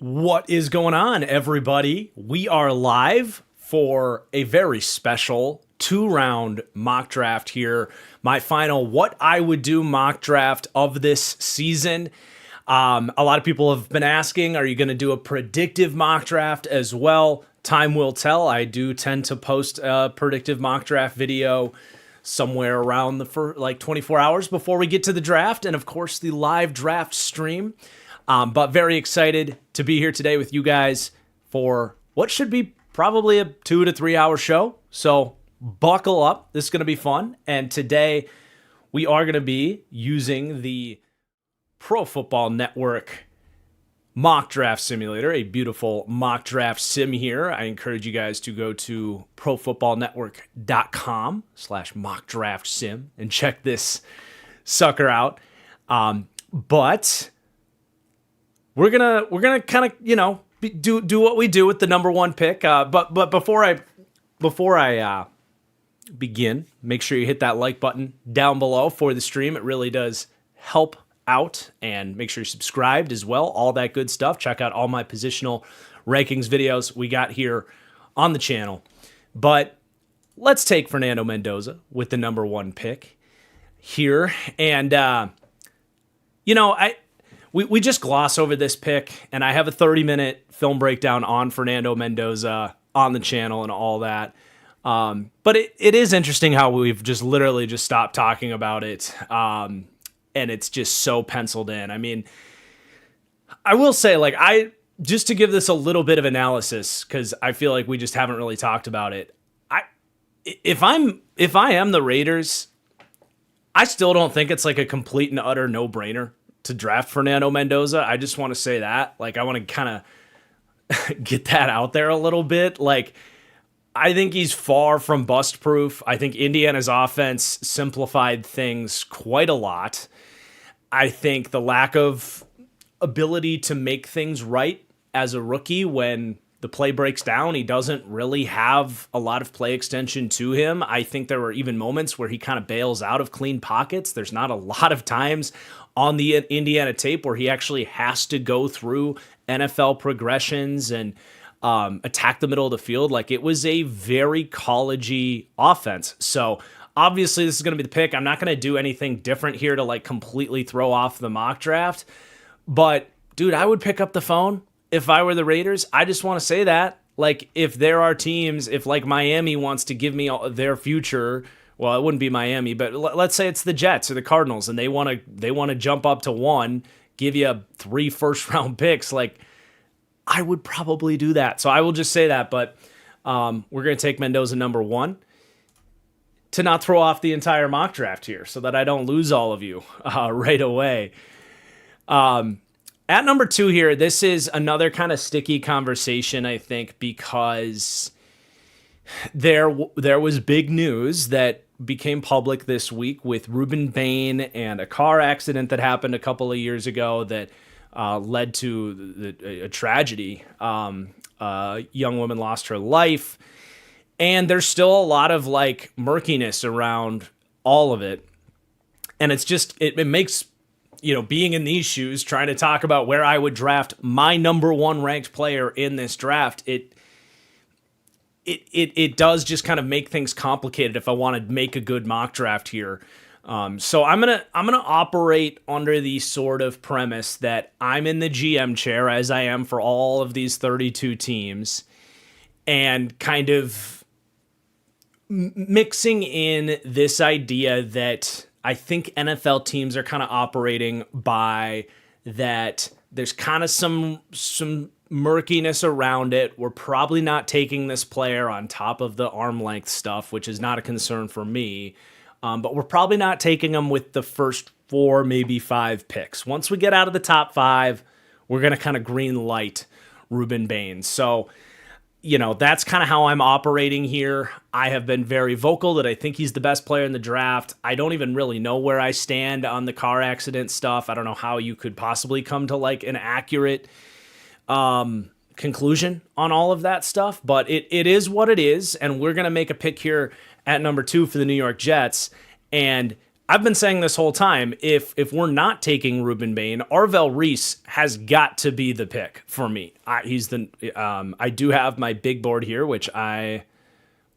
What is going on, everybody? We are live for a very special 2-round mock draft here. My final what I would do mock draft of this season. A lot of people have been asking, are you going to do a predictive mock draft as well? Time will tell. I do tend to post a predictive mock draft video somewhere around the 24 hours before we get to the draft, and of course the live draft stream. But very excited to be here today with you guys for what should be probably a 2 to 3 hour show. So buckle up. This is going to be fun. And today we are going to be using the Pro Football Network mock draft simulator, a beautiful mock draft sim here. I encourage you guys to go to profootballnetwork.com/mock draft sim and check this sucker out. But we're gonna kind of do what we do with the number one pick. But before I begin, make sure you hit that like button down below for the stream. It really does help out, and make sure you're subscribed as well. All that good stuff. Check out all my positional rankings videos we got here on the channel. But let's take Fernando Mendoza with the number one pick here, and We just gloss over this pick, and I have a 30-minute film breakdown on Fernando Mendoza on the channel and all that. But it is interesting how we've just literally just stopped talking about it, and it's just so penciled in. I mean, I will say, just to give this a little bit of analysis, because I feel like we just haven't really talked about it. If I am the Raiders, I still don't think it's like a complete and utter no-brainer to draft Fernando Mendoza. I just want to say that. I want to kind of get that out there a little bit. I think he's far from bust-proof. I think Indiana's offense simplified things quite a lot. I think the lack of ability to make things right as a rookie when the play breaks down, he doesn't really have a lot of play extension to him. I think there were even moments where he kind of bails out of clean pockets. There's not a lot of times on the Indiana tape where he actually has to go through NFL progressions and attack the middle of the field. It was a very collegey offense. So obviously this is going to be the pick. I'm not going to do anything different here to completely throw off the mock draft. But dude, I would pick up the phone if I were the Raiders. I just want to say that. If there are teams, if Miami wants to give me their future, well, it wouldn't be Miami, but let's say it's the Jets or the Cardinals, and they want to jump up to 1, give you 3 first-round picks. I would probably do that. So I will just say that. But we're going to take Mendoza number 1 to not throw off the entire mock draft here, so that I don't lose all of you right away. At number 2 here, this is another kind of sticky conversation, I think, because there was big news that became public this week with Ruben Bain and a car accident that happened a couple of years ago that led to a tragedy. A young woman lost her life, and there's still a lot of murkiness around all of it. And it's just, it makes, being in these shoes, trying to talk about where I would draft my number 1 ranked player in this draft, it does just kind of make things complicated if I want to make a good mock draft here. So I'm gonna operate under the sort of premise that I'm in the GM chair, as I am for all of these 32 teams, and kind of mixing in this idea that I think NFL teams are kind of operating by, that there's kind of some murkiness around it. We're probably not taking this player on top of the arm length stuff, which is not a concern for me. But we're probably not taking him with the first 4, maybe 5 picks. Once we get out of the top 5, we're going to kind of green light Ruben Bain. So, that's kind of how I'm operating here. I have been very vocal that I think he's the best player in the draft. I don't even really know where I stand on the car accident stuff. I don't know how you could possibly come to an accurate conclusion on all of that stuff, but it is what it is, and we're going to make a pick here at number 2 for the New York Jets, and I've been saying this whole time, if we're not taking Ruben Bain, Arvell Reese has got to be the pick for me. I do have my big board here, which I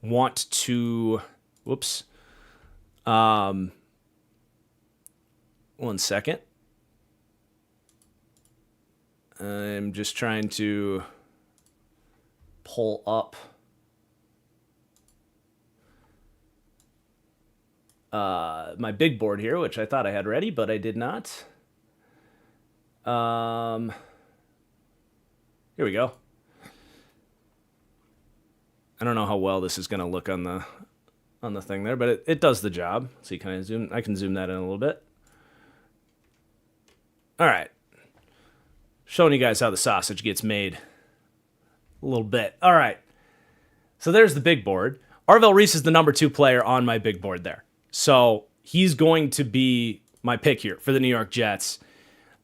want to, whoops. 1 second. I'm just trying to pull up my big board here, which I thought I had ready, but I did not. Here we go. I don't know how well this is going to look on the thing there, but it does the job. So I can zoom that in a little bit. All right. Showing you guys how the sausage gets made a little bit. All right. So there's the big board. Arvell Reese is the number 2 player on my big board there. So he's going to be my pick here for the New York Jets.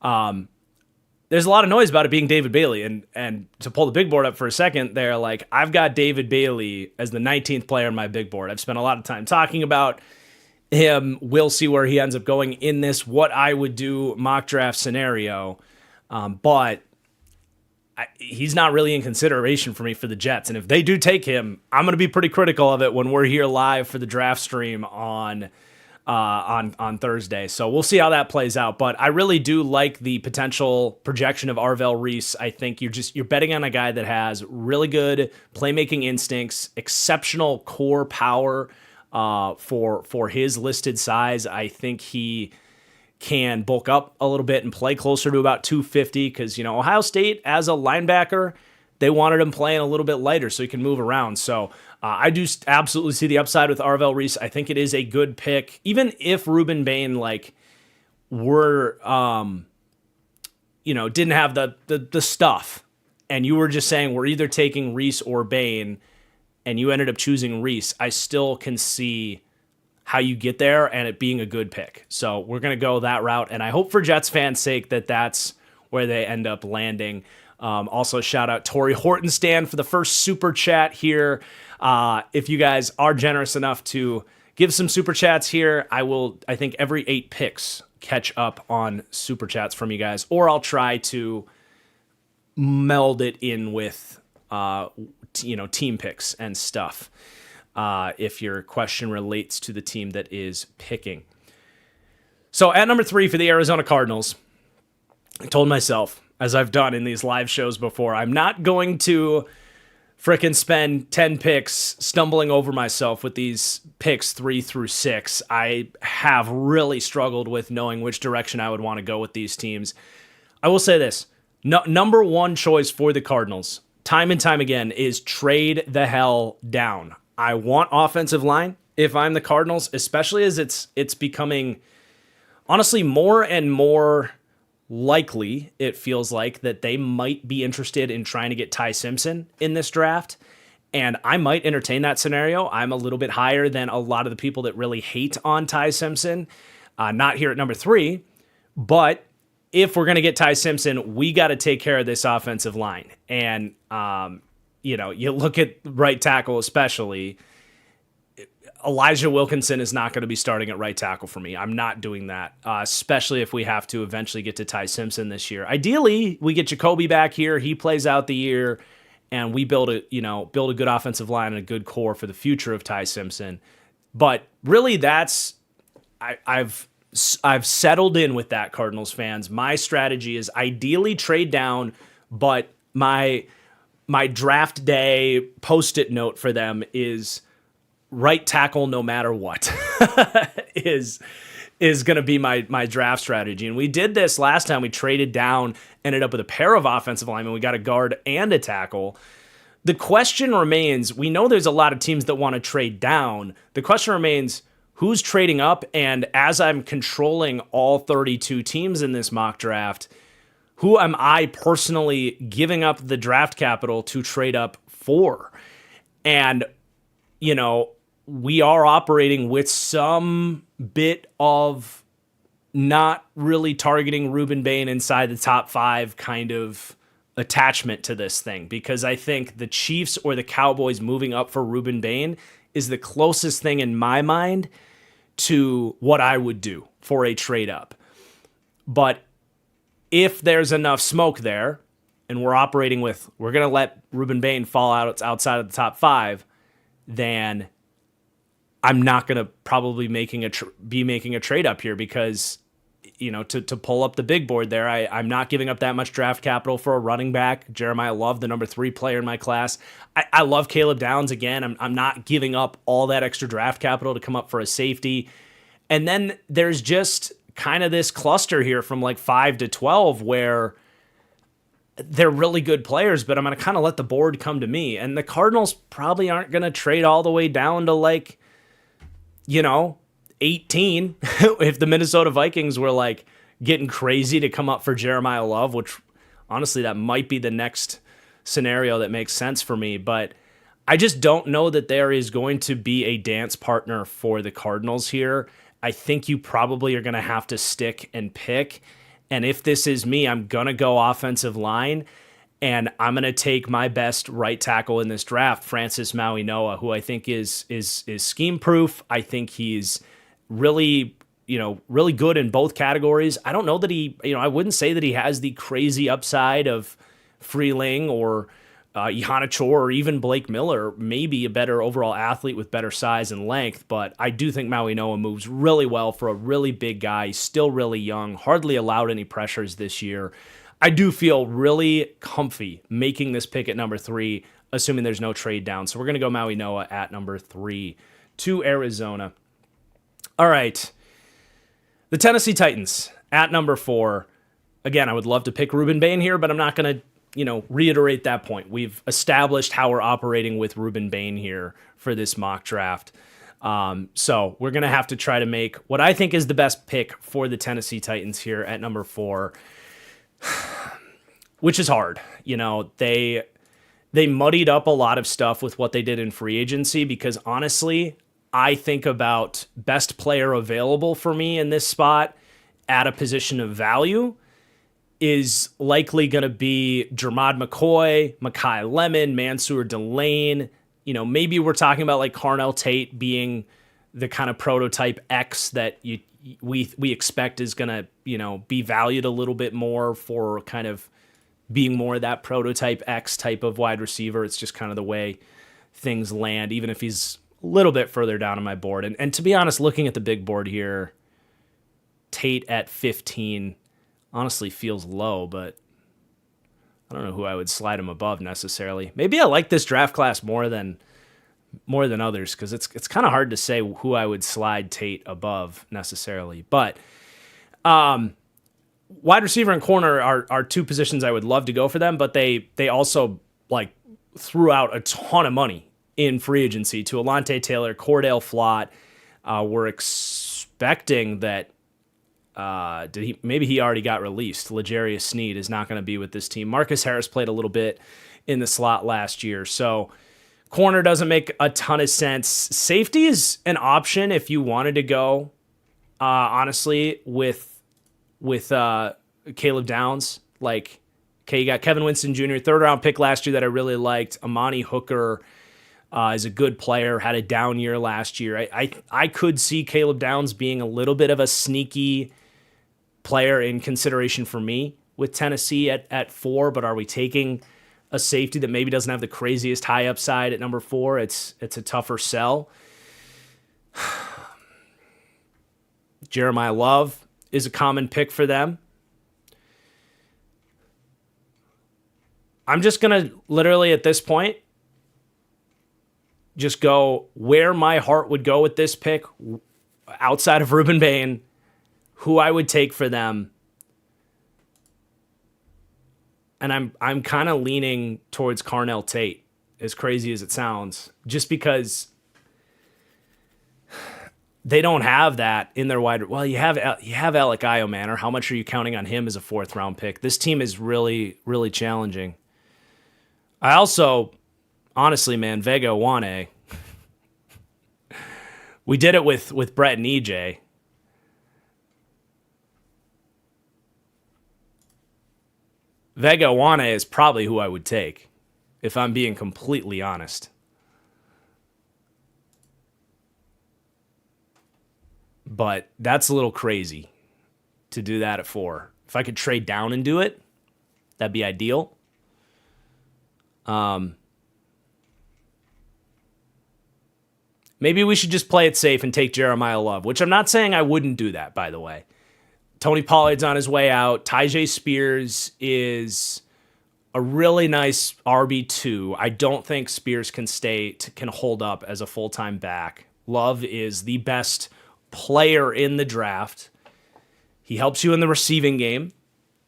There's a lot of noise about it being David Bailey. And to pull the big board up for a second there, like, I've got David Bailey as the 19th player on my big board. I've spent a lot of time talking about him. We'll see where he ends up going in this what I would do mock draft scenario. But he's not really in consideration for me for the Jets. And if they do take him, I'm going to be pretty critical of it when we're here live for the draft stream on Thursday. So we'll see how that plays out. But I really do like the potential projection of Arvell Reese. I think you're betting on a guy that has really good playmaking instincts, exceptional core power for his listed size. I think he can bulk up a little bit and play closer to about 250 because, Ohio State as a linebacker, they wanted him playing a little bit lighter so he can move around. So I do absolutely see the upside with Arvell Reese. I think it is a good pick. Even if Ruben Bain, didn't have the stuff and you were just saying we're either taking Reese or Bain and you ended up choosing Reese, I still can see how you get there and it being a good pick. So we're going to go that route. And I hope for Jets fans' sake that that's where they end up landing. Also, shout out Tori Hortonstan for the first super chat here. If you guys are generous enough to give some super chats here, I think every 8 picks catch up on super chats from you guys, or I'll try to meld it in with, team picks and stuff. If your question relates to the team that is picking. So at number 3 for the Arizona Cardinals, I told myself, as I've done in these live shows before, I'm not going to frickin' spend 10 picks stumbling over myself with these picks 3 through 6. I have really struggled with knowing which direction I would want to go with these teams. I will say this, number 1 choice for the Cardinals, time and time again, is trade the hell down. I want offensive line if I'm the Cardinals, especially as it's becoming, honestly, more and more likely, it feels like, that they might be interested in trying to get Ty Simpson in this draft. And I might entertain that scenario. I'm a little bit higher than a lot of the people that really hate on Ty Simpson. Not here at number 3. But if we're going to get Ty Simpson, we got to take care of this offensive line. And, you look at right tackle especially, Elijah Wilkinson is not going to be starting at right tackle for me. I'm not doing that, especially if we have to eventually get to Ty Simpson this year. Ideally, we get Jacoby back here. He plays out the year, and we build a good offensive line and a good core for the future of Ty Simpson. But really, I've settled in with that, Cardinals fans. My strategy is ideally trade down, but my draft day post-it note for them is right tackle no matter what is going to be my draft strategy. And we did this last time. We traded down, ended up with a pair of offensive linemen. We got a guard and a tackle. The question remains, we know there's a lot of teams that want to trade down. The question remains, who's trading up? And as I'm controlling all 32 teams in this mock draft, who am I personally giving up the draft capital to trade up for? And, we are operating with some bit of not really targeting Ruben Bain inside the top 5 kind of attachment to this thing, because I think the Chiefs or the Cowboys moving up for Ruben Bain is the closest thing in my mind to what I would do for a trade up. But if there's enough smoke there, and we're operating with, we're going to let Ruben Bain fall out outside of the top 5, then I'm not going to probably be making a trade up here because, to pull up the big board there, I'm not giving up that much draft capital for a running back. Jeremiah Love, the number 3 player in my class. I love Caleb Downs. Again, I'm not giving up all that extra draft capital to come up for a safety. And then there's just kind of this cluster here from like 5 to 12 where they're really good players, but I'm going to kind of let the board come to me. And the Cardinals probably aren't going to trade all the way down to 18 if the Minnesota Vikings were getting crazy to come up for Jeremiah Love, which honestly, that might be the next scenario that makes sense for me. But I just don't know that there is going to be a dance partner for the Cardinals here. I think you probably are going to have to stick and pick. And if this is me, I'm going to go offensive line, and I'm going to take my best right tackle in this draft, Francis Maui-Noa, who I think is scheme proof. I think he's really good in both categories. I don't know that I wouldn't say that he has the crazy upside of Freeling or Ihana Chor or even Blake Miller, maybe a better overall athlete with better size and length, but I do think Maui-Noa moves really well for a really big guy. He's still really young, hardly allowed any pressures this year. I do feel really comfy making this pick at number 3, assuming there's no trade down. So we're going to go Maui-Noa at number 3 to Arizona. All right. The Tennessee Titans at number 4. Again, I would love to pick Ruben Bain here, but I'm not going to reiterate that point. We've established how we're operating with Ruben Bain here for this mock draft. So we're going to have to try to make what I think is the best pick for the Tennessee Titans here at number 4, which is hard. They muddied up a lot of stuff with what they did in free agency because honestly, I think about best player available for me in this spot at a position of value is likely going to be Jermod McCoy, Mekhi Lemon, Mansour Delane. Maybe we're talking about like Carnell Tate being the kind of prototype X that we expect is going to, be valued a little bit more for kind of being more of that prototype X type of wide receiver. It's just kind of the way things land, even if he's a little bit further down on my board. And to be honest, looking at the big board here, Tate at 15 honestly feels low, but I don't know who I would slide him above necessarily. Maybe I like this draft class more than others because it's kind of hard to say who I would slide Tate above necessarily. But wide receiver and corner are two positions I would love to go for them, but they also threw out a ton of money in free agency to Alontae Taylor, Cordell Flott. We're expecting that maybe he already got released. L'Jarius Sneed is not going to be with this team. Marcus Harris played a little bit in the slot last year. So corner doesn't make a ton of sense. Safety is an option if you wanted to go, honestly, with Caleb Downs. You got Kevin Winston Jr., 3rd round pick last year that I really liked. Amani Hooker is a good player, had a down year last year. I could see Caleb Downs being a little bit of a sneaky player in consideration for me with Tennessee at 4, but are we taking a safety that maybe doesn't have the craziest high upside at number 4? It's a tougher sell. Jeremiah Love is a common pick for them. I'm just going to literally at this point just go where my heart would go with this pick outside of Ruben Bain, who I would take for them. And I'm kind of leaning towards Carnell Tate, as crazy as it sounds, just because they don't have that in their wide. Well, you have Alec Iomanor. How much are you counting on him as a 4th round pick? This team is really, really challenging. I also, honestly, man, Vega Wane. We did it with Brett and EJ. Vega Wane is probably who I would take, if I'm being completely honest. but that's a little crazy to do that at 4. If I could trade down and do it, that'd be ideal. Maybe we should just play it safe and take Jeremiah Love, which I'm not saying I wouldn't do that, by the way. Tony Pollard's on his way out. Tyjae Spears is a really nice RB2. I don't think Spears can hold up as a full-time back. Love is the best player in the draft. He helps you in the receiving game.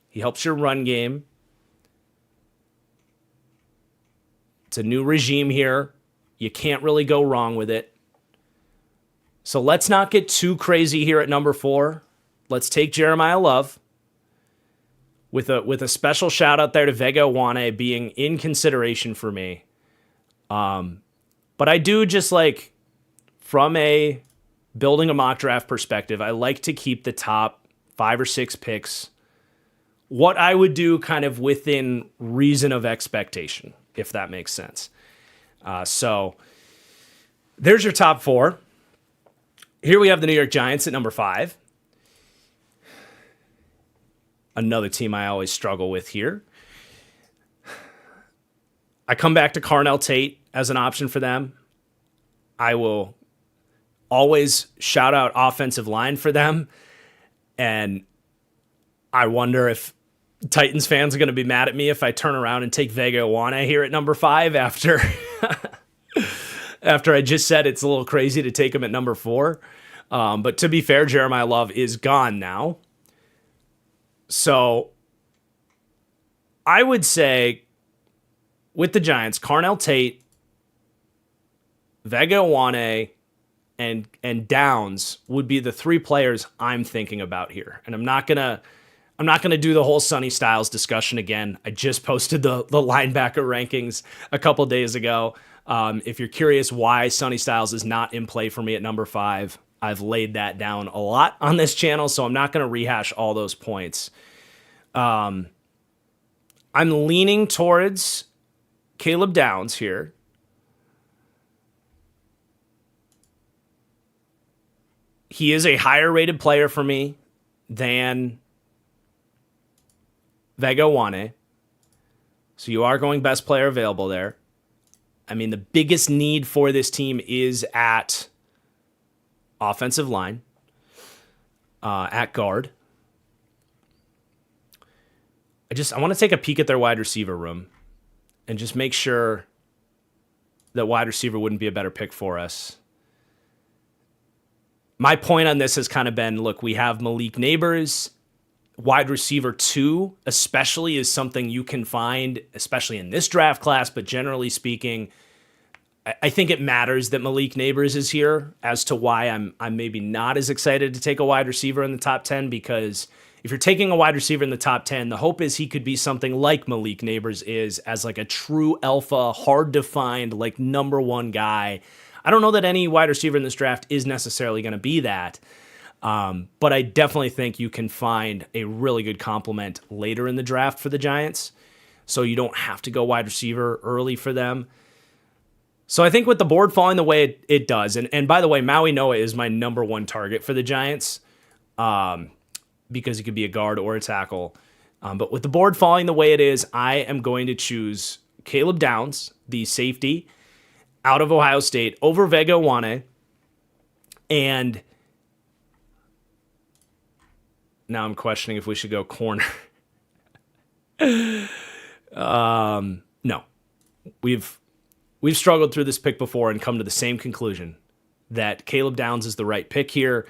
He helps your run game. It's a new regime here. You can't really go wrong with it. So let's not get too crazy here at number 4. Let's take Jeremiah Love with a special shout out there to Vega Wane being in consideration for me. But I do just like, from a building a mock draft perspective, I like to keep the top 5 or 6 picks what I would do kind of within reason of expectation, if that makes sense. So there's your top 4. Here we have the New York Giants at number 5. Another team I always struggle with here. I come back to Carnell Tate as an option for them. I will always shout out offensive line for them. And I wonder if Titans fans are going to be mad at me if I turn around and take Vega Wane here at number 5 after I just said it's a little crazy to take him at number 4. But to be fair, Jeremiah Love is gone now. So I would say with the Giants, Carnell Tate, Vega Wane, and Downs would be the 3 players I'm thinking about here. And I'm not gonna do the whole Sonny Styles discussion again. I just posted the linebacker rankings a couple days ago. If you're curious why Sonny Styles is not in play for me at number 5, I've laid that down a lot on this channel, so I'm not going to rehash all those points. I'm leaning towards Caleb Downs here. He is a higher rated player for me than Vega Wane. So you are going best player available there. I mean, the biggest need for this team is at offensive line, at guard. I want to take a peek at their wide receiver room and just make sure that wide receiver wouldn't be a better pick for us. My point on this has kind of been, look, we have Malik Neighbors. Wide receiver 2, especially, is something you can find, especially in this draft class, but generally speaking, I think it matters that Malik Neighbors is here as to why I'm maybe not as excited to take a wide receiver in the top 10, because if you're taking a wide receiver in the top 10, the hope is he could be something like Malik Neighbors is, as like a true alpha, hard to find, like number 1 guy. I don't know that any wide receiver in this draft is necessarily going to be that. But I definitely think you can find a really good complement later in the draft for the Giants. So you don't have to go wide receiver early for them. So I think with the board falling the way it does, and by the way, Maui Noah is my number 1 target for the Giants, because he could be a guard or a tackle. But with the board falling the way it is, I am going to choose Caleb Downs, the safety out of Ohio State, over Vega Wane. And now I'm questioning if we should go corner. No. We've struggled through this pick before and come to the same conclusion that Caleb Downs is the right pick here.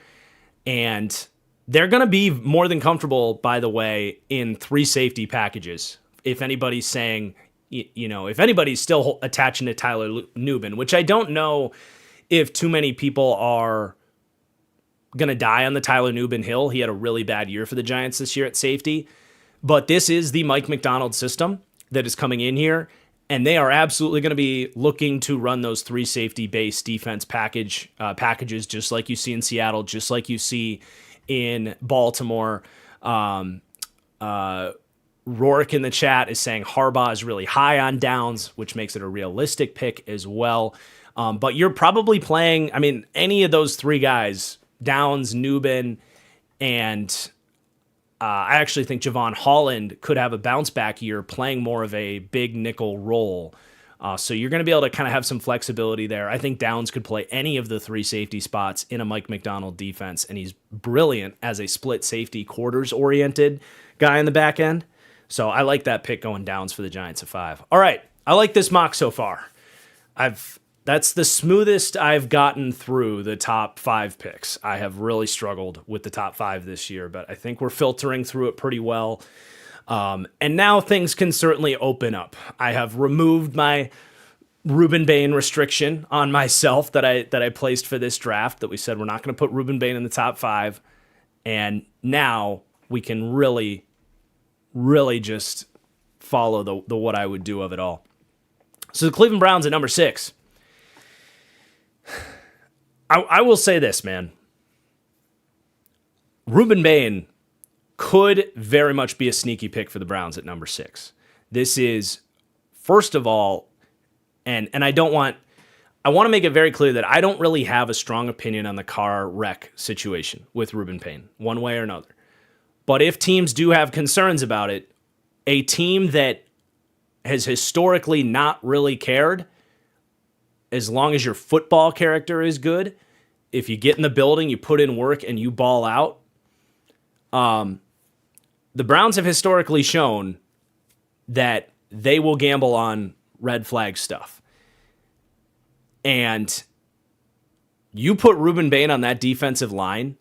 And they're going to be more than comfortable, by the way, in 3 safety packages. If anybody's saying, if anybody's still attaching to Tyler Nubin, which I don't know if too many people are going to die on the Tyler Nubin hill. He had a really bad year for the Giants this year at safety. But this is the Mike McDonald system that is coming in here, and they are absolutely going to be looking to run those 3 safety-based defense packages just like you see in Seattle, just like you see in Baltimore. Rourke in the chat is saying Harbaugh is really high on Downs, which makes it a realistic pick as well. But you're probably playing, any of those 3 guys, Downs, Newbin, and I actually think Javon Holland could have a bounce back year playing more of a big nickel role. So you're going to be able to kind of have some flexibility there. I think Downs could play any of the 3 safety spots in a Mike McDonald defense, and he's brilliant as a split safety quarters-oriented guy in the back end. So I like that pick going Downs for the Giants at 5. All right, I like this mock so far. That's the smoothest I've gotten through the top 5 picks. I have really struggled with the top 5 this year, but I think we're filtering through it pretty well. And now things can certainly open up. I have removed my Ruben Bain restriction on myself that I placed for this draft, that we said we're not going to put Ruben Bain in the top 5. And now we can really just follow the what I would do of it all. So the Cleveland Browns at number 6. I will say this, man. Ruben Bain could very much be a sneaky pick for the Browns at number 6. This is, first of all, and I want to make it very clear that I don't really have a strong opinion on the car wreck situation with Ruben Bain, one way or another. But if teams do have concerns about it, a team that has historically not really cared, as long as your football character is good, if you get in the building, you put in work, and you ball out, the Browns have historically shown that they will gamble on red flag stuff. And you put Ruben Bain on that defensive line,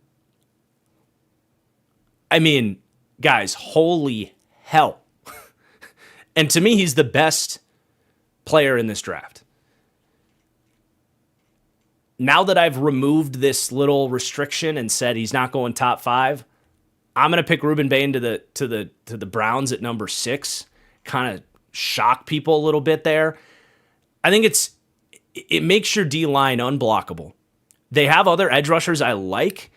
I mean, guys, holy hell. And to me, he's the best player in this draft. Now that I've removed this little restriction and said he's not going top 5, I'm going to pick Ruben Bain to the Browns at number 6. Kind of shock people a little bit there. I think it makes your D-line unblockable. They have other edge rushers I like,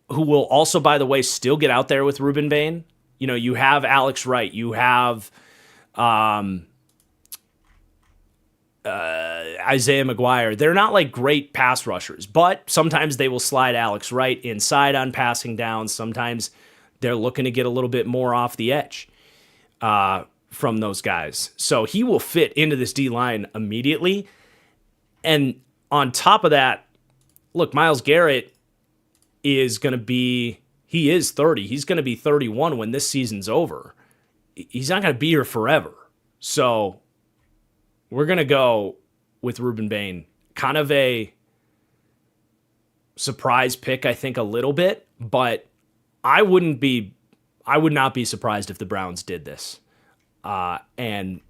who will also, by the way, still get out there with Ruben Bain. You know, you have Alex Wright, you have Isaiah McGuire. They're not like great pass rushers, but sometimes they will slide Alex Wright inside on passing downs. Sometimes they're looking to get a little bit more off the edge from those guys. So he will fit into this D-line immediately. And on top of that, look, Myles Garrett is going to be, he is 30. He's going to be 31 when this season's over. He's not going to be here forever. So we're going to go with Ruben Bain. Kind of a surprise pick, I think, a little bit, but I would not be surprised if the Browns did this and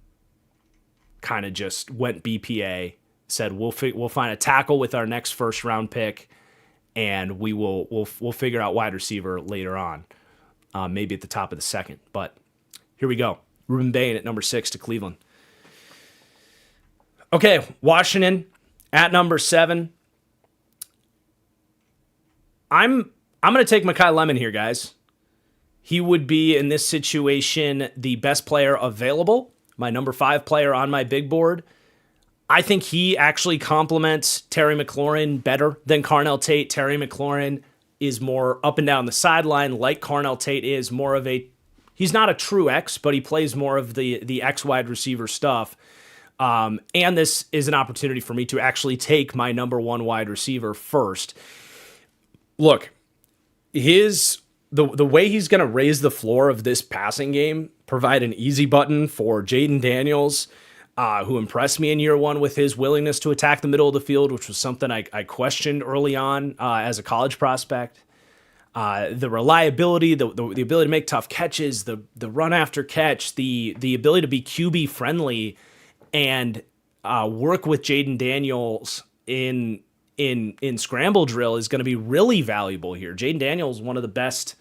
kind of just went BPA, said we'll find a tackle with our next first round pick, and we'll figure out wide receiver later on, maybe at the top of the second. But here we go. Ruben Bain at number 6 to Cleveland. Okay, Washington at number 7. I'm going to take Mekhi Lemon here, guys. He would be, in this situation, the best player available, my number 5 player on my big board. I think he actually complements Terry McLaurin better than Carnell Tate. Terry McLaurin is more up and down the sideline, like Carnell Tate is more of a, he's not a true X, but he plays more of the X wide receiver stuff. And this is an opportunity for me to actually take my number 1 wide receiver first. Look, the way he's going to raise the floor of this passing game, provide an easy button for Jaden Daniels, who impressed me in year 1 with his willingness to attack the middle of the field, which was something I questioned early on as a college prospect. The reliability, the ability to make tough catches, the run after catch, the ability to be QB friendly, and work with Jaden Daniels in scramble drill is going to be really valuable here. Jaden Daniels is one of the best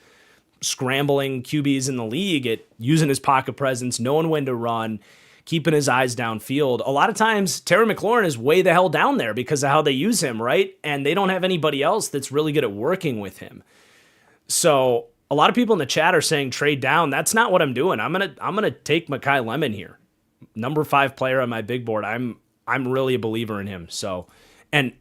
scrambling QBs in the league at using his pocket presence, knowing when to run, keeping his eyes downfield. A lot of times, Terry McLaurin is way the hell down there because of how they use him, right? And they don't have anybody else that's really good at working with him. So a lot of people in the chat are saying trade down. That's not what I'm doing. I'm gonna take Mekhi Lemon here. Number 5 player on my big board. I'm really a believer in him. So, and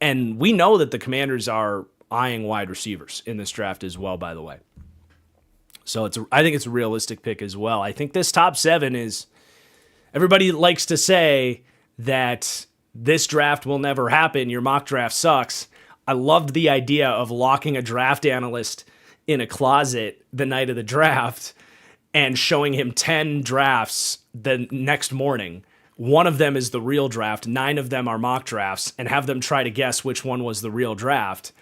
we know that the Commanders are eyeing wide receivers in this draft as well, by the way. So I think it's a realistic pick as well. I think this top 7 is, everybody likes to say that this draft will never happen. Your mock draft sucks. I loved the idea of locking a draft analyst in a closet the night of the draft and showing him 10 drafts the next morning. One of them is the real draft. 9 of them are mock drafts, and have them try to guess which one was the real draft.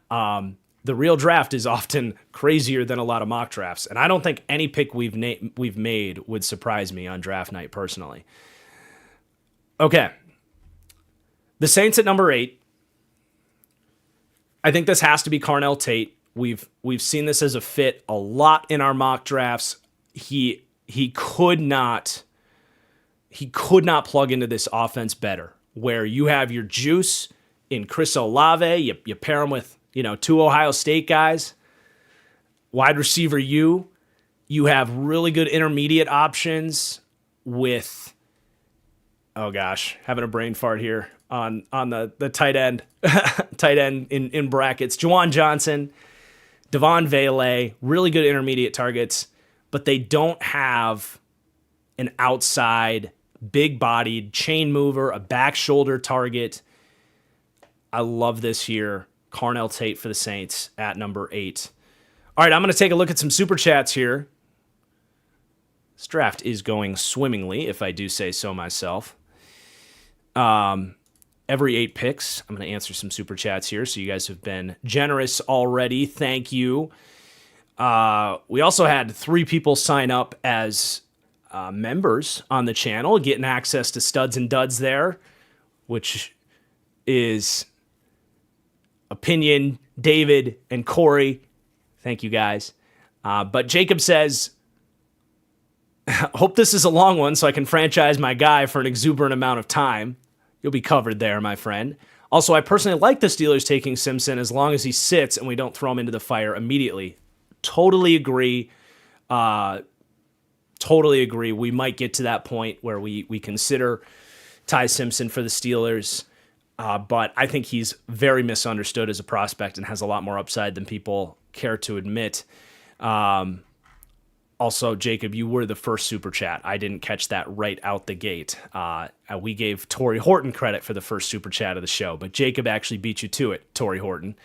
The real draft is often crazier than a lot of mock drafts, and I don't think any pick we've made would surprise me on draft night personally. Okay. The Saints at number 8. I think this has to be Carnell Tate. We've seen this as a fit a lot in our mock drafts. He could not plug into this offense better, where you have your juice in Chris Olave. You pair him with, 2 Ohio State guys. Wide receiver you have really good intermediate options with, oh gosh, having a brain fart here on the tight end. Tight end in brackets. Juwan Johnson, Devon Vele, really good intermediate targets, but they don't have an outside, big-bodied chain mover, a back shoulder target. I love this here. Carnell Tate for the Saints at number 8. All right, I'm going to take a look at some Super Chats here. This draft is going swimmingly, if I do say so myself. Every 8 picks, I'm going to answer some Super Chats here, so you guys have been generous already. Thank you. We also had 3 people sign up as members on the channel, getting access to Studs and Duds there, which is Opinion, David, and Corey. Thank you, guys. But Jacob says, hope this is a long one so I can franchise my guy for an exuberant amount of time. You'll be covered there, my friend. Also, I personally like the Steelers taking Simpson as long as he sits and we don't throw him into the fire immediately. Totally agree. Totally agree. We might get to that point where we consider Ty Simpson for the Steelers. But I think he's very misunderstood as a prospect and has a lot more upside than people care to admit. Also, Jacob, you were the first Super Chat. I didn't catch that right out the gate. We gave Torrey Horton credit for the first Super Chat of the show, but Jacob actually beat you to it, Torrey Horton,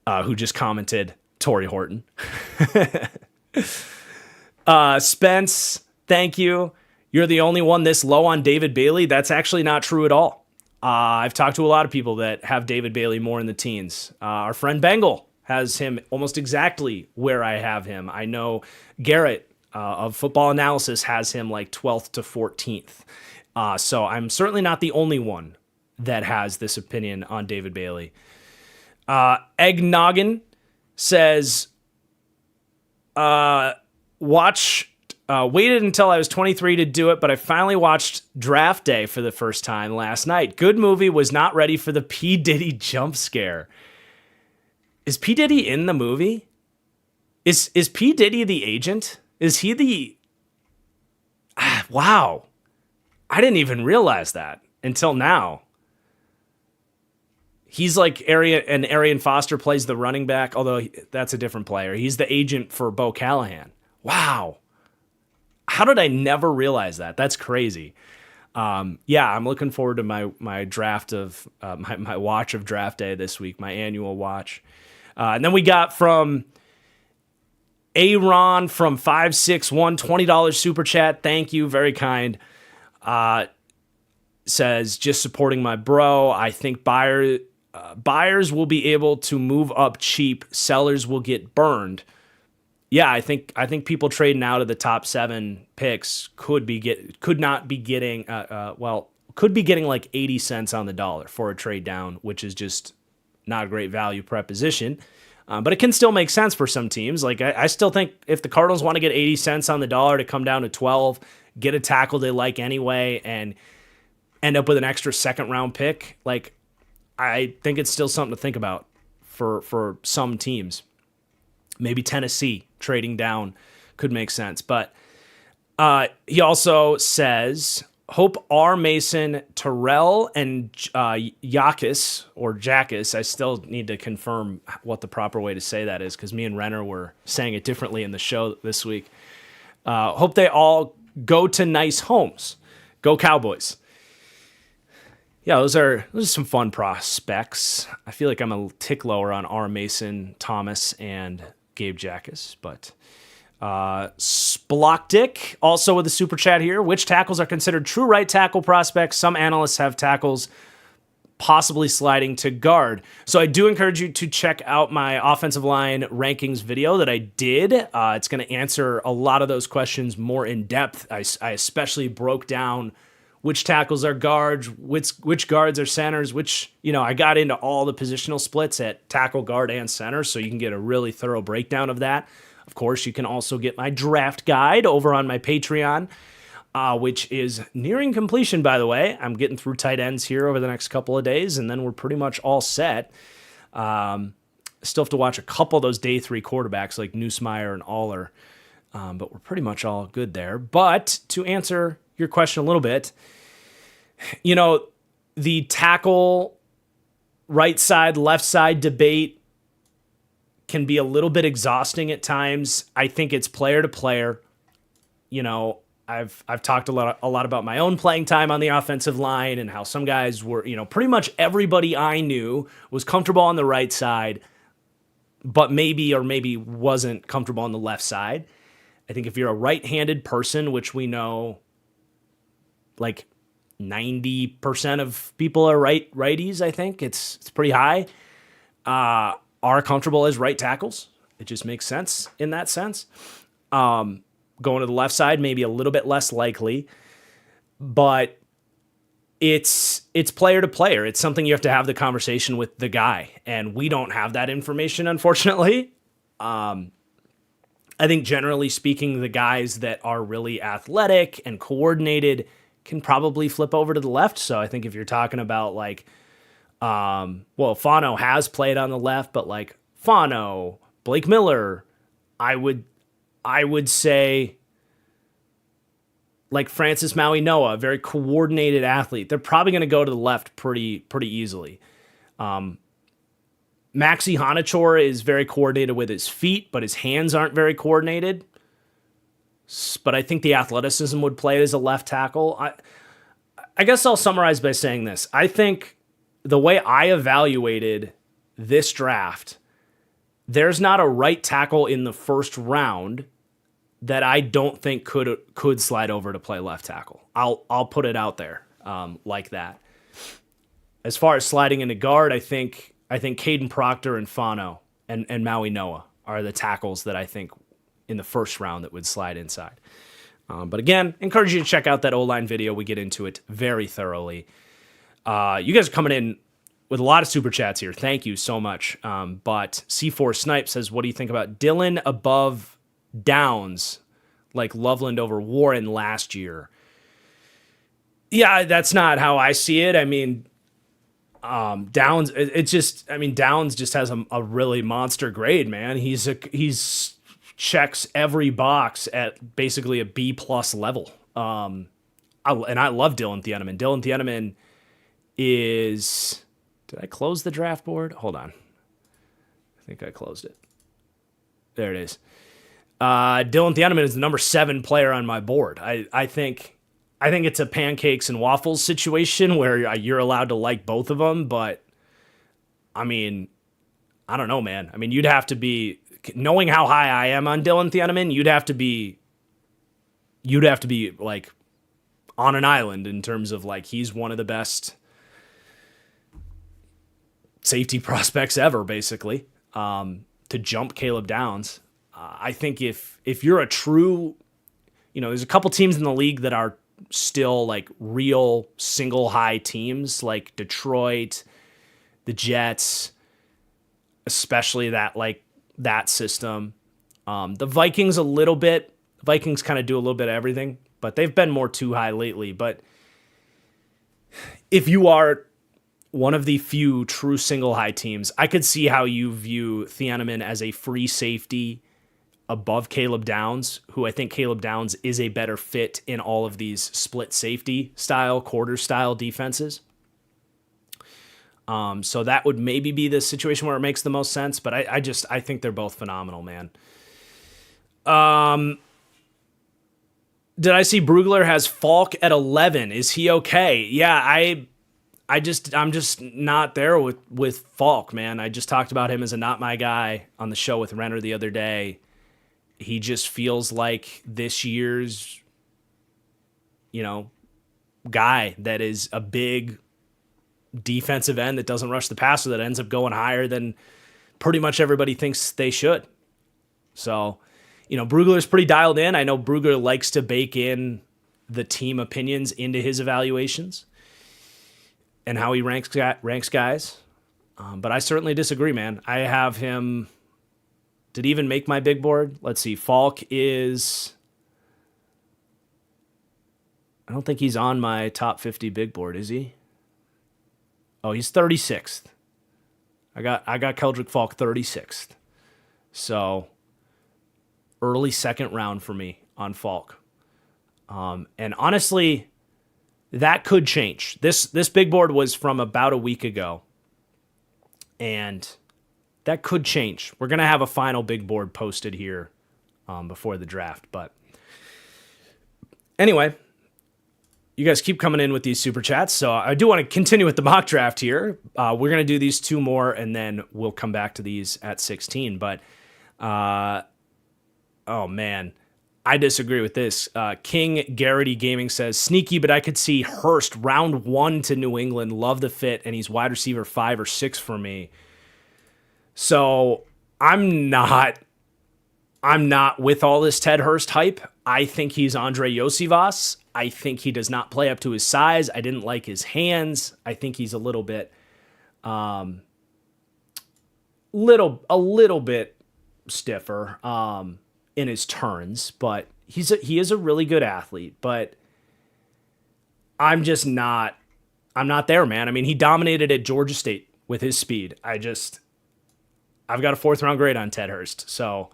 who just commented, Torrey Horton. Spence, thank you. You're the only one this low on David Bailey. That's actually not true at all. I've talked to a lot of people that have David Bailey more in the teens. Our friend Bengal has him almost exactly where I have him. I know Garrett of Football Analysis has him like 12th to 14th. So I'm certainly not the only one that has this opinion on David Bailey. Egg Noggin says, waited until I was 23 to do it, but I finally watched Draft Day for the first time last night. Good movie, was not ready for the P. Diddy jump scare. Is P. Diddy in the movie? Is P. Diddy the agent? Is he the... Wow. I didn't even realize that until now. He's like Arian Foster plays the running back, although that's a different player. He's the agent for Bo Callahan. Wow. How did I never realize that? That's crazy. Yeah, I'm looking forward to my draft of my watch of Draft Day this week, my annual watch. And then we got from Aaron from 561, $20 super chat. Thank you, very kind. Says, just supporting my bro. I think buyers will be able to move up cheap. Sellers will get burned. Yeah, I think people trading out of the top 7 picks could be getting like 80 cents on the dollar for a trade down, which is just not a great value proposition. But it can still make sense for some teams. Like I still think if the Cardinals want to get 80 cents on the dollar to come down to 12, get a tackle they like anyway, and end up with an extra second round pick, like I think it's still something to think about for some teams. Maybe Tennessee trading down could make sense. But he also says, Hope R. Mason, Terrell, and Yakis, or Jackus. I still need to confirm what the proper way to say that is because me and Renner were saying it differently in the show this week. Hope they all go to nice homes. Go Cowboys. Yeah, those are some fun prospects. I feel like I'm a tick lower on R. Mason, Thomas, and Gabe Jackus, but Splokdick also with a super chat here. Which tackles are considered true right tackle prospects? Some analysts have tackles possibly sliding to guard. So I do encourage you to check out my offensive line rankings video that I did. It's going to answer a lot of those questions more in depth. I especially broke down which tackles are guards, which guards are centers, I got into all the positional splits at tackle, guard, and center, so you can get a really thorough breakdown of that. Of course, you can also get my draft guide over on my Patreon, which is nearing completion, by the way. I'm getting through tight ends here over the next couple of days, and then we're pretty much all set. Still have to watch a couple of those day 3 quarterbacks like Nussmeier and Aller, but we're pretty much all good there. But to answer your question a little bit, the tackle right side, left side debate can be a little bit exhausting at times. I think it's player to player. I've talked a lot about my own playing time on the offensive line and how some guys were, pretty much everybody I knew was comfortable on the right side, but maybe wasn't comfortable on the left side. I think if you're a right-handed person, which we know like 90% of people are righties, I think it's pretty high, are comfortable as right tackles. It just makes sense in that sense. Going to the left side, maybe a little bit less likely, but it's player to player. It's something you have to have the conversation with the guy, and we don't have that information, unfortunately. I think generally speaking, the guys that are really athletic and coordinated can probably flip over to the left. So I think if you're talking about Fano has played on the left, but like Fano, Blake Miller, I would say like Francis Maui Noah, a very coordinated athlete. They're probably going to go to the left pretty easily. Maxi Hanachor is very coordinated with his feet, but his hands aren't very coordinated. But I think the athleticism would play as a left tackle. I guess I'll summarize by saying this. I think the way I evaluated this draft, there's not a right tackle in the first round that I don't think could slide over to play left tackle. I'll put it out there like that. As far as sliding into guard, I think Caden Proctor and Fano and Maui Noah are the tackles that I think in the first round that would slide inside. But again, encourage you to check out that O-line video. We get into it very thoroughly. You guys are coming in with a lot of super chats here. Thank you so much. But C4 Snipe says, what do you think about Dillon above Downs, like Loveland over Warren last year? Yeah, that's not how I see it. I mean, Downs, Downs just has a really monster grade, man. He's checks every box at basically a B+ level. And I love Dylan Thieneman. Dylan Thieneman is... Did I close the draft board? Hold on. I think I closed it. There it is. Dylan Thieneman is the number 7 player on my board. I think it's a pancakes and waffles situation where you're allowed to like both of them, but I mean, I don't know, man. I mean, you'd have to be, knowing how high I am on Dylan Thieneman, you'd have to be like on an island in terms of like he's one of the best safety prospects ever, basically, to jump Caleb Downs. I think if you're a true, there's a couple teams in the league that are still like real single high teams, like Detroit, the Jets, especially that system. The Vikings a little bit. Vikings kind of do a little bit of everything, but they've been more too high lately. But if you are one of the few true single high teams, I could see how you view Thieneman as a free safety above Caleb Downs, who I think Caleb Downs is a better fit in all of these split safety style, quarter style defenses. So that would maybe be the situation where it makes the most sense, but I think they're both phenomenal, man. Did I see Brugler has Falk at 11? Is he okay? Yeah, I'm just not there with Falk, man. I just talked about him as a not my guy on the show with Renner the other day. He just feels like this year's, guy that is a big defensive end that doesn't rush the passer, that ends up going higher than pretty much everybody thinks they should. So, Brugler's pretty dialed in. I know Brugler likes to bake in the team opinions into his evaluations and how he ranks guys. But I certainly disagree, man. I have him. Did he even make my big board? Let's see. Falk is. I don't think he's on my top 50 big board, is he? Oh, he's 36th. I got Keldrick Falk 36th. So early second round for me on Falk. And honestly, that could change. This big board was from about a week ago. And that could change. We're going to have a final big board posted here before the draft. But anyway, you guys keep coming in with these super chats. So I do want to continue with the mock draft here. We're going to do these two more, and then we'll come back to these at 16. But, oh, man, I disagree with this. King Garrity Gaming says, sneaky, but I could see Hurst round 1 to New England. Love the fit, and he's wide receiver 5 or 6 for me. So I'm not with all this Ted Hurst hype. I think he's Andre Yosivas. I think he does not play up to his size. I didn't like his hands. I think he's a little bit, little bit stiffer in his turns, but he is a really good athlete. But I'm not there, man. I mean, he dominated at Georgia State with his speed. I've got a 4th round grade on Ted Hurst, so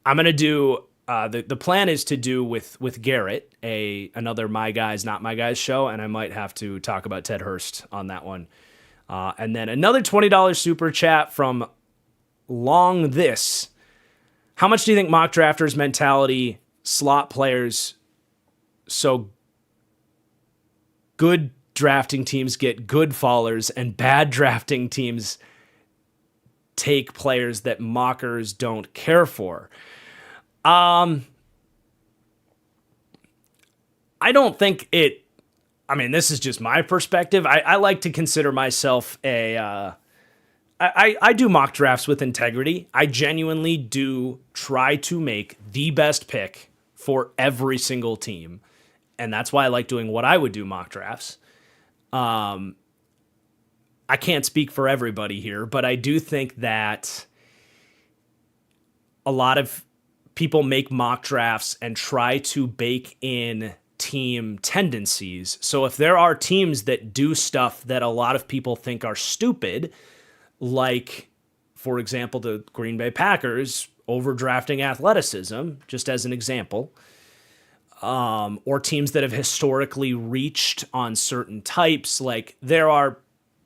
I'm gonna do. The plan is to do with Garrett another My Guys Not My Guys show, and I might have to talk about Ted Hurst on that one. And then another $20 super chat from Long This. How much do you think mock drafters' mentality, slot players, so good drafting teams get good fallers and bad drafting teams take players that mockers don't care for? I don't think it. I mean, this is just my perspective. I like to consider myself I do mock drafts with integrity. I genuinely do try to make the best pick for every single team. And that's why I like doing what I would do mock drafts. I can't speak for everybody here, but I do think that a lot of people make mock drafts and try to bake in team tendencies. So if there are teams that do stuff that a lot of people think are stupid, like, for example, the Green Bay Packers overdrafting athleticism, just as an example, or teams that have historically reached on certain types, like there are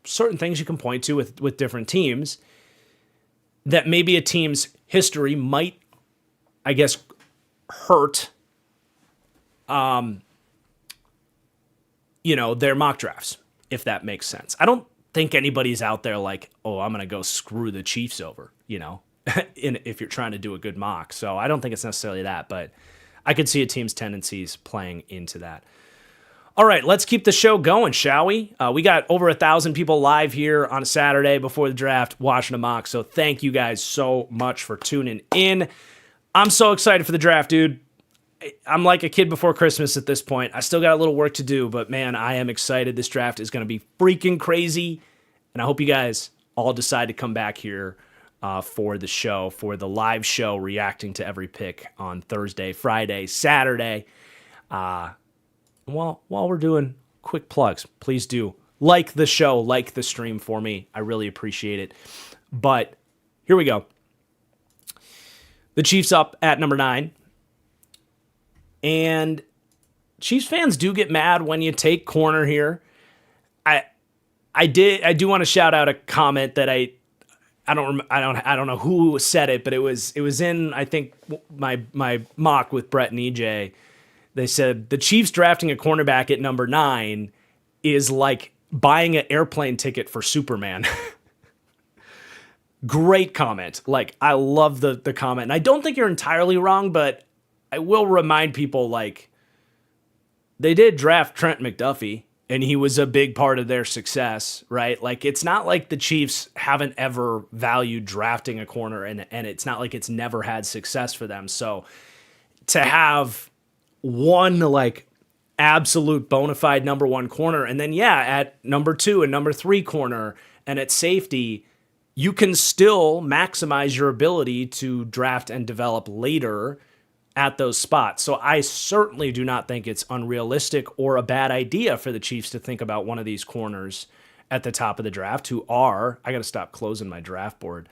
certain things you can point to with different teams that maybe a team's history might, I guess, hurt, their mock drafts, if that makes sense. I don't think anybody's out there like, oh, I'm going to go screw the Chiefs over, if you're trying to do a good mock. So I don't think it's necessarily that, but I could see a team's tendencies playing into that. All right, let's keep the show going, shall we? We got over 1,000 people live here on a Saturday before the draft watching a mock, so thank you guys so much for tuning in. I'm so excited for the draft, dude. I'm like a kid before Christmas at this point. I still got a little work to do, but man, I am excited. This draft is going to be freaking crazy, and I hope you guys all decide to come back here for the show, for the live show, reacting to every pick on Thursday, Friday, Saturday. While we're doing quick plugs, please do like the show, like the stream for me. I really appreciate it. But here we go. The Chiefs up at number 9. And Chiefs fans do get mad when you take corner here. I do want to shout out a comment that I don't know who said it, but it was in, I think, my mock with Brett and EJ. They said the Chiefs drafting a cornerback at number 9 is like buying an airplane ticket for Superman. Great comment. Like, I love the comment. And I don't think you're entirely wrong, but I will remind people, like, they did draft Trent McDuffie, and he was a big part of their success, right? Like, it's not like the Chiefs haven't ever valued drafting a corner, and it's not like it's never had success for them. So to have one, like, absolute bona fide number 1 corner, and then, at number 2 and number 3 corner, and at safety, you can still maximize your ability to draft and develop later at those spots. So I certainly do not think it's unrealistic or a bad idea for the Chiefs to think about one of these corners at the top of the draft who are, I got to stop closing my draft board.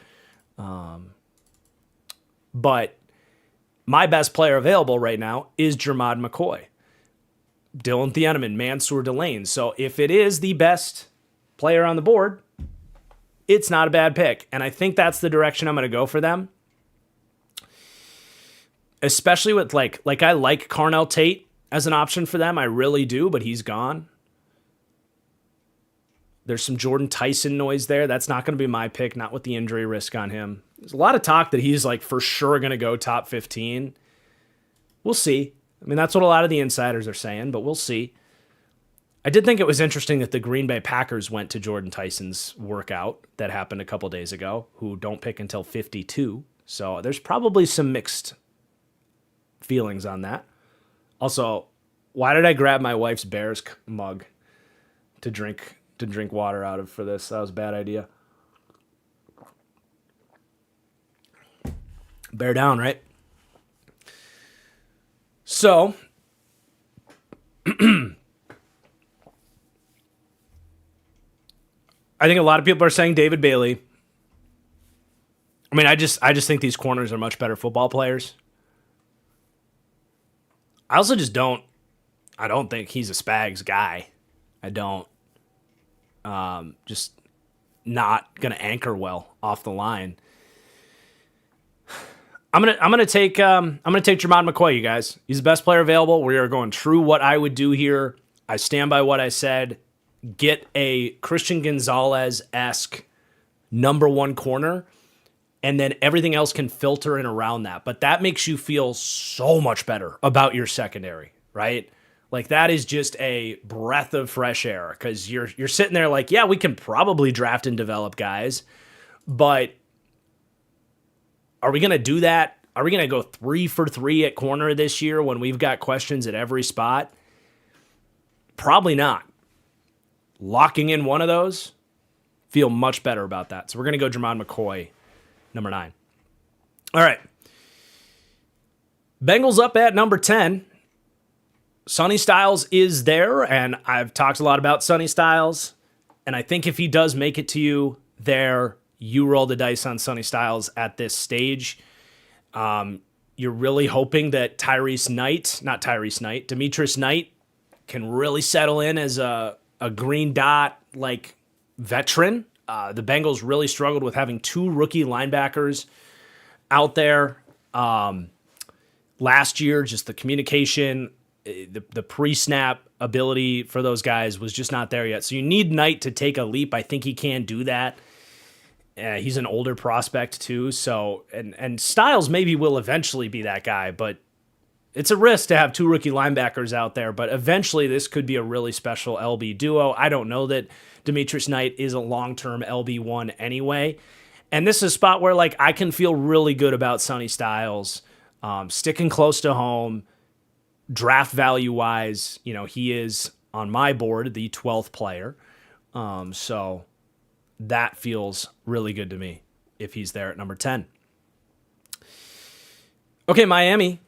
But my best player available right now is Jermod McCoy, Dylan Thieneman, Mansour Delane. So if it is the best player on the board, it's not a bad pick. And I think that's the direction I'm going to go for them. Especially with like I like Carnell Tate as an option for them. I really do, but he's gone. There's some Jordan Tyson noise there. That's not going to be my pick, not with the injury risk on him. There's a lot of talk that he's like for sure going to go top 15. We'll see. I mean, that's what a lot of the insiders are saying, but we'll see. I did think it was interesting that the Green Bay Packers went to Jordan Tyson's workout that happened a couple days ago, who don't pick until 52. So there's probably some mixed feelings on that. Also, why did I grab my wife's Bears mug to drink water out of for this? That was a bad idea. Bear down, right? So, I think a lot of people are saying David Bailey. I mean, I just think these corners are much better football players. I also just don't think he's a Spags guy. I don't. Just not going to anchor well off the line. I'm gonna take Jermod McCoy, you guys. He's the best player available. We are going true what I would do here. I stand by what I said. Get a Christian Gonzalez-esque number 1 corner, and then everything else can filter in around that. But that makes you feel so much better about your secondary, right? Like, that is just a breath of fresh air, because you're sitting there like, yeah, we can probably draft and develop guys, but are we going to do that? Are we going to go 3 for 3 at corner this year when we've got questions at every spot? Probably not. Locking in one of those, feel much better about that. So we're going to go Jermod McCoy, number 9. All right. Bengals up at number 10. Sonny Styles is there, and I've talked a lot about Sonny Styles, and I think if he does make it to you there, you roll the dice on Sonny Styles at this stage. You're really hoping that Demetrius Knight can really settle in as a green dot like veteran. The Bengals really struggled with having 2 rookie linebackers out there last year. Just the communication, the pre-snap ability for those guys was just not there yet. So you need Knight to take a leap. I think he can do that. He's an older prospect too. So, and Styles maybe will eventually be that guy, but it's a risk to have 2 rookie linebackers out there. But eventually this could be a really special LB duo. I don't know that Demetrius Knight is a long-term LB1 anyway. And this is a spot where like I can feel really good about Sonny Styles sticking close to home, draft value-wise. You know, he is on my board the 12th player. So that feels really good to me if he's there at number 10. Okay, Miami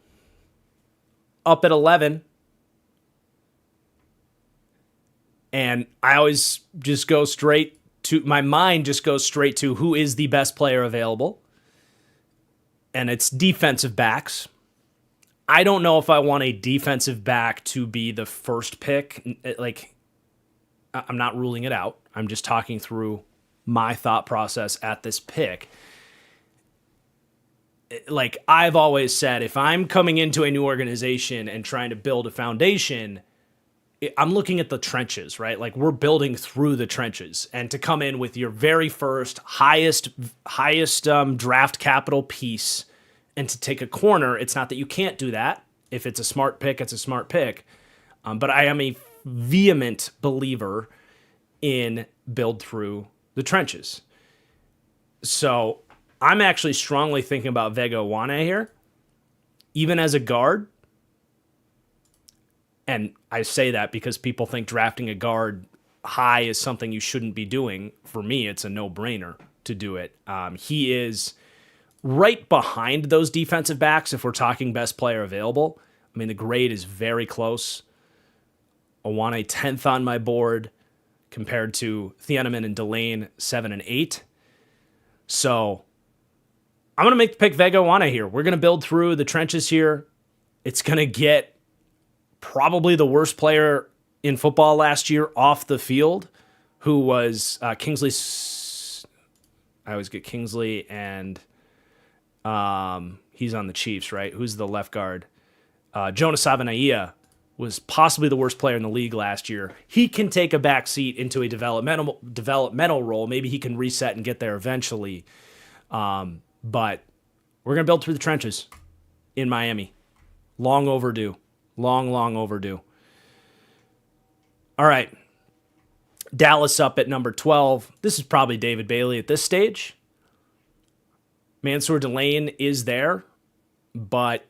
up at 11. And I always just go straight to, my mind just goes straight to who is the best player available. and it's defensive backs. I don't know if I want a defensive back to be the first pick. Like, I'm not ruling it out. I'm just talking through my thought process at this pick. Like, I've always said, if I'm coming into a new organization and trying to build a foundation, I'm looking at the trenches, right? Like, we're building through the trenches, and to come in with your very first highest draft capital piece and to take a corner, it's not that you can't do that. If it's a smart pick, it's a smart pick. But I am a vehement believer in build through the trenches. So I'm actually strongly thinking about Vega Wane here, even as a guard. And I say that because people think drafting a guard high is something you shouldn't be doing. For me, it's a no-brainer to do it. He is right behind those defensive backs if we're talking best player available. I mean, the grade is very close. Awane 10th on my board compared to Thieneman and Delane 7 and 8. So I'm going to make the pick Vega Wane here. We're going to build through the trenches here. It's going to get probably the worst player in football last year off the field, who was Kingsley. I always get Kingsley and he's on the Chiefs, right? Who's the left guard? Jonas Savanaia was possibly the worst player in the league last year. He can take a back seat into a developmental role. Maybe he can reset and get there eventually. But we're going to build through the trenches in Miami. Long overdue. Long overdue. All right. Dallas up at number 12. This is probably David Bailey at this stage. Mansour Delane is there, but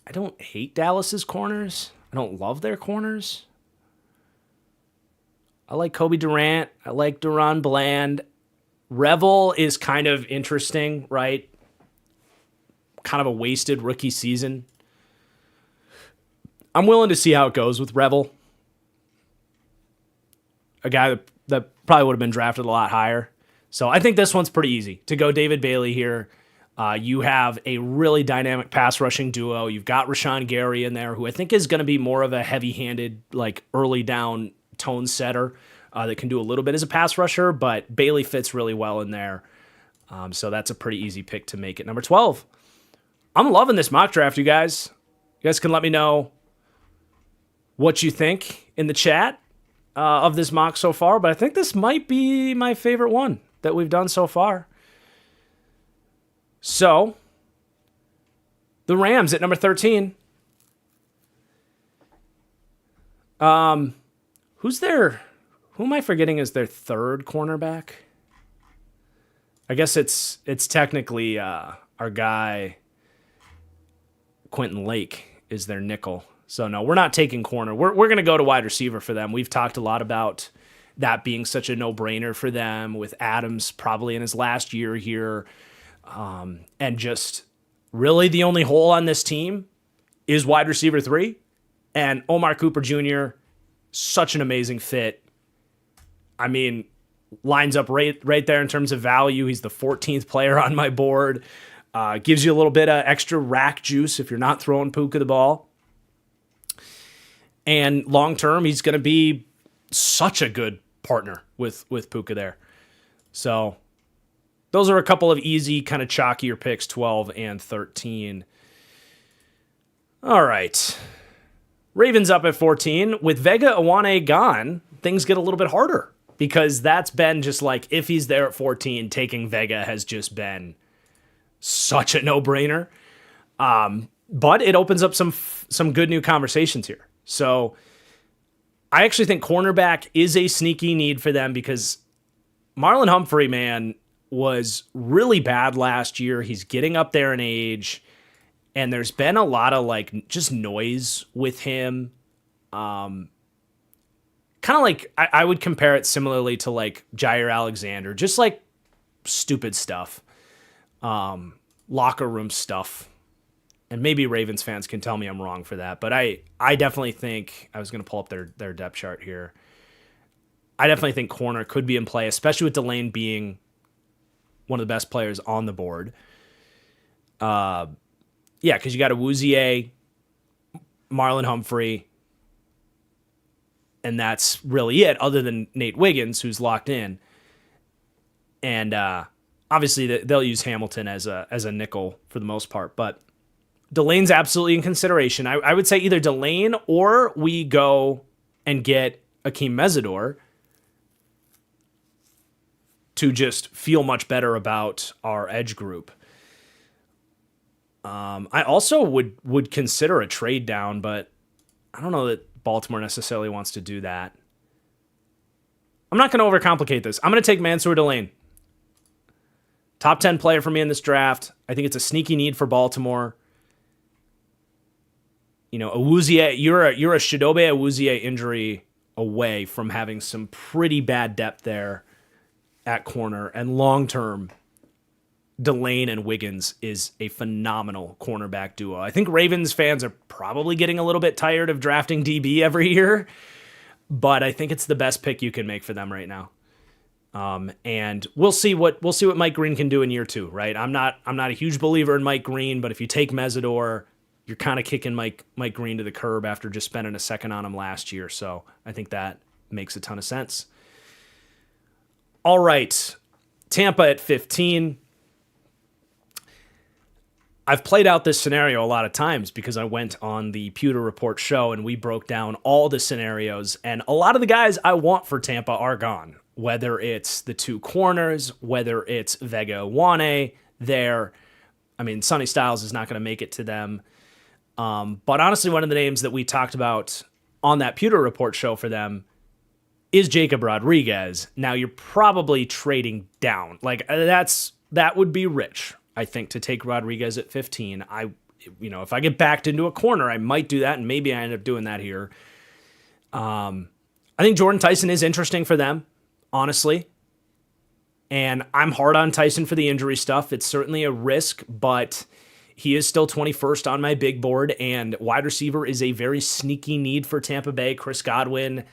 I don't hate Dallas's corners. I don't love their corners. I like Kobe Durant. I like Duran Bland. Revel is kind of interesting, right? Kind of a wasted rookie season. I'm willing to see how it goes with Revel. A guy that probably would have been drafted a lot higher. So I think this one's pretty easy to go David Bailey here. You have a really dynamic pass rushing duo. You've got Rashawn Gary in there, who I think is going to be more of a heavy-handed, like early down tone setter that can do a little bit as a pass rusher, but Bailey fits really well in there. So that's a pretty easy pick to make at number 12. I'm loving this mock draft, you guys. You guys can let me know what you think in the chat of this mock so far, but I think this might be my favorite one that we've done so far. So, the Rams at number 13. Who am I forgetting as their third cornerback? I guess it's technically our guy Quentin Lake is their nickel. So no, we're not taking corner. We're going to go to wide receiver for them. We've talked a lot about that being such a no-brainer for them, with Adams probably in his last year here. And just really the only hole on this team is wide receiver 3. And Omar Cooper Jr., such an amazing fit. I mean, lines up right there in terms of value. He's the 14th player on my board. Gives you a little bit of extra rack juice if you're not throwing Puka the ball. And long-term, he's going to be such a good partner with Puka there. So those are a couple of easy, kind of chalkier picks, 12 and 13. All right. Ravens up at 14. With Vega Wane gone, things get a little bit harder, because that's been just like, if he's there at 14, taking Vega has just been such a no-brainer. But it opens up some good new conversations here. So I actually think cornerback is a sneaky need for them, because Marlon Humphrey, man, was really bad last year. He's getting up there in age, and there's been a lot of like just noise with him. Kind of like, I would compare it similarly to like Jair Alexander, just like stupid stuff, locker room stuff. And maybe Ravens fans can tell me I'm wrong for that, but I definitely think, I was going to pull up their depth chart here. I definitely think corner could be in play, especially with Delane being one of the best players on the board. Yeah, because you got Awuzie, Marlon Humphrey, and that's really it, other than Nate Wiggins, who's locked in. And obviously, they'll use Hamilton as a nickel for the most part. But Delane's absolutely in consideration. I would say either Delane or we go and get Akeem Mesidor to just feel much better about our edge group. I also would consider a trade down, but I don't know that Baltimore necessarily wants to do that. I'm not going to overcomplicate this. I'm going to take Mansour Delane. Top 10 player for me in this draft. I think it's a sneaky need for Baltimore. You know, Awuzie, you're a Chidobe Awuzie injury away from having some pretty bad depth there at corner, and long term, Delane and Wiggins is a phenomenal cornerback duo. I think Ravens fans are probably getting a little bit tired of drafting DB every year, but I think it's the best pick you can make for them right now. And we'll see what Mike Green can do in year 2, right? I'm not a huge believer in Mike Green, but if you take Mesidor, you're kind of kicking Mike Green to the curb after just spending a second on him last year. So I think that makes a ton of sense. All right, Tampa at 15. I've played out this scenario a lot of times because I went on the Pewter Report show and we broke down all the scenarios, and a lot of the guys I want for Tampa are gone. Whether it's the 2 corners, whether it's Vega Wane there. I mean, Sonny Styles is not going to make it to them. But honestly, one of the names that we talked about on that Pewter Report show for them is Jacob Rodriguez. Now, you're probably trading down. Like, that would be rich, I think, to take Rodriguez at 15. If I get backed into a corner, I might do that, and maybe I end up doing that here. I think Jordan Tyson is interesting for them, honestly. And I'm hard on Tyson for the injury stuff. It's certainly a risk, but he is still 21st on my big board, and wide receiver is a very sneaky need for Tampa Bay. Chris Godwin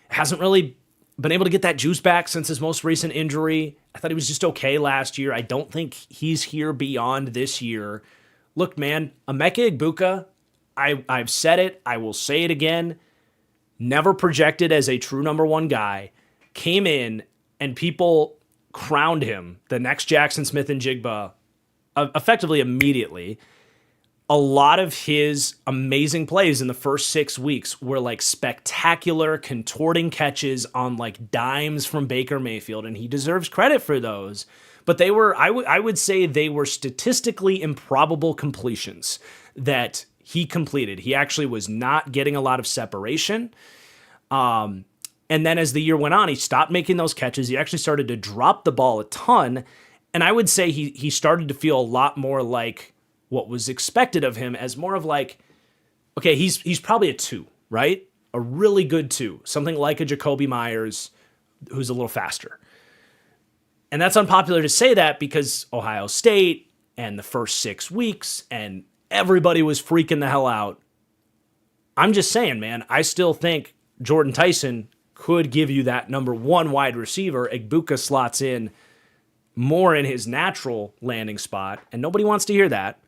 hasn't really been able to get that juice back since his most recent injury. I thought he was just okay last year. I don't think he's here beyond this year. Look, man, Emeka Egbuka, I've said it, I will say it again, never projected as a true number 1 guy, came in and people crowned him the next Jackson Smith and Jigba effectively immediately. A lot of his amazing plays in the first 6 weeks were like spectacular contorting catches on like dimes from Baker Mayfield, and he deserves credit for those. But they were, I would say they were statistically improbable completions that he completed. He actually was not getting a lot of separation. And then as the year went on, he stopped making those catches. He actually started to drop the ball a ton. And I would say he started to feel a lot more like what was expected of him, as more of like, okay, he's probably a 2, right? A really good 2. Something like a Jacoby Myers who's a little faster. And that's unpopular to say that because Ohio State and the first 6 weeks and everybody was freaking the hell out. I'm just saying, man, I still think Jordan Tyson could give you that number 1 wide receiver. Egbuka slots in more in his natural landing spot, and nobody wants to hear that.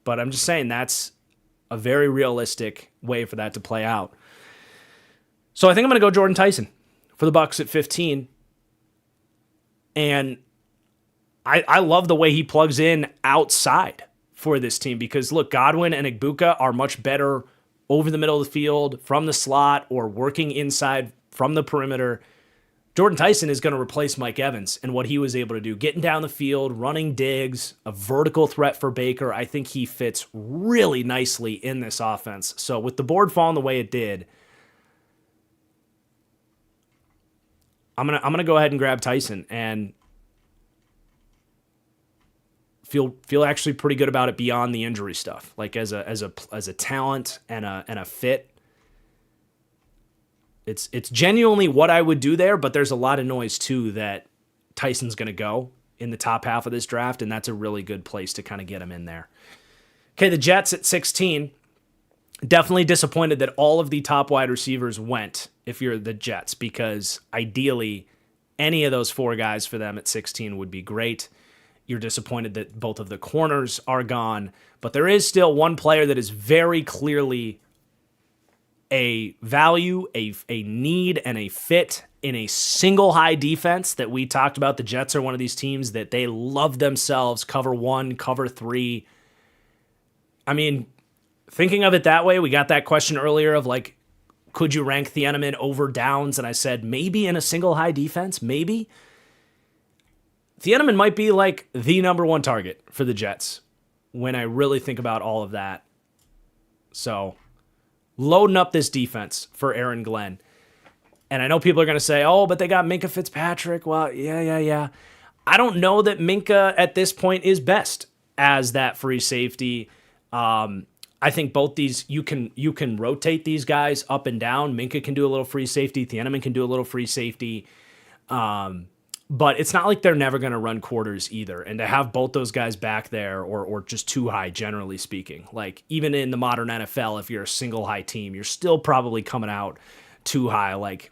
But I'm just saying that's a very realistic way for that to play out. So I think I'm going to go Jordan Tyson for the Bucs at 15. And I love the way he plugs in outside for this team because, look, Godwin and Egbuka are much better over the middle of the field, from the slot, or working inside from the perimeter. Jordan Tyson is going to replace Mike Evans and what he was able to do, getting down the field, running digs, a vertical threat for Baker. I think he fits really nicely in this offense. So with the board falling the way it did, I'm gonna go ahead and grab Tyson and feel actually pretty good about it beyond the injury stuff. Like as a talent and a fit. It's genuinely what I would do there, but there's a lot of noise too that Tyson's going to go in the top half of this draft, and that's a really good place to kind of get him in there. Okay, the Jets at 16. Definitely disappointed that all of the top wide receivers went if you're the Jets, because ideally any of those 4 guys for them at 16 would be great. You're disappointed that both of the corners are gone, but there is still one player that is very clearly a value, a need, and a fit in a single high defense that we talked about. The Jets are one of these teams that they love themselves, cover 1, cover 3. I mean, thinking of it that way, we got that question earlier of like, could you rank Thieneman over Downs? And I said, maybe in a single high defense, maybe. Thieneman might be like the number 1 target for the Jets when I really think about all of that. So, loading up this defense for Aaron Glenn. And I know people are going to say, oh, but they got Minkah Fitzpatrick. Well, yeah. I don't know that Minkah at this point is best as that free safety. I think both these, you can rotate these guys up and down. Minkah can do a little free safety. Thieneman can do a little free safety. But it's not like they're never going to run quarters either. And to have both those guys back there or just too high, generally speaking, like even in the modern NFL, if you're a single high team, you're still probably coming out too high. Like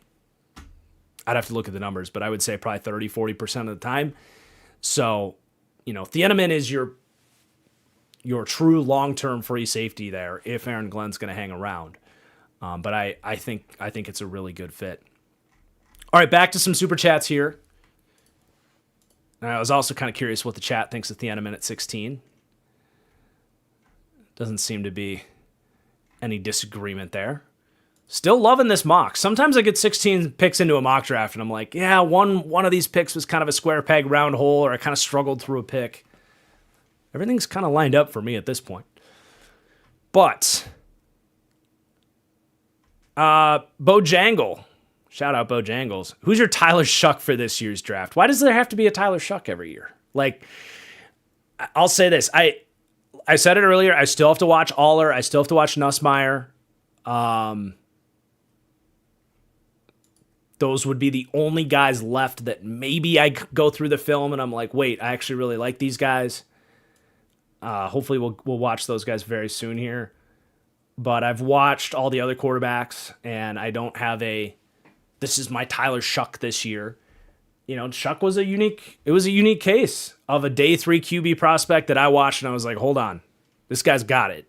I'd have to look at the numbers, but I would say probably 30, 40% of the time. So, Thieneman is your true long-term free safety there if Aaron Glenn's going to hang around. But I think it's a really good fit. All right, back to some super chats here. And I was also kind of curious what the chat thinks of Thieneman at 16. Doesn't seem to be any disagreement there. Still loving this mock. Sometimes I get 16 picks into a mock draft, and I'm like, yeah, one of these picks was kind of a square peg, round hole, or I kind of struggled through a pick. Everything's kind of lined up for me at this point. But, Bojangle. Shout out Bojangles. Who's your Tyler Shuck for this year's draft? Why does there have to be a Tyler Shuck every year? Like, I'll say this. I said it earlier. I still have to watch Aller. I still have to watch Nussmeier. Those would be the only guys left that maybe I go through the film and I'm like, wait, I actually really like these guys. Hopefully we'll watch those guys very soon here. But I've watched all the other quarterbacks, and I don't have this is my Tyler Shuck this year. Shuck was a unique case of a day 3 QB prospect that I watched and I was like, hold on, this guy's got it.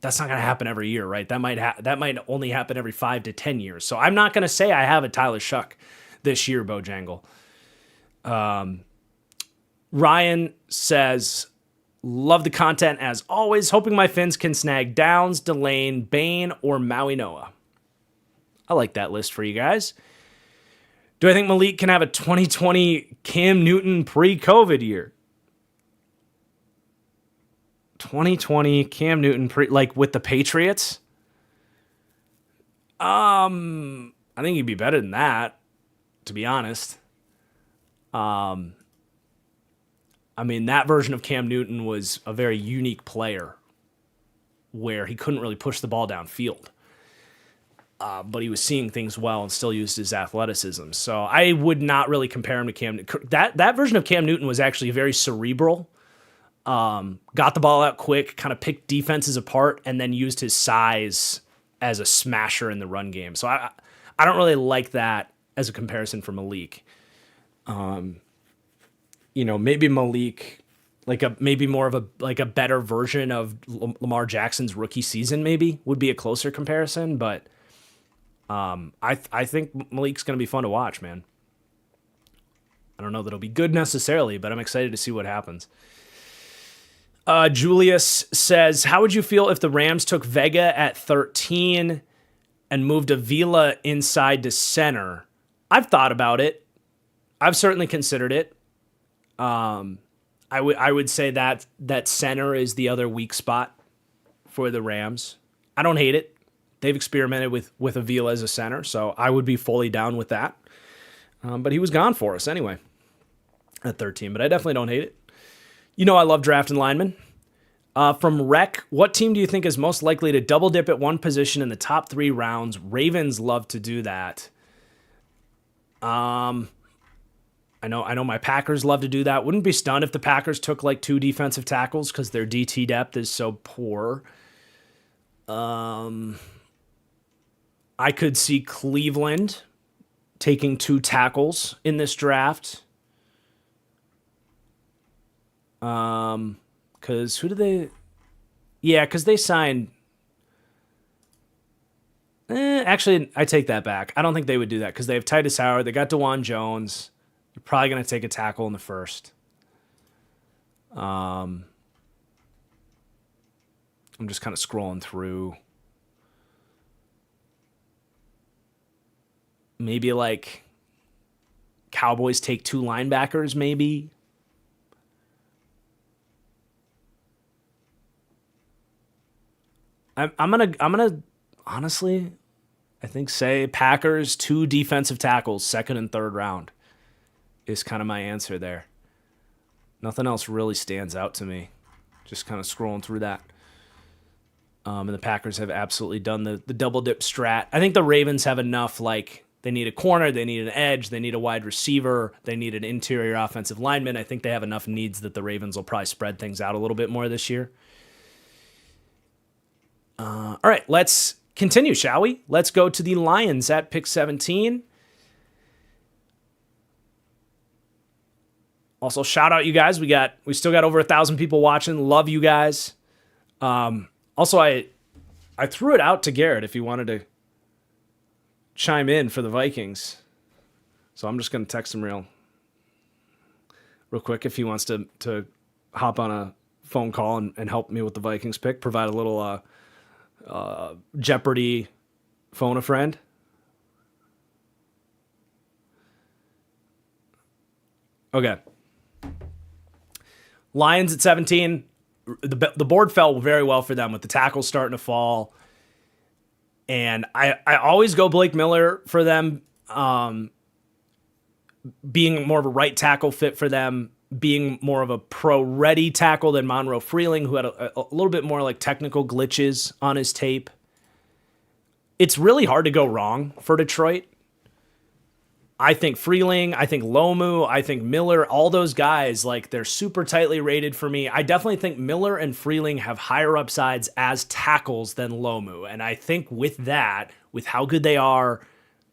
That's not going to happen every year, right? That might only happen every 5 to 10 years. So I'm not going to say I have a Tyler Shuck this year, Bojangle. Ryan says, love the content as always. Hoping my Finns can snag Downs, Delane, Bain, or Maui Noah. I like that list for you guys. Do I think Malik can have a 2020 Cam Newton pre-COVID year? 2020 Cam Newton like with the Patriots? I think he'd be better than that, to be honest. That version of Cam Newton was a very unique player where he couldn't really push the ball downfield. But he was seeing things well and still used his athleticism. So I would not really compare him to Cam Newton. That version of Cam Newton was actually very cerebral. Got the ball out quick, kind of picked defenses apart, and then used his size as a smasher in the run game. So I don't really like that as a comparison for Malik. Maybe Malik, maybe more of a better version of Lamar Jackson's rookie season maybe would be a closer comparison, but I think Malik's going to be fun to watch, man. I don't know that it'll be good necessarily, but I'm excited to see what happens. Julius says, how would you feel if the Rams took Vega at 13 and moved Avila inside to center? I've thought about it. I've certainly considered it. I would say that center is the other weak spot for the Rams. I don't hate it. They've experimented with Avila as a center, so I would be fully down with that. But he was gone for us anyway at 13, but I definitely don't hate it. I love drafting linemen. From Rec, what team do you think is most likely to double dip at one position in the top 3 rounds? Ravens love to do that. I know my Packers love to do that. Wouldn't be stunned if the Packers took 2 defensive tackles because their DT depth is so poor. I could see Cleveland taking 2 tackles in this draft. Because who do they? Yeah, because they signed. Actually, I take that back. I don't think they would do that because they have Titus Howard. They got DeJuan Jones. You're probably going to take a tackle in the first. I'm just kind of scrolling through. Maybe like Cowboys take 2 linebackers, maybe. I'm gonna honestly, I think say Packers 2 defensive tackles, second and third round, is kind of my answer there. Nothing else really stands out to me. Just kind of scrolling through that. And the Packers have absolutely done the double dip strat. I think the Ravens have enough, like, they need a corner, they need an edge, they need a wide receiver, they need an interior offensive lineman. I think they have enough needs that the Ravens will probably spread things out a little bit more this year. All right, let's continue, shall we? Let's go to the Lions at pick 17. Also, shout out you guys. We still got over 1,000 people watching. Love you guys. Also, I threw it out to Garrett if he wanted to chime in for the Vikings. So I'm just going to text him real quick if he wants to hop on a phone call and help me with the Vikings pick, provide a little Jeopardy phone a friend. Okay. Lions at 17. The board fell very well for them with the tackles starting to fall. And I always go Blake Miller for them, being more of a right tackle fit for them, being more of a pro-ready tackle than Monroe Freeling, who had a little bit more like technical glitches on his tape. It's really hard to go wrong for Detroit. I think Freeling, I think Lomu, I think Miller, all those guys, like, they're super tightly rated for me. I definitely think Miller and Freeling have higher upsides as tackles than Lomu. And I think with that, with how good they are,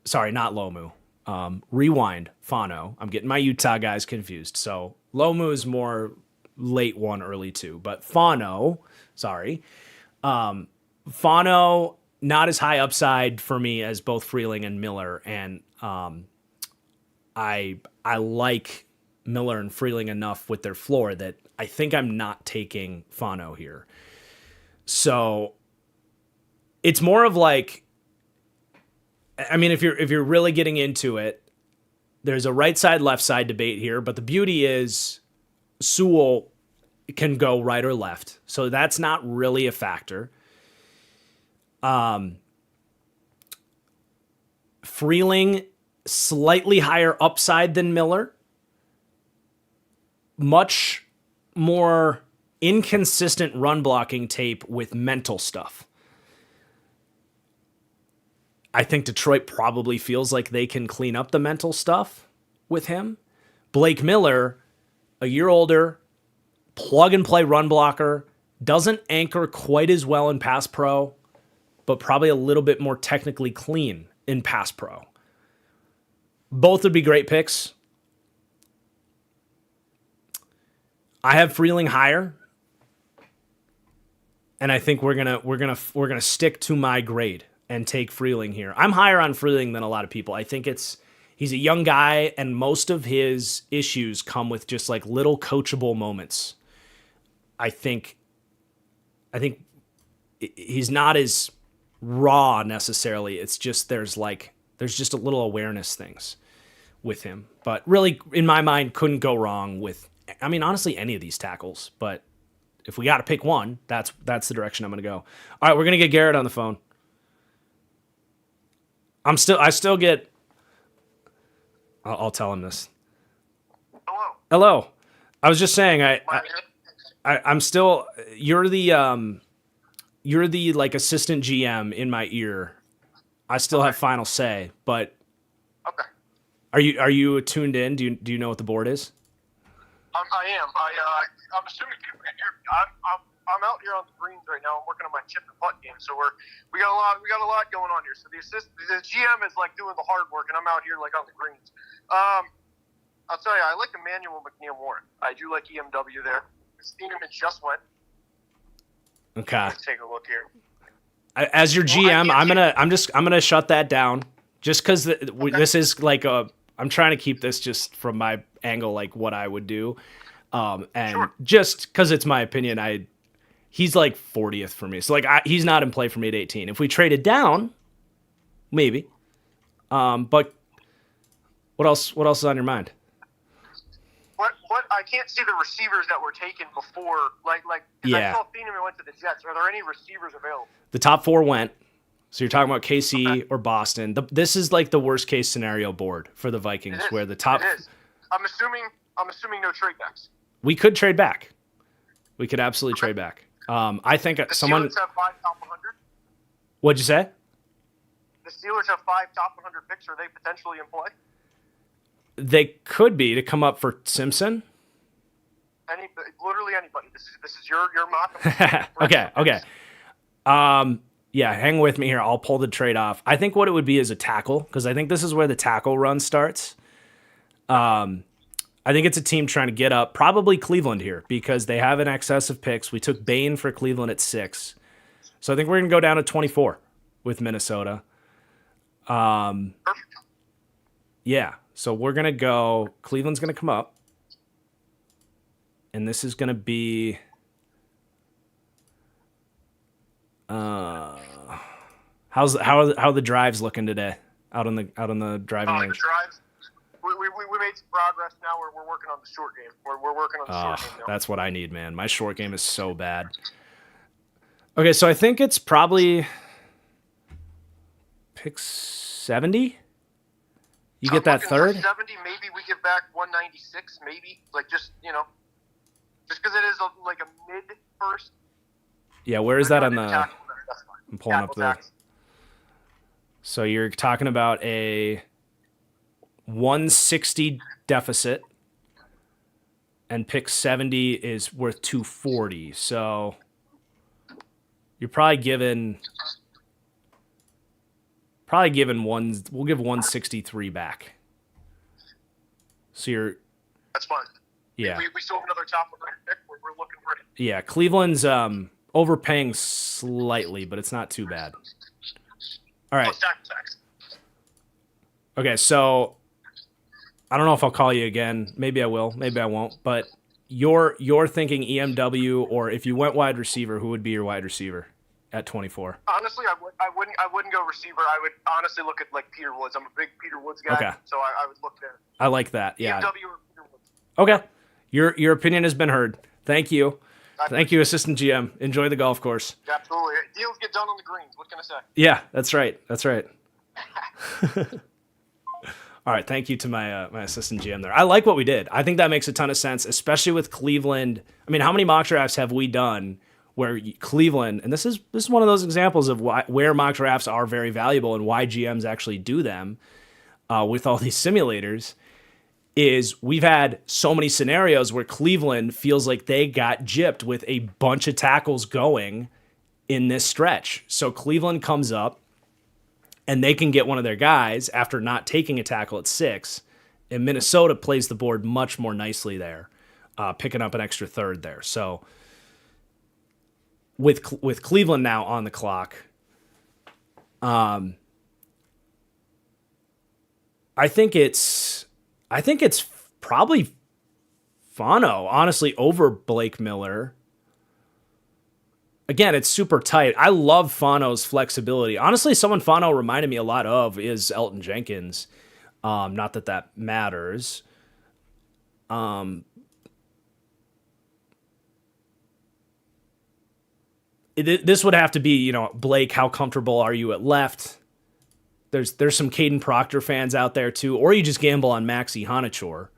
sorry, not Lomu, rewind, Fano. I'm getting my Utah guys confused. So Lomu is more late 1, early 2. But Fano, sorry. Fano, not as high upside for me as both Freeling and Miller. And I like Miller and Freeling enough with their floor that I think I'm not taking Fano here. So it's more of like, I mean, if you're really getting into it, there's a right side, left side debate here, but the beauty is Sewell can go right or left. So that's not really a factor. Freeling, slightly higher upside than Miller. Much more inconsistent run blocking tape with mental stuff. I think Detroit probably feels like they can clean up the mental stuff with him. Blake Miller, a year older, plug and play run blocker, doesn't anchor quite as well in pass pro, but probably a little bit more technically clean in pass pro. Both would be great picks. I have Freeling higher, and I think we're gonna stick to my grade and take Freeling here. I'm higher on Freeling than a lot of people. I think he's a young guy, and most of his issues come with just like little coachable moments. I think he's not as raw necessarily. It's just there's just a little awareness things with him. But really, in my mind, couldn't go wrong with, I mean, honestly, any of these tackles. But if we got to pick one, that's the direction I'm going to go. All right, we're going to get Garrett on the phone. I still get, I'll tell him this. Hello. I was just saying, I'm still, you're the like assistant GM in my ear. I still have final say, but okay. Are you tuned in? Do you know what the board is? I am. I'm assuming people can hear me. I'm out here on the greens right now. I'm working on my chip and putt game, so we got a lot going on here. So the GM is like doing the hard work, and I'm out here like on the greens. I'll tell you, I like Emmanuel McNeil Warren. I do like EMW there. Steeneman just went. Okay. Let's take a look here. As your GM, I'm gonna shut that down just because this is like I'm trying to keep this just from my angle, like what I would do, and Sure. just because it's my opinion, he's like 40th for me, so like he's not in play for me at 18. If we traded down, maybe. But what else? What else is on your mind? What I can't see the receivers that were taken before, like Yeah. I saw Steeneman went to the Jets. Are there any receivers available? The top 4 went. So you're talking about KC or Boston. This is like the worst case scenario board for the Vikings, where the top. It is. I'm assuming no trade backs. We could trade back. We could absolutely trade back. I think The someone. Steelers have 5 top 100. What'd you say? The Steelers have 5 top 100 picks. Are they potentially in play? They could be to come up for Simpson. Literally anybody. This is your mock. Okay. Yeah, hang with me here. I'll pull the trade off. I think what it would be is a tackle, because I think this is where the tackle run starts. I think it's a team trying to get up, probably Cleveland here, because they have an excess of picks. We took Bain for Cleveland at 6. So I think we're going to go down to 24 with Minnesota. Perfect. Yeah, so we're going to go, Cleveland's going to come up. And this is going to be how are the drives looking today out on the driving range? The drives. We made some progress. Now we're working on the short game. We're working on the short game now. That's what I need, man. My short game is so bad. Okay, so I think it's probably pick 70. You get that third? 70, maybe we give back 196, maybe. Like just because it is like a mid first. Yeah, where is that on the? That's fine. I'm pulling up the. So you're talking about a 160 deficit, and pick 70 is worth 240. So you're probably given one. We'll give 163 back. So that's fine. Yeah. We still have another top of pick. We're looking ready. Yeah, Cleveland's overpaying slightly, but it's not too bad. All right. Okay, so I don't know if I'll call you again. Maybe I will. Maybe I won't. But you're thinking EMW, or if you went wide receiver, who would be your wide receiver at 24? Honestly, I wouldn't go receiver. I would honestly look at like Peter Woods. I'm a big Peter Woods guy. Okay. So I would look there. I like that. Yeah. EMW or Peter Woods. Okay. Your opinion has been heard. Thank you. Thank you, Assistant GM. Enjoy the golf course. Absolutely. Deals get done on the greens. What can I say? Yeah, that's right. That's right. All right. Thank you to my assistant GM there. I like what we did. I think that makes a ton of sense, especially with Cleveland. I mean, how many mock drafts have we done where Cleveland, and this is one of those examples of where mock drafts are very valuable and why GMs actually do them with all these simulators, is we've had so many scenarios where Cleveland feels like they got gypped with a bunch of tackles going in this stretch. So Cleveland comes up and they can get one of their guys after not taking a tackle at 6. And Minnesota plays the board much more nicely there, picking up an extra third there. So with Cleveland now on the clock, I think it's probably Fano, honestly, over Blake Miller. Again, it's super tight. I love Fano's flexibility. Honestly, someone Fano reminded me a lot of is Elton Jenkins. Not that matters. This would have to be, Blake, how comfortable are you at left? There's some Caden Proctor fans out there too, or you just gamble on Maxi Honachor.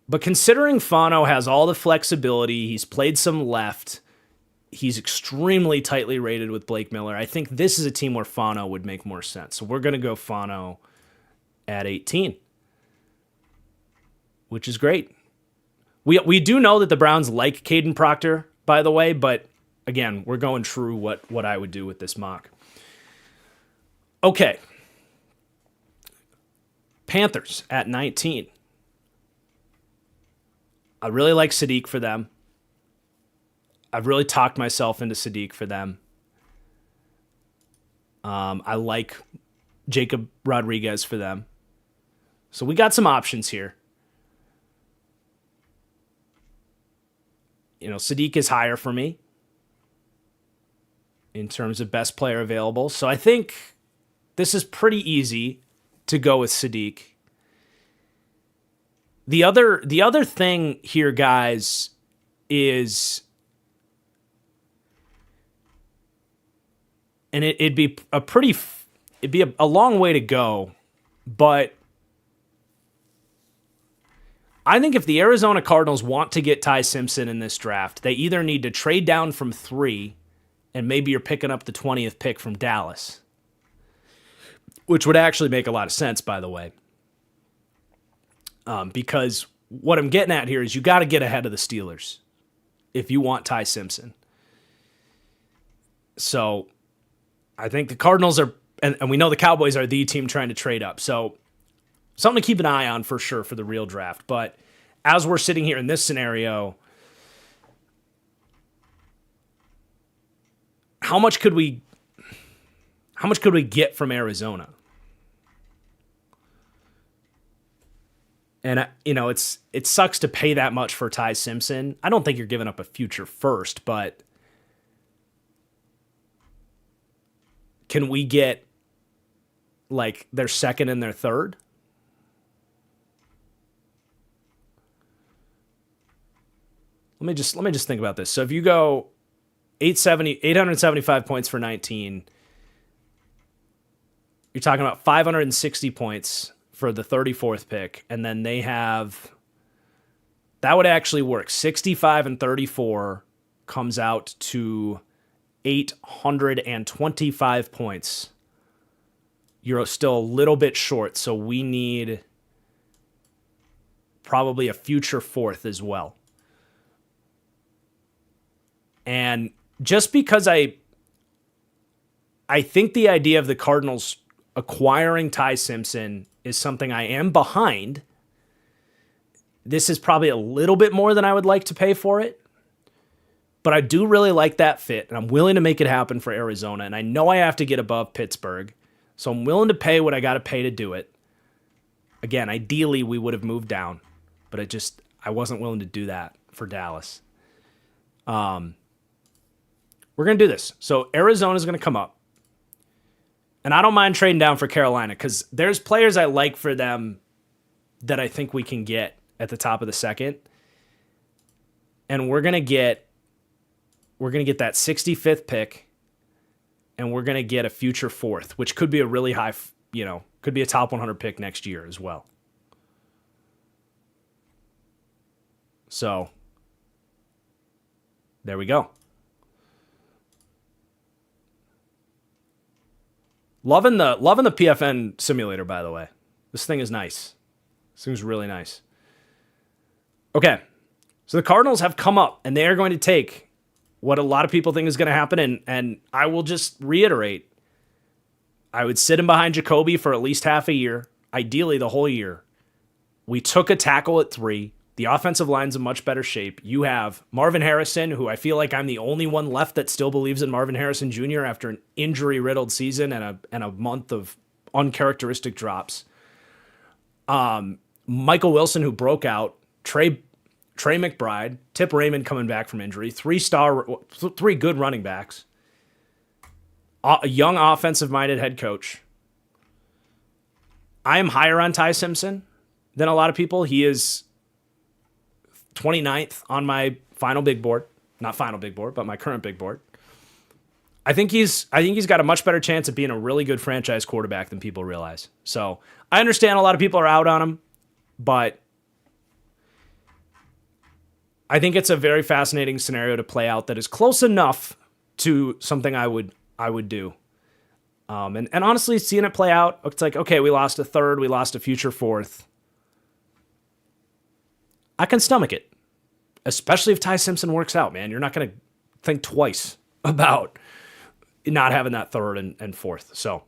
But considering Fano has all the flexibility, he's played some left, he's extremely tightly rated with Blake Miller, I think this is a team where Fano would make more sense. So we're going to go Fano at 18, which is great. We do know that the Browns like Caden Proctor, by the way, but again, we're going true what I would do with this mock. Okay. Panthers at 19. I really like Sadiq for them. I've really talked myself into Sadiq for them. I like Jacob Rodriguez for them. So we got some options here. Sadiq is higher for me in terms of best player available. So I think this is pretty easy to go with Sadiq. The other thing here, guys, is, and it'd be a long way to go, but I think if the Arizona Cardinals want to get Ty Simpson in this draft, they either need to trade down from 3, and maybe you're picking up the 20th pick from Dallas, which would actually make a lot of sense, by the way. Because what I'm getting at here is you got to get ahead of the Steelers if you want Ty Simpson. So I think the Cardinals are, and we know the Cowboys are the team trying to trade up. So something to keep an eye on for sure for the real draft. But as we're sitting here in this scenario, how much could we get from Arizona? And it sucks to pay that much for Ty Simpson. I don't think you're giving up a future first, but can we get like their second and their third? Let me just think about this. So if you go 875 points for 19, you're talking about 560 points for the 34th pick, and then that would actually work. 65 and 34 comes out to 825 points. You're still a little bit short, so we need probably a future 4th as well. And just because I think the idea of the Cardinals acquiring Ty Simpson is something I am behind. This is probably a little bit more than I would like to pay for it. But I do really like that fit, and I'm willing to make it happen for Arizona. And I know I have to get above Pittsburgh, so I'm willing to pay what I got to pay to do it. Again, ideally, we would have moved down, but I wasn't willing to do that for Dallas. We're going to do this. So Arizona's going to come up. And I don't mind trading down for Carolina because there's players I like for them that I think we can get at the top of the second. And we're going to get that 65th pick, and we're going to get a future 4th, which could be a really high, could be a top 100 pick next year as well. So there we go. Loving the PFN simulator, by the way. This thing is nice. This thing's really nice. Okay. So the Cardinals have come up, and they are going to take what a lot of people think is going to happen, and I will just reiterate. I would sit him behind Jacoby for at least half a year, ideally the whole year. We took a tackle at 3. The offensive line's in much better shape. You have Marvin Harrison, who I feel like I'm the only one left that still believes in Marvin Harrison Jr. after an injury-riddled season and a month of uncharacteristic drops. Michael Wilson, who broke out. Trey McBride. Tip Raymond coming back from injury. 3 good running backs. A young offensive-minded head coach. I am higher on Ty Simpson than a lot of people. He is 29th on my final big board. Not final big board, but my current big board. I think he's got a much better chance of being a really good franchise quarterback than people realize. So I understand a lot of people are out on him, but I think it's a very fascinating scenario to play out that is close enough to something I would do. And honestly, seeing it play out, it's like, okay, we lost a 3rd, we lost a future 4th. I can stomach it, especially if Ty Simpson works out, man. You're not going to think twice about not having that 3rd and 4th. So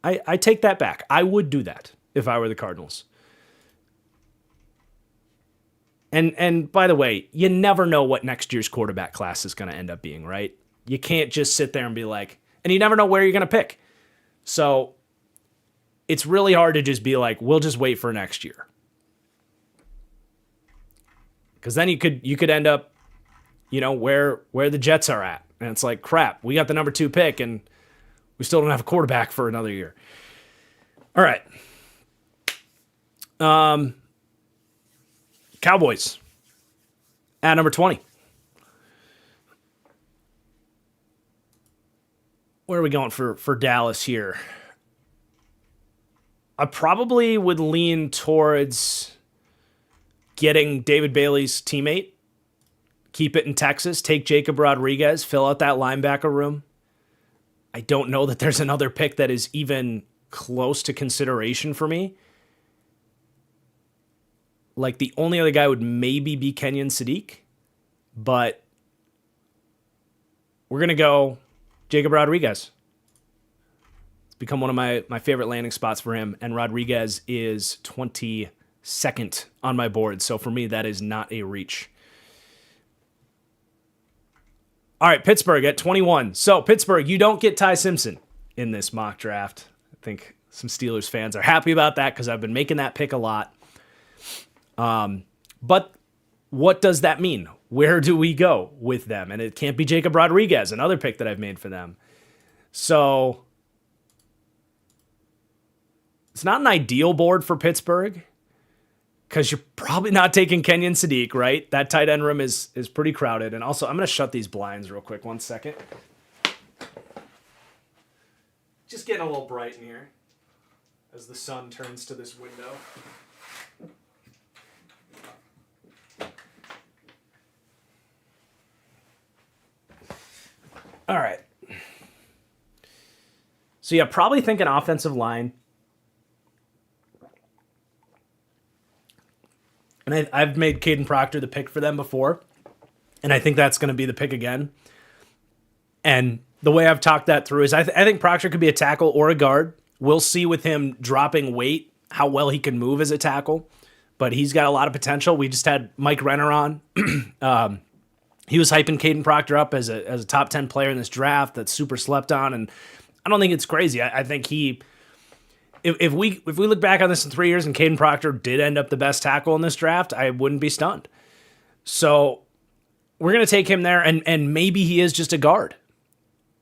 I take that back. I would do that if I were the Cardinals. And by the way, you never know what next year's quarterback class is going to end up being, right? You can't just sit there and be like, and you never know where you're going to pick. So it's really hard to just be like, we'll just wait for next year. Because then you could end up, where the Jets are at. And it's like, crap, we got the number 2 pick and we still don't have a quarterback for another year. All right. Cowboys at number 20. Where are we going for Dallas here? I probably would lean towards getting David Bailey's teammate, keep it in Texas, take Jacob Rodriguez, fill out that linebacker room. I don't know that there's another pick that is even close to consideration for me. Like, the only other guy would maybe be Kenyon Sadiq, but we're going to go Jacob Rodriguez. It's become one of my favorite landing spots for him, and Rodriguez is 22nd on my board, so for me, that is not a reach. All right, Pittsburgh at 21. So, Pittsburgh, you don't get Ty Simpson in this mock draft. I think some Steelers fans are happy about that because I've been making that pick a lot. But what does that mean? Where do we go with them? And it can't be Jacob Rodriguez, another pick that I've made for them. So, it's not an ideal board for Pittsburgh because you're probably not taking Kenyon Sadiq, right? That tight end room is pretty crowded. And also, I'm going to shut these blinds real quick. 1 second. Just getting a little bright in here as the sun turns to this window. All right. So, yeah, probably thinking offensive line. And I've made Caden Proctor the pick for them before. And I think that's going to be the pick again. And the way I've talked that through is I think Proctor could be a tackle or a guard. We'll see with him dropping weight how well he can move as a tackle. But he's got a lot of potential. We just had Mike Renner on. He was hyping Caden Proctor up as a top 10 player in this draft that's super slept on. And I don't think it's crazy. I think if we look back on this in 3 years and Caden Proctor did end up the best tackle in this draft, I wouldn't be stunned. So we're going to take him there, and maybe he is just a guard.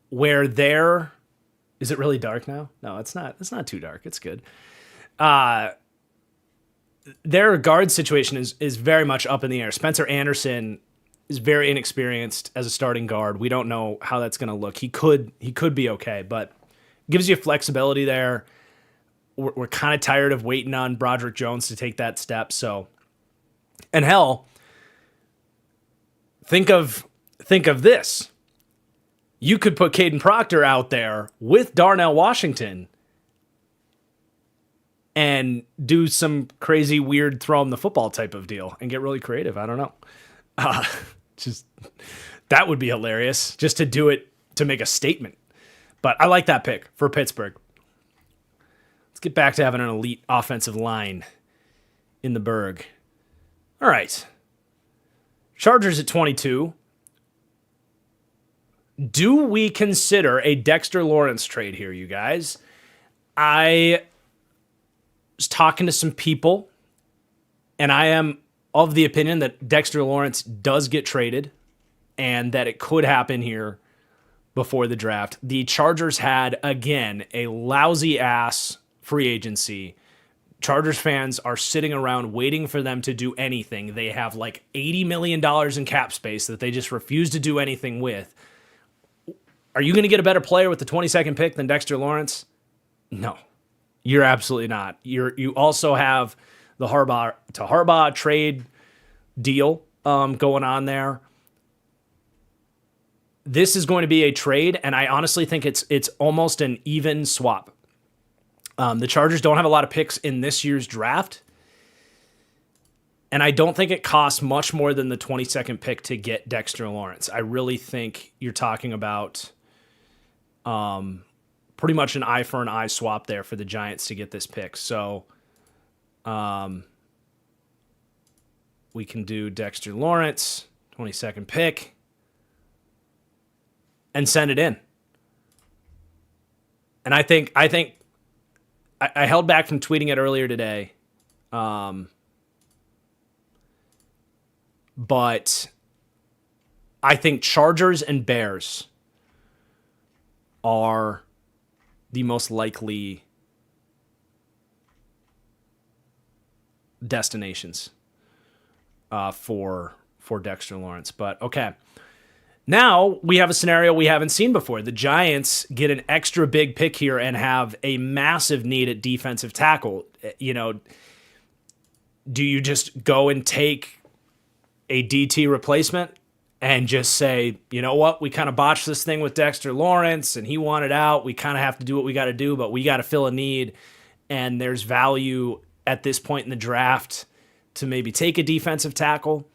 Where there, is it really dark now? No, it's not. It's not too dark. It's good. Their guard situation is very much up in the air. Spencer Anderson is very inexperienced as a starting guard. We don't know how that's going to look. He could be okay, but gives you flexibility there. We're kind of tired of waiting on Broderick Jones to take that step. So, and hell, think of this. You could put Caden Proctor out there with Darnell Washington and do some crazy, weird throw him the football type of deal and get really creative. I don't know. That would be hilarious just to do it to make a statement. But I like that pick for Pittsburgh. Let's get back to having an elite offensive line in the Berg. All right. Chargers at 22. Do we consider a Dexter Lawrence trade here, you guys? I was talking to some people, and I am of the opinion that Dexter Lawrence does get traded and that it could happen here before the draft. The Chargers had, again, a lousy-ass free agency. Chargers fans are sitting around waiting for them to do anything. They have like $80 million in cap space that they just refuse to do anything with. Are you going to get a better player with the 22nd pick than Dexter Lawrence? No, you're absolutely not. You also have the Harbaugh trade deal going on there. This is going to be a trade, and I honestly think it's almost an even swap. The Chargers don't have a lot of picks in this year's draft, and I don't think it costs much more than the 22nd pick to get Dexter Lawrence. I really think you're talking about pretty much an eye for an eye swap there for the Giants to get this pick. So, We can do Dexter Lawrence, 22nd pick, and send it in. And I think I held back from tweeting it earlier today. But I think Chargers and Bears are the most likely destinations for Dexter Lawrence. But okay. Now we have a scenario we haven't seen before. The Giants get an extra big pick here and have a massive need at defensive tackle. You know, do you just go and take a DT replacement and just say, you know what, we kind of botched this thing with Dexter Lawrence and he wanted out. We kind of have to do what we got to do, but we got to fill a need. And there's value at this point in the draft to maybe take a defensive tackle.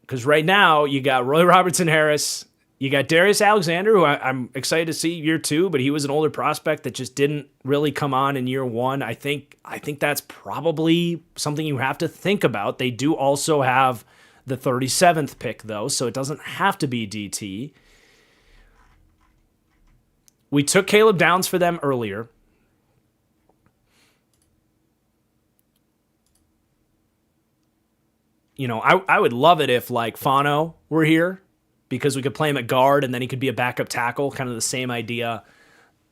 Because right now, you got Roy Robertson-Harris, you got Darius Alexander, who I'm excited to see year 2, but he was an older prospect that just didn't really come on in year 1. I think that's probably something you have to think about. They do also have the 37th pick, though, so it doesn't have to be DT. We took Caleb Downs for them earlier. You know, I would love it if, like, Fano were here because we could play him at guard and then he could be a backup tackle, kind of the same idea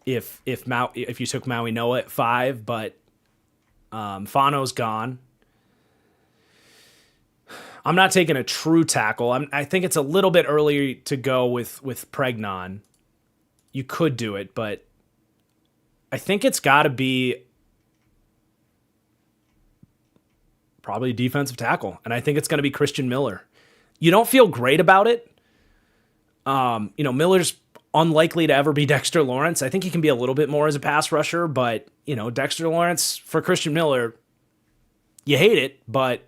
if you took Maui Noah at 5, but Fano's gone. I'm not taking a true tackle. I think it's a little bit early to go with Pregnon. You could do it, but I think it's got to be probably defensive tackle, and I think it's going to be Christian Miller. You don't feel great about it. You know, Miller's unlikely to ever be Dexter Lawrence. I think he can be a little bit more as a pass rusher, but, you know, Dexter Lawrence for Christian Miller, you hate it, but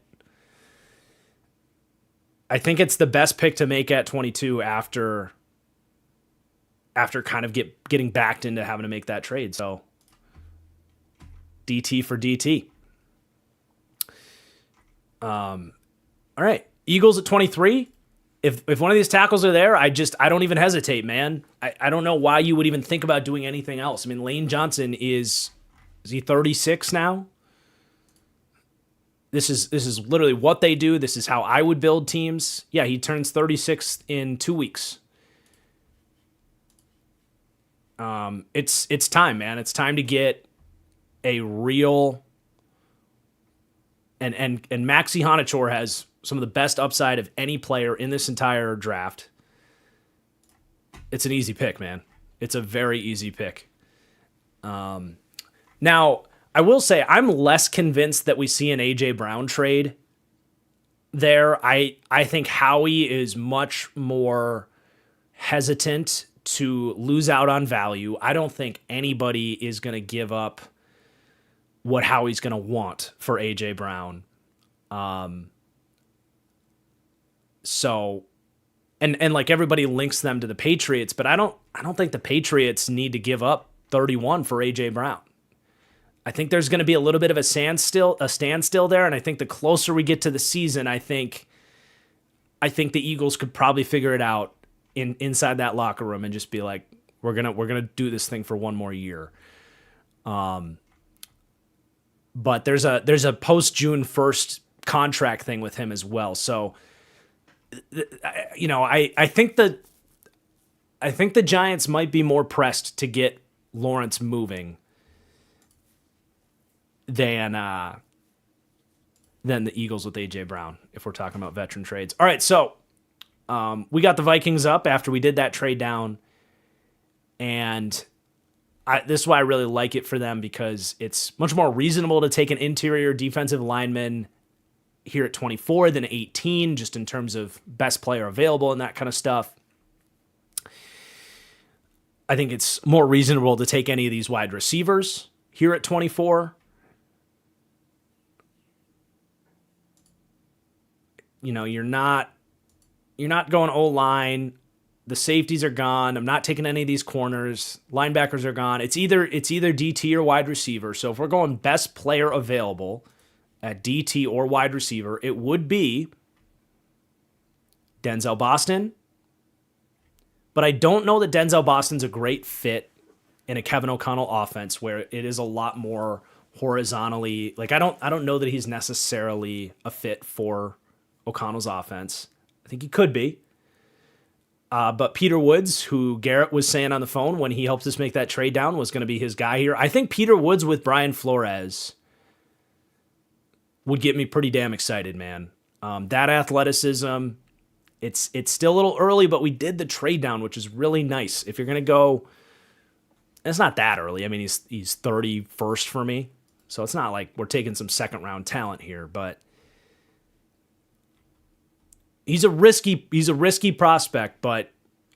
I think it's the best pick to make at 22 after kind of getting backed into having to make that trade. So DT for DT. All right. Eagles at 23. If one of these tackles are there, I don't even hesitate, man. I don't know why you would even think about doing anything else. I mean, Lane Johnson is he 36 now? This is literally what they do. This is how I would build teams. Yeah, he turns 36 in 2 weeks. It's time, man. It's time to get a real and Maxi Honachor has some of the best upside of any player in this entire draft. It's an easy pick, man. It's a very easy pick. Now, I will say I'm less convinced that we see an A.J. Brown trade there. I think Howie is much more hesitant to lose out on value. I don't think anybody is going to give up what Howie's going to want for A.J. Brown. So, and like everybody links them to the Patriots, but I don't think the Patriots need to give up 31 for A.J. Brown. I think there's going to be a little bit of a standstill there, and I think the closer we get to the season, I think the Eagles could probably figure it out inside that locker room and just be like, we're gonna do this thing for one more year. But there's a post June 1st contract thing with him as well. So, you know, I think the Giants might be more pressed to get Lawrence moving than the Eagles with A.J. Brown, if we're talking about veteran trades. All right, so we got the Vikings up after we did that trade down, and this is why I really like it for them, because it's much more reasonable to take an interior defensive lineman here at 24 than 18, just in terms of best player available and that kind of stuff. I think it's more reasonable to take any of these wide receivers here at 24. You know, you're not going O-line. The safeties are gone. I'm not taking any of these corners. Linebackers are gone. It's either DT or wide receiver. So if we're going best player available, at DT or wide receiver, it would be Denzel Boston. But I don't know that Denzel Boston's a great fit in a Kevin O'Connell offense where it is a lot more horizontally. Like I don't know that he's necessarily a fit for O'Connell's offense. I think he could be. But Peter Woods, who Garrett was saying on the phone when he helped us make that trade down, was going to be his guy here. I think Peter Woods with Brian Flores would get me pretty damn excited, man. That athleticism, it's still a little early, but we did the trade down, which is really nice. If you're going to go, it's not that early. I mean, he's 31st for me, so it's not like we're taking some second round talent here, but he's a risky prospect, but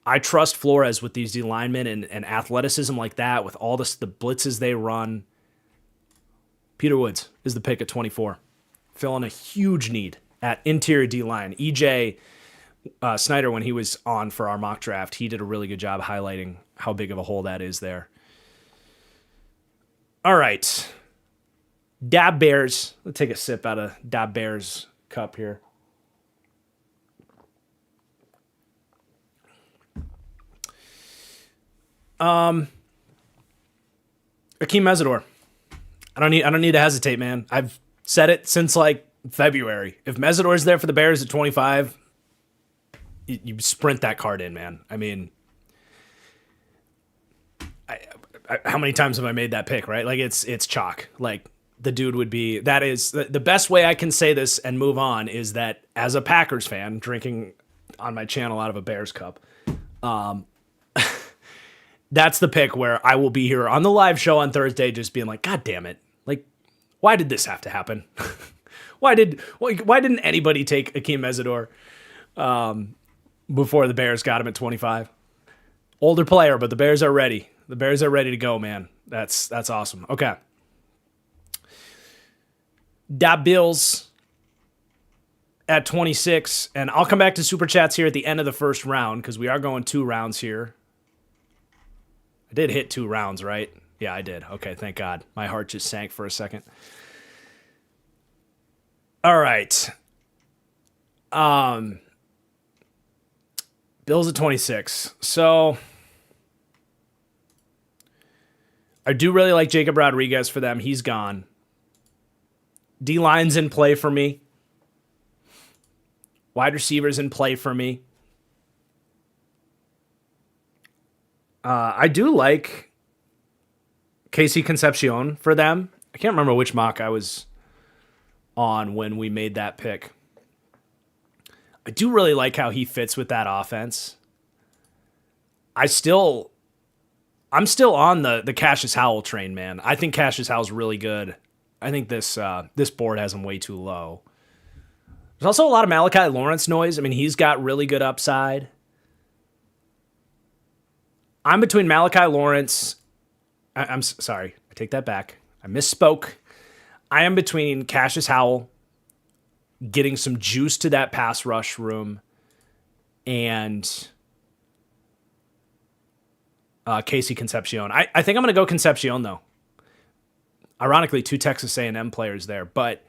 I trust Flores with these D linemen and athleticism like that, with all the blitzes they run. Peter Woods is the pick at 24, filling a huge need at interior D line. EJ Snyder, when he was on for our mock draft, he did a really good job highlighting how big of a hole that is there. All right. Dab Bears. Let's take a sip out of Dab Bears cup here. Akeem Mesidor. I don't need to hesitate, man. I've said it since like February. If Mesidor's there for the Bears at 25, you sprint that card in, man. I mean, how many times have I made that pick, right? Like it's chalk. Like the dude would be, that is the best way I can say this and move on is that as a Packers fan drinking on my channel out of a Bears cup, that's the pick where I will be here on the live show on Thursday just being like, God damn it. Like, why did this have to happen? Why didn't anybody take Akeem Mesidor before the Bears got him at 25? Older player, but the Bears are ready. The Bears are ready to go, man. That's awesome. Okay. Da Bills at 26. And I'll come back to Super Chats here at the end of the first round because we are going 2 rounds here. I did hit 2 rounds, right? Yeah, I did. Okay, thank God. My heart just sank for a second. All right. Bills at 26. So I do really like Jacob Rodriguez for them. He's gone. D-line's in play for me. Wide receivers in play for me. I do like Casey Concepcion for them. I can't remember which mock I was on when we made that pick. I do really like how he fits with that offense. I'm still on the Cassius Howell train, man. I think Cassius Howell's really good. I think this board has him way too low. There's also a lot of Malachi Lawrence noise. I mean, he's got really good upside. I'm between Malachi Lawrence. I'm sorry. I take that back. I misspoke. I am between Cassius Howell, getting some juice to that pass rush room, and Casey Concepcion. I think I'm going to go Concepcion, though. Ironically, 2 Texas A&M players there. But,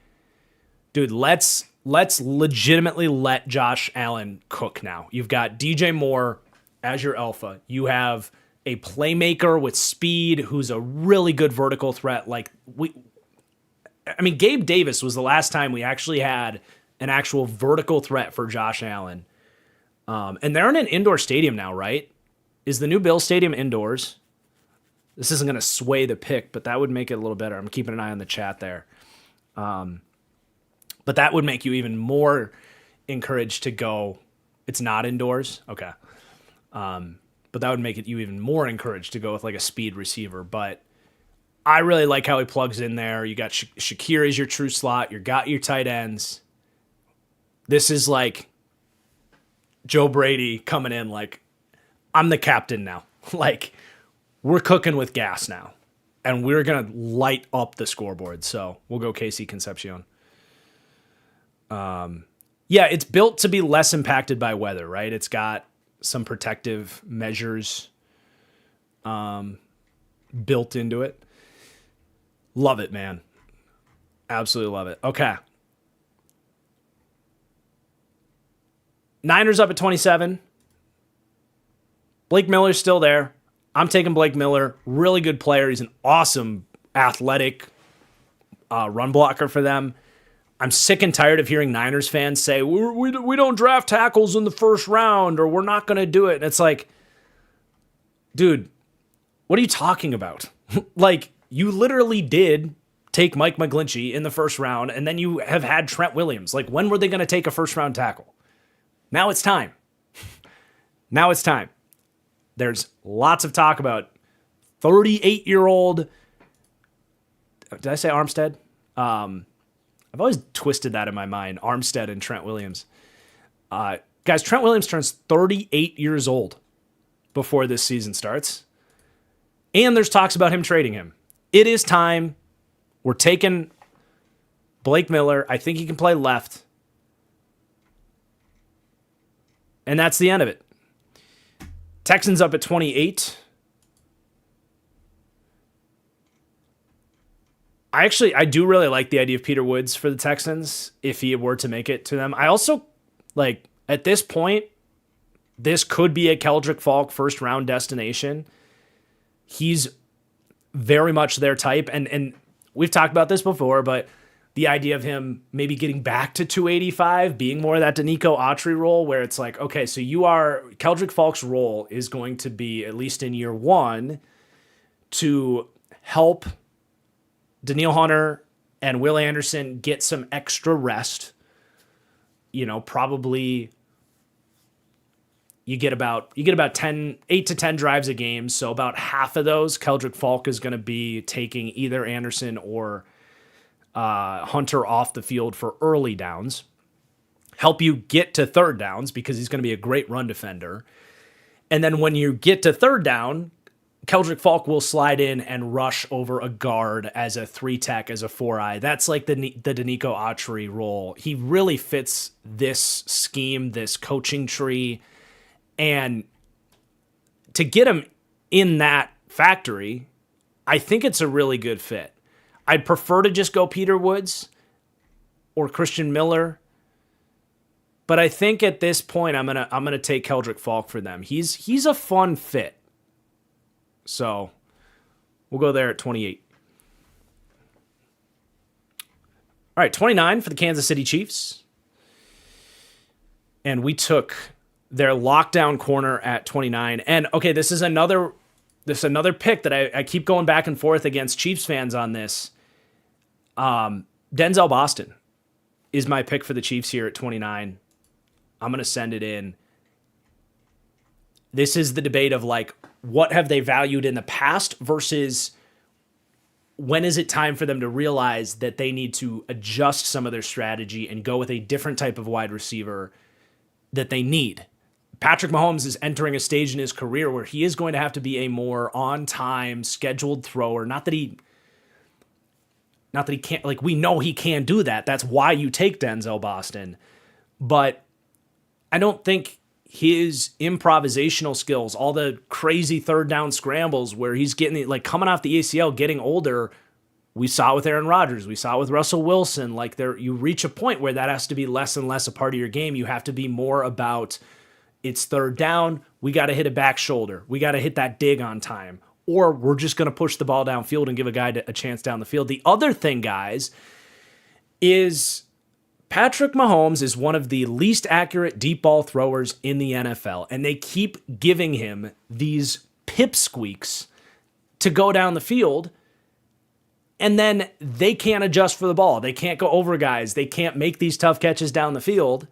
dude, let's legitimately let Josh Allen cook now. You've got DJ Moore as your alpha. You have a playmaker with speed who's a really good vertical threat. Gabe Davis was the last time we actually had an actual vertical threat for Josh Allen. And they're in an indoor stadium now, right? Is the new Bills Stadium indoors? This isn't going to sway the pick, but that would make it a little better. I'm keeping an eye on the chat there. But that would make you even more encouraged to go. It's not indoors? Okay. But that would make you even more encouraged to go with like a speed receiver. But I really like how he plugs in there. You got Shakir as your true slot. You got your tight ends. This is like Joe Brady coming in like, I'm the captain now. Like, we're cooking with gas now. And we're going to light up the scoreboard. So we'll go Casey Concepcion. Yeah, it's built to be less impacted by weather, right? It's got some protective measures built into it. Love it, man. Absolutely love it. Okay. Niners up at 27. Blake Miller's still there. I'm taking Blake Miller. Really good player. He's an awesome athletic run blocker for them. I'm sick and tired of hearing Niners fans say, we don't draft tackles in the first round, or we're not going to do it. And it's like, dude, what are you talking about? Like, you literally did take Mike McGlinchey in the first round, and then you have had Trent Williams. Like, when were they going to take a first-round tackle? Now it's time. Now it's time. There's lots of talk about 38-year-old. Did I say Armstead? I've always twisted that in my mind. Armstead and Trent Williams. Guys, Trent Williams turns 38 years old before this season starts. And there's talks about him trading him. It is time. We're taking Blake Miller. I think he can play left. And that's the end of it. Texans up at 28. I do really like the idea of Peter Woods for the Texans if he were to make it to them. I also, like, at this point, this could be a Keldrick Falk first round destination. He's very much their type. And we've talked about this before, but the idea of him maybe getting back to 285, being more of that Danico Autry role where it's like, okay, so Keldrick Falk's role is going to be, at least in year one, to help Danielle Hunter and Will Anderson get some extra rest. You know, probably you get about 8 to 10 drives a game. So about half of those, Keldrick Falk is going to be taking either Anderson or Hunter off the field for early downs. Help you get to third downs because he's going to be a great run defender. And then when you get to third down, Keldrick Falk will slide in and rush over a guard as a 3-tech, as a 4-eye. That's like the Danico Autry role. He really fits this scheme, this coaching tree. And to get him in that factory, I think it's a really good fit. I'd prefer to just go Peter Woods or Christian Miller. But I think at this point, I'm gonna take Keldrick Falk for them. He's a fun fit. So we'll go there at 28. All right, 29 for the Kansas City Chiefs. And we took their lockdown corner at 29. And okay, this is another pick that I keep going back and forth against Chiefs fans on this. Denzel Boston is my pick for the Chiefs here at 29. I'm going to send it in. This is the debate of like, what have they valued in the past versus when is it time for them to realize that they need to adjust some of their strategy and go with a different type of wide receiver that they need. Patrick Mahomes is entering a stage in his career where he is going to have to be a more on-time, scheduled thrower. Not that he can't, like, we know he can do that. That's why you take Denzel Boston. But I don't think his improvisational skills, all the crazy third down scrambles where he's getting, like, coming off the ACL, getting older, we saw it with Aaron Rodgers. We saw it with Russell Wilson. Like, you reach a point where that has to be less and less a part of your game. You have to be more about, it's third down, we got to hit a back shoulder. We got to hit that dig on time. Or we're just going to push the ball downfield and give a guy a chance down the field. The other thing, guys, is Patrick Mahomes is one of the least accurate deep ball throwers in the NFL, and they keep giving him these pipsqueaks to go down the field, and then they can't adjust for the ball. They can't go over guys. They can't make these tough catches down the field.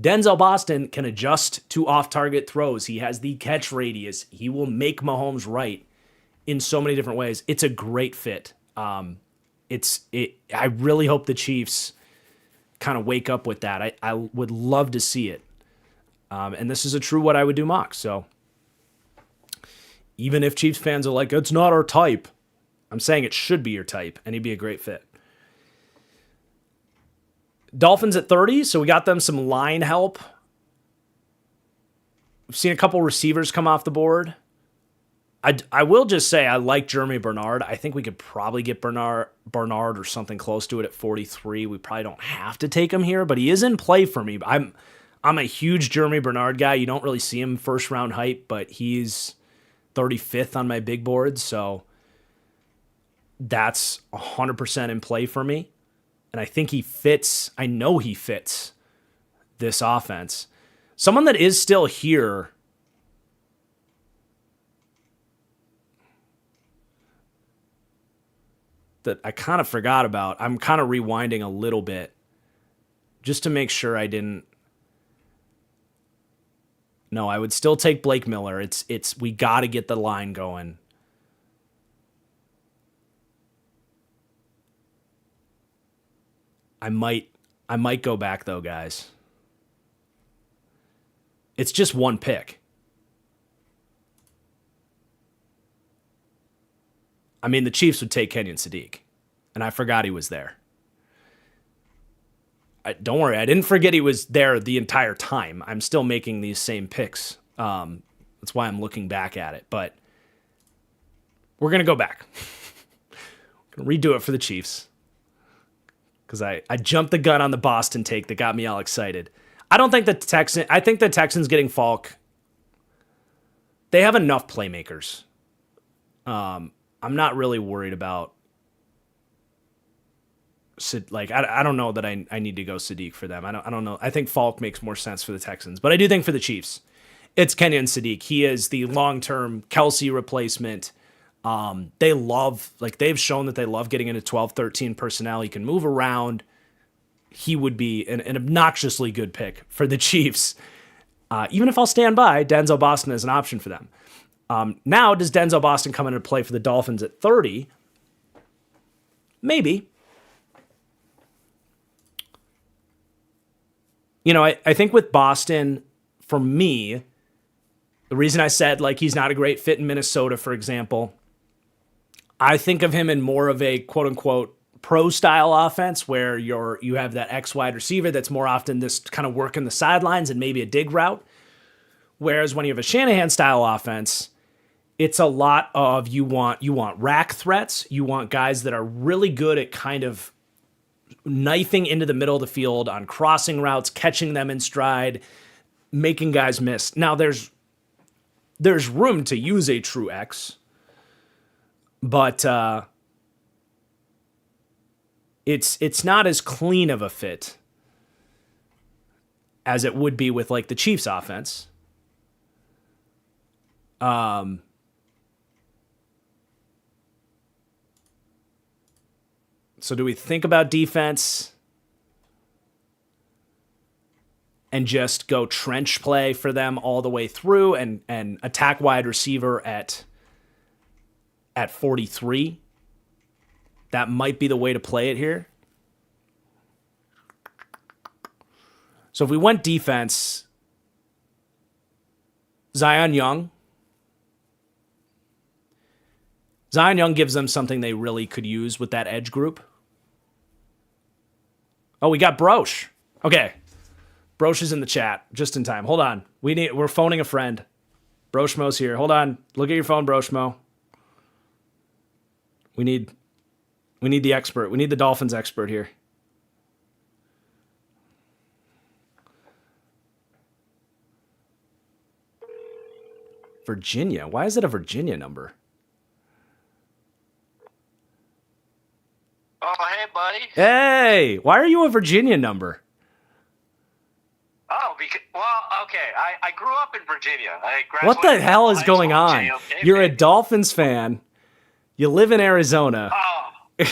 Denzel Boston can adjust to off-target throws. He has the catch radius. He will make Mahomes right in so many different ways. It's a great fit. I really hope the Chiefs kind of wake up with that. I would love to see it. And this is a true what I would do mock. So even if Chiefs fans are like, it's not our type, I'm saying it should be your type, and he'd be a great fit. Dolphins at 30, so we got them some line help. We've seen a couple receivers come off the board. I will just say I like Jeremy Bernard. I think we could probably get Bernard or something close to it at 43. We probably don't have to take him here, but he is in play for me. I'm a huge Jeremy Bernard guy. You don't really see him first round hype, but he's 35th on my big board, so that's 100% in play for me. And I think he fits. I know he fits this offense. Someone that is still here that I kind of forgot about. I'm kind of rewinding a little bit just to make sure I didn't. No, I would still take Blake Miller. It's we got to get the line going. I might go back though, guys. It's just one pick. I mean, the Chiefs would take Kenyon Sadiq, and I forgot he was there. Don't worry, I didn't forget he was there the entire time. I'm still making these same picks. That's why I'm looking back at it. But we're going to go back. We're going to redo it for the Chiefs because I jumped the gun on the Boston take that got me all excited. I think the Texans getting Falk, they have enough playmakers. I'm not really worried about I don't know that I need to go Sadiq for them. I don't know. I think Falk makes more sense for the Texans, but I do think for the Chiefs, it's Kenyon Sadiq. He is the long-term Kelsey replacement. They've shown that they love getting into 12, 13 personnel. He can move around. He would be an obnoxiously good pick for the Chiefs. Even if I'll stand by, Denzel Boston is an option for them. Now, does Denzel Boston come into play for the Dolphins at 30? Maybe. I think with Boston, for me, the reason I said he's not a great fit in Minnesota, for example, I think of him in more of a quote-unquote pro-style offense where you have that X wide receiver that's more often this kind of work in the sidelines and maybe a dig route. Whereas when you have a Shanahan-style offense, it's a lot of you want rack threats. You want guys that are really good at kind of knifing into the middle of the field on crossing routes, catching them in stride, making guys miss. Now there's room to use a true X, but it's not as clean of a fit as it would be with the Chiefs offense. So do we think about defense and just go trench play for them all the way through and attack wide receiver at 43? That might be the way to play it here. So if we went defense, Zion Young gives them something they really could use with that edge group. Oh, we got Broche. Okay. Broche is in the chat just in time. Hold on. We're phoning a friend. Brochmo's here. Hold on. Look at your phone, Brochmo. We need the expert. We need the Dolphins expert here. Virginia. Why is it a Virginia number? Oh, hey, buddy. Hey, why are you a Virginia number? Oh, okay. I grew up in Virginia. What the hell is going on? You're a Dolphins fan. You live in Arizona. Oh.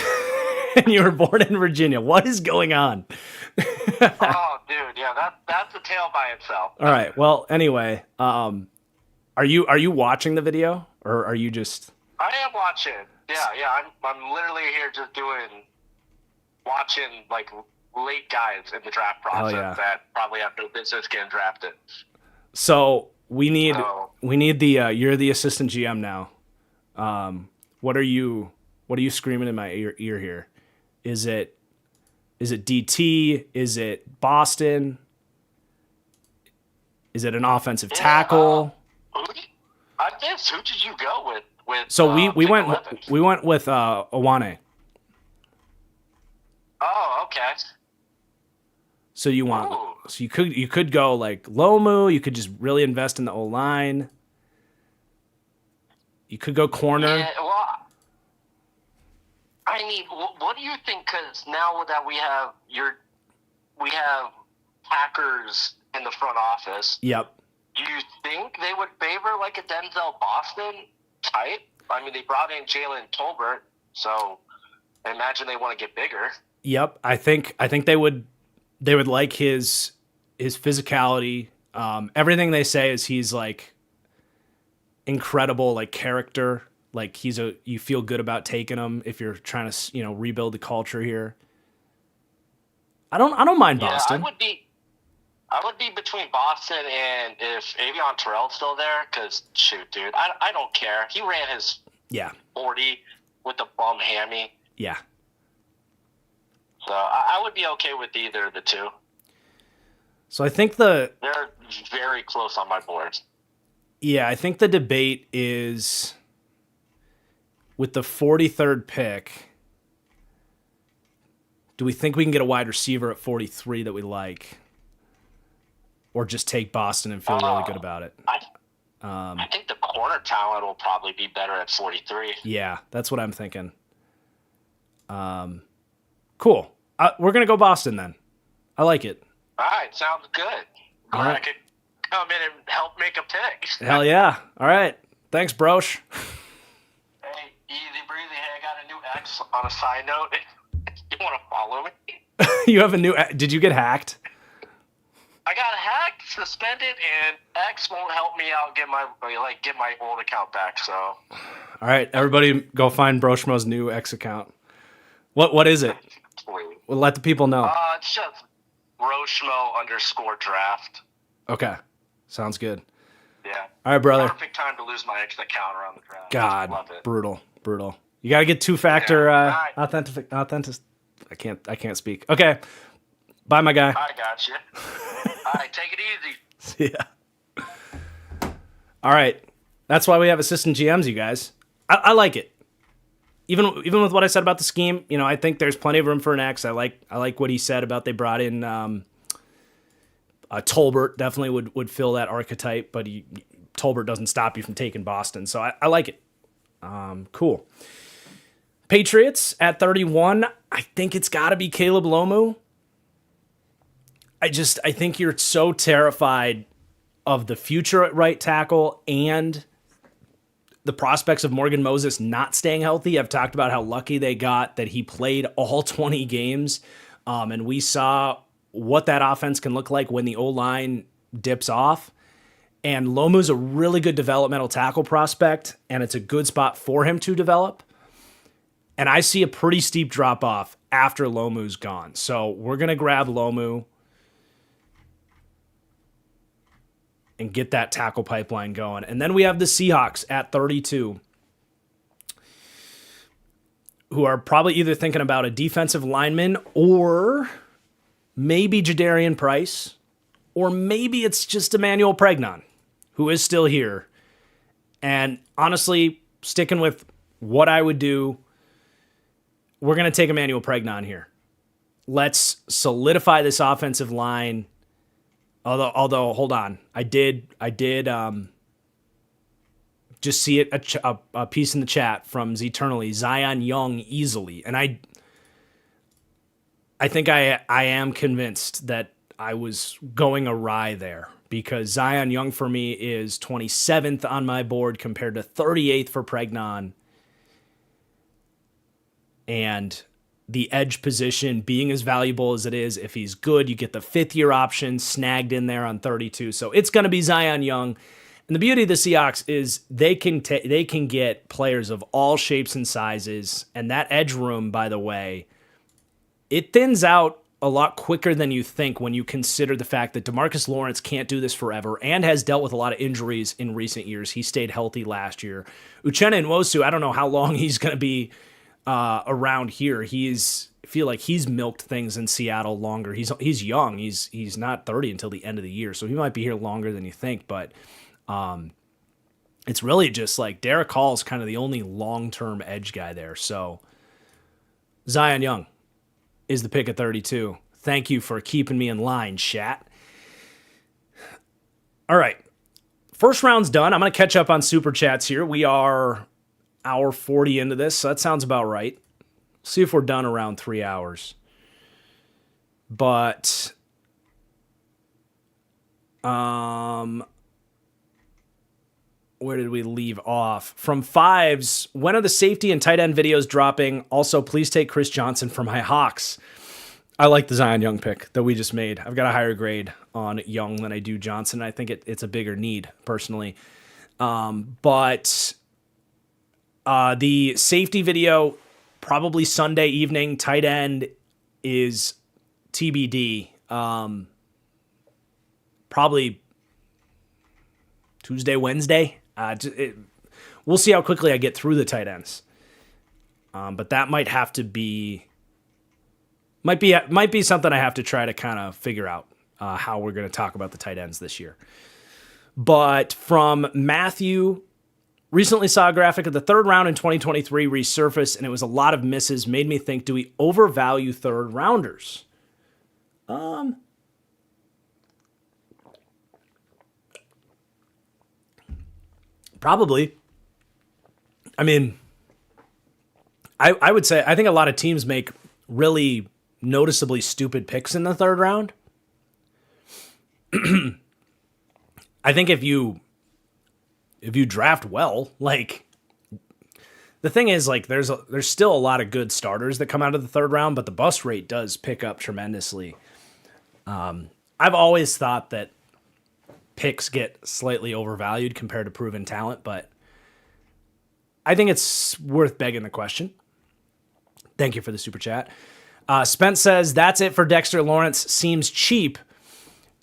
And you were born in Virginia. What is going on? Oh, dude. Yeah, that's a tale by itself. All right. Well, anyway, are you watching the video or are you just? I am watching. Yeah. I'm literally here just watching late guys in the draft process that probably have no business getting drafted. So we need the you're the assistant GM now. What are you screaming in my ear here? Is it DT? Is it Boston? Is it an offensive tackle? I guess who did you go with? So we pick went 11? we went with Owane. Oh, okay. So you want Ooh. so you could go like Lomu. You could just really invest in the O line. You could go corner. Yeah, well, I mean, what do you think? Because now that we have Packers in the front office. Yep. Do you think they would favor like a Denzel Boston type? I mean, they brought in Jalen Tolbert, so I imagine they want to get bigger. Yep. I think they would like his physicality. Everything they say is he's like incredible, like character. Like you feel good about taking him if you're trying to rebuild the culture here. I don't mind Boston. Yeah, I would be between Boston and if Avion Terrell's still there, because shoot, dude, I don't care. He ran his 40 with the bum hammy. Yeah. So I would be okay with either of the two. So I think they're very close on my board. Yeah, I think the debate is with the 43rd pick. Do we think we can get a wide receiver at 43 that we like? Or just take Boston and feel really good about it? I think the corner talent will probably be better at 43. Yeah, that's what I'm thinking. Cool. We're going to go Boston then. I like it. All right, sounds good. Glad I could come in and help make a pick. Hell yeah. All right. Thanks, Brosh. Hey, easy breezy. Hey, I got a new ex on a side note. You want to follow me? You have a new... Did you get hacked? I got hacked, suspended, and X won't help me out get my old account back. So, all right, everybody, go find Broshmo's new X account. What is it? We'll let the people know. It's just Broshmo_draft. Okay, sounds good. Yeah. All right, brother. Perfect time to lose my X account around the draft. God, love it. brutal. You got to get two-factor authentic. I can't speak. Okay. Bye, my guy. I got you. All right, take it easy. See ya. All right. That's why we have assistant GMs, you guys. I like it. Even with what I said about the scheme, I think there's plenty of room for an X. I like what he said about they brought in Tolbert. Definitely would fill that archetype, but Tolbert doesn't stop you from taking Boston. So I like it. Cool. Patriots at 31. I think it's got to be Caleb Lomu. I think you're so terrified of the future at right tackle and the prospects of Morgan Moses not staying healthy. I've talked about how lucky they got that he played all 20 games. And we saw what that offense can look like when the O-line dips off. And Lomu's a really good developmental tackle prospect, and it's a good spot for him to develop. And I see a pretty steep drop-off after Lomu's gone. So we're going to grab Lomu and get that tackle pipeline going. And then we have the Seahawks at 32, who are probably either thinking about a defensive lineman or maybe Jadarian Price, or maybe it's just Emmanuel Pregnon, who is still here. And honestly, sticking with what I would do, we're going to take Emmanuel Pregnon here. Let's solidify this offensive line. Although, hold on, I did just see it a piece in the chat from Eternally, Zion Young easily, and I think I am convinced that I was going awry there because Zion Young for me is 27th on my board compared to 38th for Pregnon, and the edge position being as valuable as it is, if he's good, you get the fifth-year option snagged in there on 32. So it's going to be Zion Young. And the beauty of the Seahawks is they can get players of all shapes and sizes. And that edge room, by the way, it thins out a lot quicker than you think when you consider the fact that DeMarcus Lawrence can't do this forever and has dealt with a lot of injuries in recent years. He stayed healthy last year. Uchenna Nwosu, I don't know how long he's going to be around here. I feel like he's milked things in Seattle longer. He's young. He's not 30 until the end of the year, so he might be here longer than you think. But it's really just like Derek Hall is kind of the only long-term edge guy there. So Zion Young is the pick at 32. Thank you for keeping me in line, chat. All right. First round's done. I'm going to catch up on Super Chats here. We are hour 40 into this, so that sounds about right. See if we're done around 3 hours. But where did we leave off? From Fives, when are the safety and tight end videos dropping? Also, please take Chris Johnson for my Hawks. I like the Zion Young pick that we just made. I've got a higher grade on Young than I do Johnson. I think it's a bigger need, personally. But the safety video, probably Sunday evening. Tight end is TBD. Probably Tuesday, Wednesday. We'll see how quickly I get through the tight ends. But that might have to be, might be something I have to try to kind of figure out how we're going to talk about the tight ends this year. But from Matthew, recently saw a graphic of the third round in 2023 resurface, and it was a lot of misses. Made me think, do we overvalue third rounders? Probably. I mean, I would say I think a lot of teams make really noticeably stupid picks in the third round. I think if you draft well, like, the thing is, like, there's still a lot of good starters that come out of the third round, but the bust rate does pick up tremendously. I've always thought that picks get slightly overvalued compared to proven talent, but I think it's worth begging the question. Thank you for the super chat. Spence says, that's it for Dexter Lawrence. Seems cheap.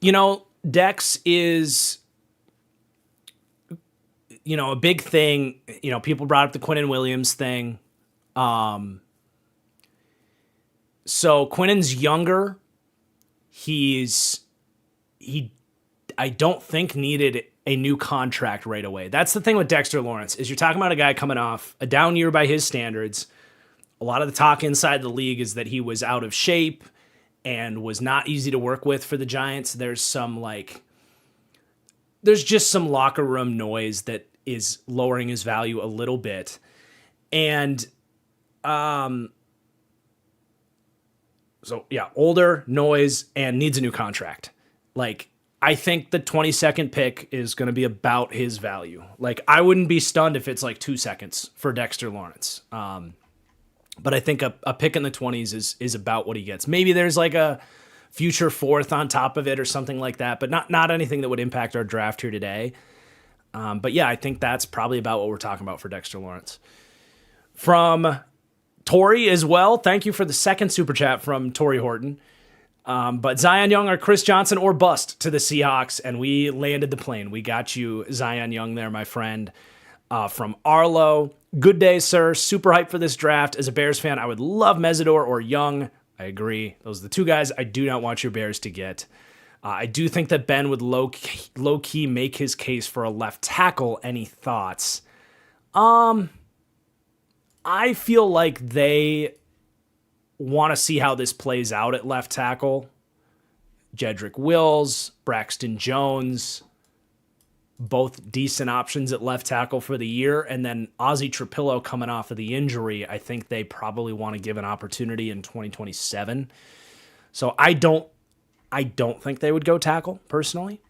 You know, Dex is, you know, a big thing. You know, people brought up the Quinnen Williams thing. So Quinnen's younger. I don't think needed a new contract right away. That's the thing with Dexter Lawrence, is you're talking about a guy coming off a down year by his standards. A lot of the talk inside the league is that he was out of shape and was not easy to work with for the Giants. There's just some locker room noise that is lowering his value a little bit. And so yeah, older, noise, and needs a new contract. Like, I think the 22nd pick is going to be about his value. Like, I wouldn't be stunned if it's like 2 seconds for Dexter Lawrence. But I think a pick in the 20s is about what he gets. Maybe there's like a future fourth on top of it or something like that, but not anything that would impact our draft here today. But yeah, I think that's probably about what we're talking about for Dexter Lawrence. From Tori as well, thank you for the second super chat from Tori Horton. But Zion Young or Chris Johnson or bust to the Seahawks, and we landed the plane. We got you Zion Young there, my friend. From Arlo, good day, sir. Super hyped for this draft. As a Bears fan, I would love Mesidor or Young. I agree. Those are the two guys I do not want your Bears to get. I do think that Ben would low-key make his case for a left tackle. Any thoughts? I feel like they want to see how this plays out at left tackle. Jedrick Wills, Braxton Jones, both decent options at left tackle for the year. And then Ozzie Trapillo coming off of the injury, I think they probably want to give an opportunity in 2027. So I don't think they would go tackle, personally.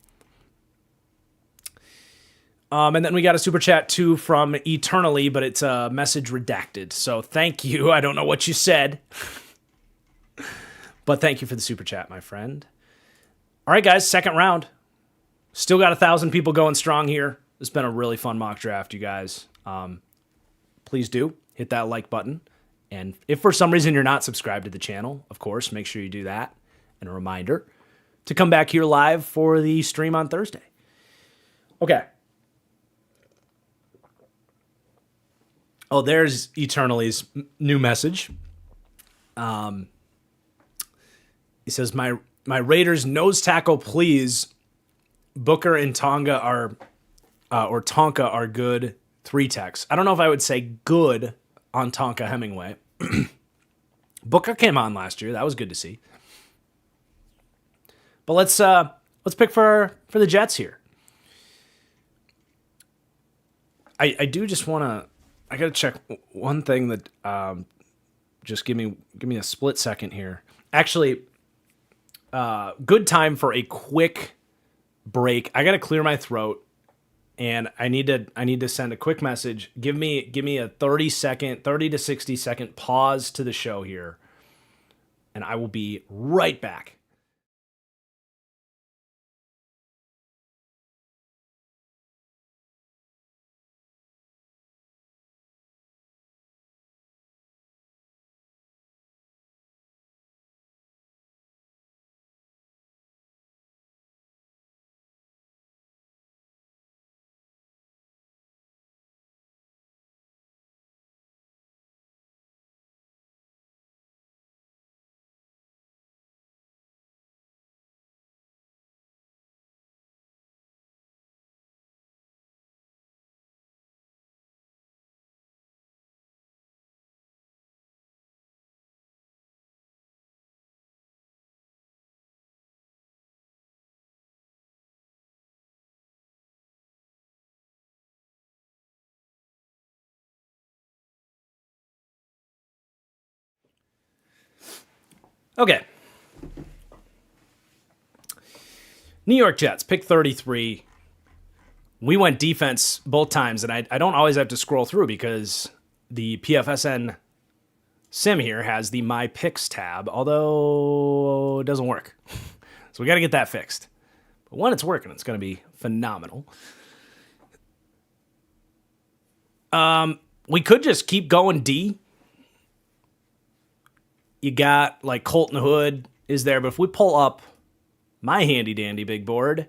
And then we got a super chat too from Eternally, but it's a message redacted. So thank you. I don't know what you said, but thank you for the super chat, my friend. All right, guys, second round. Still got 1,000 people going strong here. It's been a really fun mock draft, you guys. Please do hit that like button. And if for some reason you're not subscribed to the channel, of course, make sure you do that. And a reminder to come back here live for the stream on Thursday. Okay. Oh, there's Eternaly's new message. He says, my Raiders nose tackle, please. Booker and Tonga are or Tonka are good 3 techs. I don't know if I would say good on Tonka Hemingway. Booker came on last year. That was good to see. But let's pick for the Jets here. I do just want to. I got to check one thing that. Just give me a split second here. Actually, good time for a quick break. I got to clear my throat, and I need to send a quick message. Give me a 30 to 60 second pause to the show here, and I will be right back. Okay. New York Jets, pick 33. We went defense both times, and I don't always have to scroll through because the PFSN sim here has the My Picks tab, although it doesn't work. So we got to get that fixed. But when it's working, it's going to be phenomenal. We could just keep going D. You got like Colton Hood is there, but if we pull up my handy dandy big board,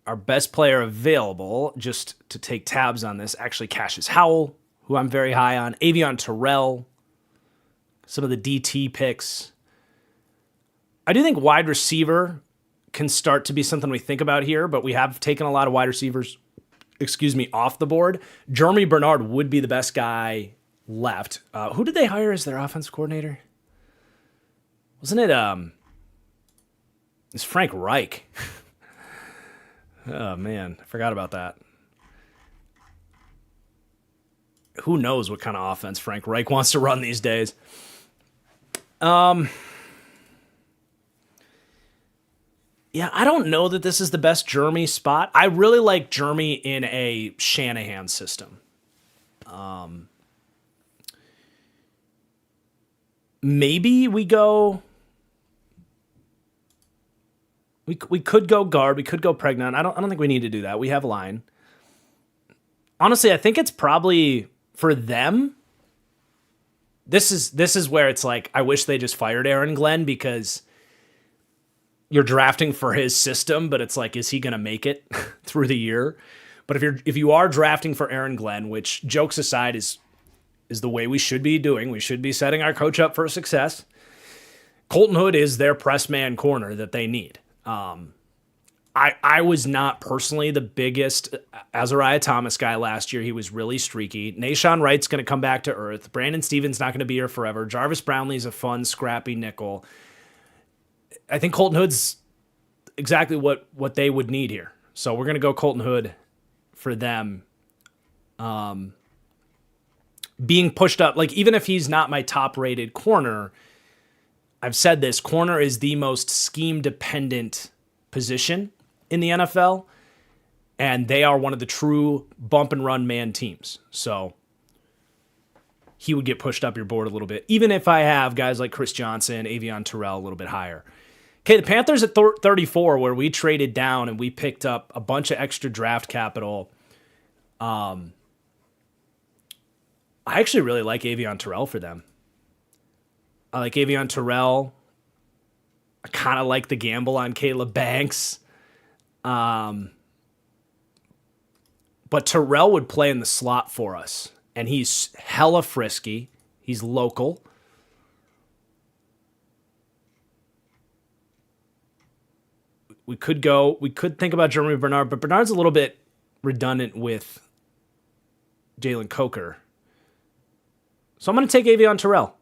our best player available, just to take tabs on this, actually Cassius Howell, who I'm very high on, Avion Terrell, some of the DT picks. I do think wide receiver can start to be something we think about here, but we have taken a lot of wide receivers, off the board. Jeremy Bernard would be the best guy left. Who did they hire as their offensive coordinator? Wasn't it it's Frank Reich? Oh man, I forgot about that. Who knows what kind of offense Frank Reich wants to run these days? Yeah, I don't know that this is the best Jeremy spot. I really like Jeremy in a Shanahan system. Maybe we go. We could go guard. We could go pregnant. I don't think we need to do that. We have line. Honestly, I think it's probably for them. This is where it's like I wish they just fired Aaron Glenn because you're drafting for his system, but it's like, is he going to make it through the year? But if you are drafting for Aaron Glenn, which jokes aside is the way we should be doing, we should be setting our coach up for success. Colton Hood is their press man corner that they need. I was not personally the biggest Azariah Thomas guy last year. He was really streaky. Nashawn Wright's going to come back to earth. Brandon Stevens not going to be here forever. Jarvis Brownlee's a fun, scrappy nickel. I think Colton Hood's exactly what they would need here. So we're going to go Colton Hood for them. Being pushed up, like even if he's not my top-rated corner, I've said this, corner is the most scheme-dependent position in the NFL, and they are one of the true bump-and-run man teams. So he would get pushed up your board a little bit, even if I have guys like Chris Johnson, Avion Terrell a little bit higher. Okay, the Panthers at 34, where we traded down and we picked up a bunch of extra draft capital. I actually really like Avion Terrell for them. I like Avion Terrell. I kind of like the gamble on Caleb Banks. But Terrell would play in the slot for us. And he's hella frisky. He's local. We could think about Jeremy Bernard, but Bernard's a little bit redundant with Jalen Coker. So I'm going to take Avion Terrell.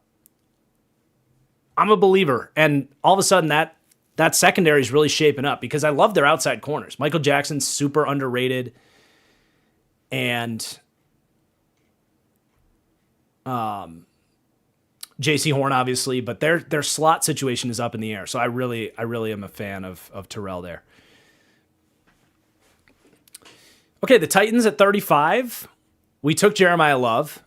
I'm a believer. And all of a sudden that secondary is really shaping up because I love their outside corners. Michael Jackson's super underrated. And J.C. Horn, obviously, but their slot situation is up in the air. So I really am a fan of Terrell there. Okay, the Titans at 35. We took Jeremiah Love,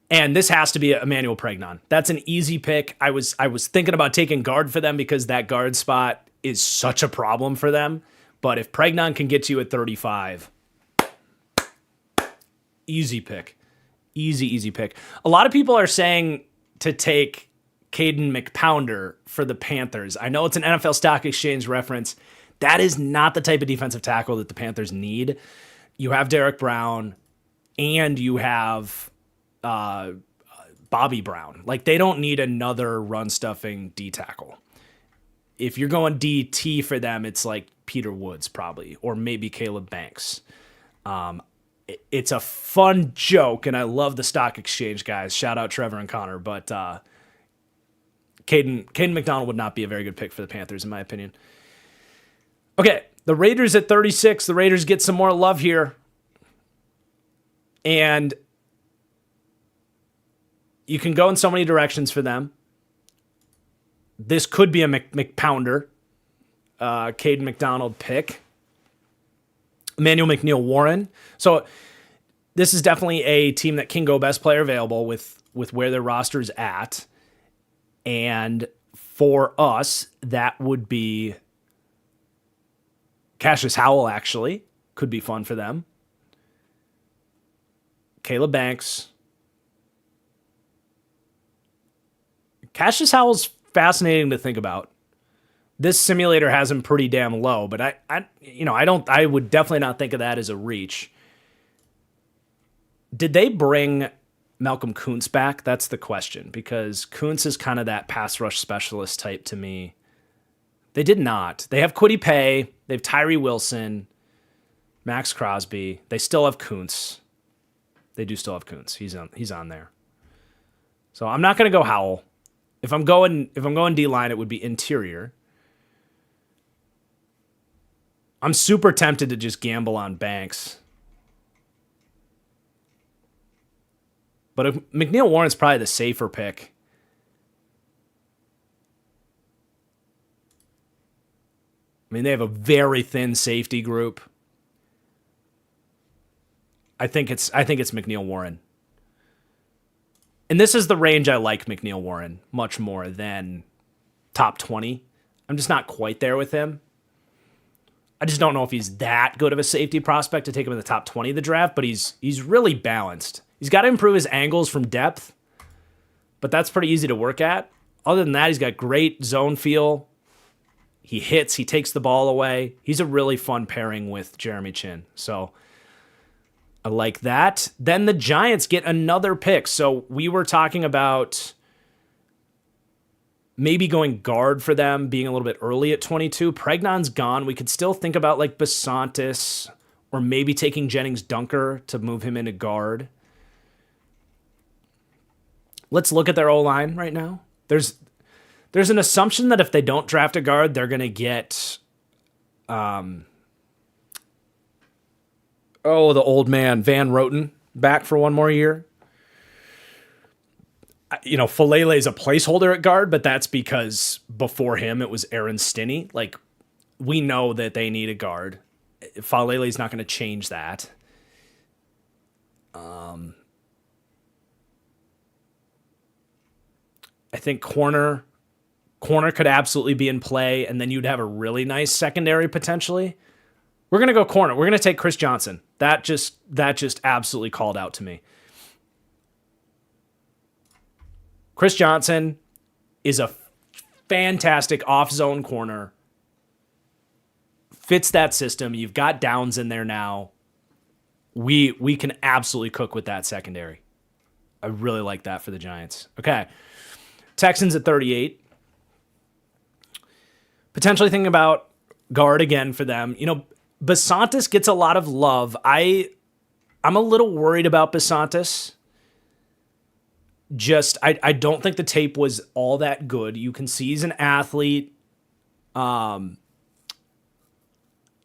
and this has to be Emmanuel Pregnon. That's an easy pick. I was thinking about taking guard for them because that guard spot is such a problem for them. But if Pregnon can get you at 35, easy pick. Easy pick. A lot of people are saying to take Caden McPounder for the Panthers. I know it's an NFL Stock Exchange reference. That is not the type of defensive tackle that the Panthers need. You have Derek Brown, and you have Bobby Brown. Like, they don't need another run-stuffing D tackle. If you're going DT for them, it's like Peter Woods probably, or maybe Caleb Banks. It's a fun joke, and I love the Stock Exchange guys. Shout out Trevor and Connor, but Caden McDonald would not be a very good pick for the Panthers, in my opinion. Okay, the Raiders at 36. The Raiders get some more love here. And you can go in so many directions for them. This could be a McPounder, Caden McDonald pick. Emmanuel McNeil-Warren. So this is definitely a team that can go best player available with where their roster is at. And for us, that would be Cassius Howell, actually. Could be fun for them. Caleb Banks. Cassius Howell's fascinating to think about. This simulator has him pretty damn low, but I would definitely not think of that as a reach. Did they bring Malcolm Kuntz back? That's the question, because Kuntz is kind of that pass rush specialist type to me. They did not. They have Kwity Paye. They have Tyree Wilson, Max Crosby. They still have Kuntz. They do still have Kuntz. He's on there. So I'm not going to go Howell. If I'm going D-line, it would be interior. I'm super tempted to just gamble on Banks. But McNeil-Warren's probably the safer pick. I mean, they have a very thin safety group. I think it's McNeil-Warren. And this is the range I like McNeil-Warren much more than top 20. I'm just not quite there with him. I just don't know if he's that good of a safety prospect to take him in the top 20 of the draft, but he's really balanced. He's got to improve his angles from depth, but that's pretty easy to work at. Other than that, he's got great zone feel. He hits, he takes the ball away. He's a really fun pairing with Jeremy Chin. So I like that. Then the Giants get another pick. So we were talking about maybe going guard for them, being a little bit early at 22. Pregnon's gone. We could still think about like Basantis or maybe taking Jennings Dunker to move him into guard. Let's look at their O-line right now. There's an assumption that if they don't draft a guard, they're going to get the old man Van Roten back for one more year. You know, Falele is a placeholder at guard, but that's because before him it was Aaron Stinney. Like, we know that they need a guard. Falele is not going to change that. I think corner could absolutely be in play, and then you'd have a really nice secondary potentially. We're going to go corner. We're going to take Chris Johnson. That just absolutely called out to me. Chris Johnson is a fantastic off-zone corner. Fits that system. You've got Downs in there now. We can absolutely cook with that secondary. I really like that for the Giants. Okay. Texans at 38. Potentially thinking about guard again for them. Basantis gets a lot of love. I'm a little worried about Basantis. I don't think the tape was all that good. You can see he's an athlete. A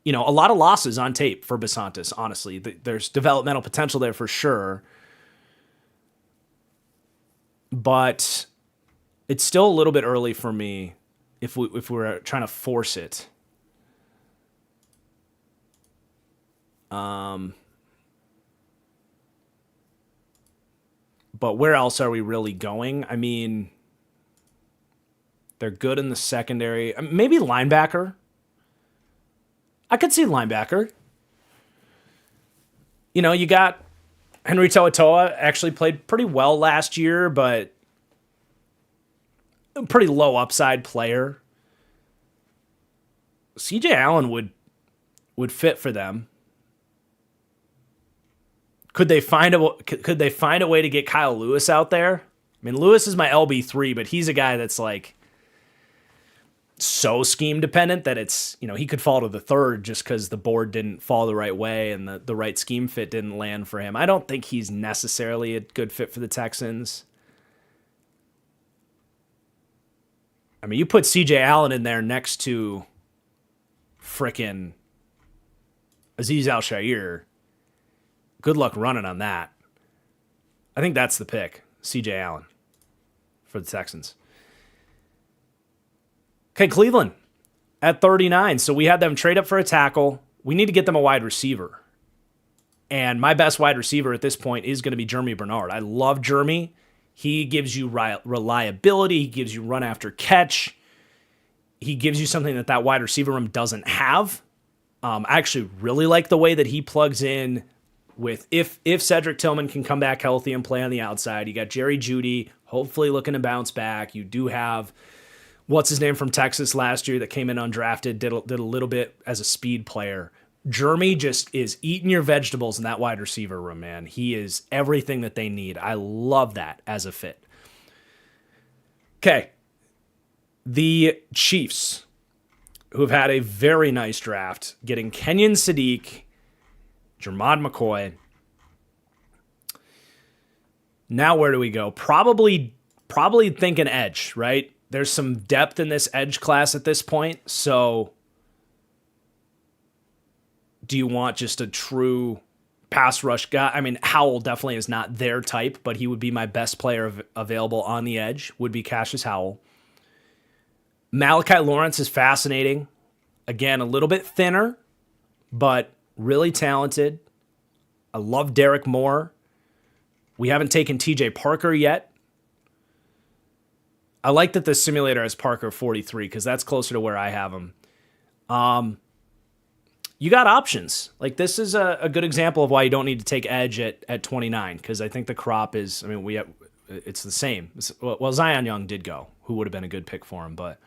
lot of losses on tape for Basantis, honestly. There's developmental potential there for sure. But it's still a little bit early for me if we're trying to force it. But where else are we really going? I mean, they're good in the secondary. Maybe linebacker. I could see linebacker. You got Henry To'oTo'o actually played pretty well last year, but a pretty low upside player. CJ Allen would fit for them. Could they find a way to get Kyle Lewis out there? I mean, Lewis is my LB3, but he's a guy that's like so scheme dependent that it's, he could fall to the third just because the board didn't fall the right way and the right scheme fit didn't land for him. I don't think he's necessarily a good fit for the Texans. I mean, you put CJ Allen in there next to frickin' Azeez Al-Shaair. Good luck running on that. I think that's the pick, CJ Allen, for the Texans. Okay, Cleveland at 39. So we had them trade up for a tackle. We need to get them a wide receiver. And my best wide receiver at this point is going to be Jeremy Bernard. I love Jeremy. He gives you reliability. He gives you run after catch. He gives you something that wide receiver room doesn't have. I actually really like the way that he plugs in with if Cedric Tillman can come back healthy and play on the outside. You got Jerry Jeudy, hopefully looking to bounce back. You do have what's his name from Texas last year that came in undrafted, did a little bit as a speed player. Jeremy just is eating your vegetables in that wide receiver room, man. He is everything that they need. I love that as a fit. Okay. The Chiefs, who have had a very nice draft, getting Kenyon Sadiq, Jermod McCoy. Now where do we go? Probably thinking edge, right? There's some depth in this edge class at this point. So do you want just a true pass rush guy? I mean, Howell definitely is not their type, but he would be my best player available on the edge, would be Cassius Howell. Malachi Lawrence is fascinating. Again, a little bit thinner, but really talented. I love Derek Moore. We haven't taken TJ Parker yet. I like that the simulator has Parker 43 because that's closer to where I have him. You got options. Like, this is a good example of why you don't need to take edge at 29 because I think the crop is, it's the same. Well, Zion Young did go, who would have been a good pick for him, but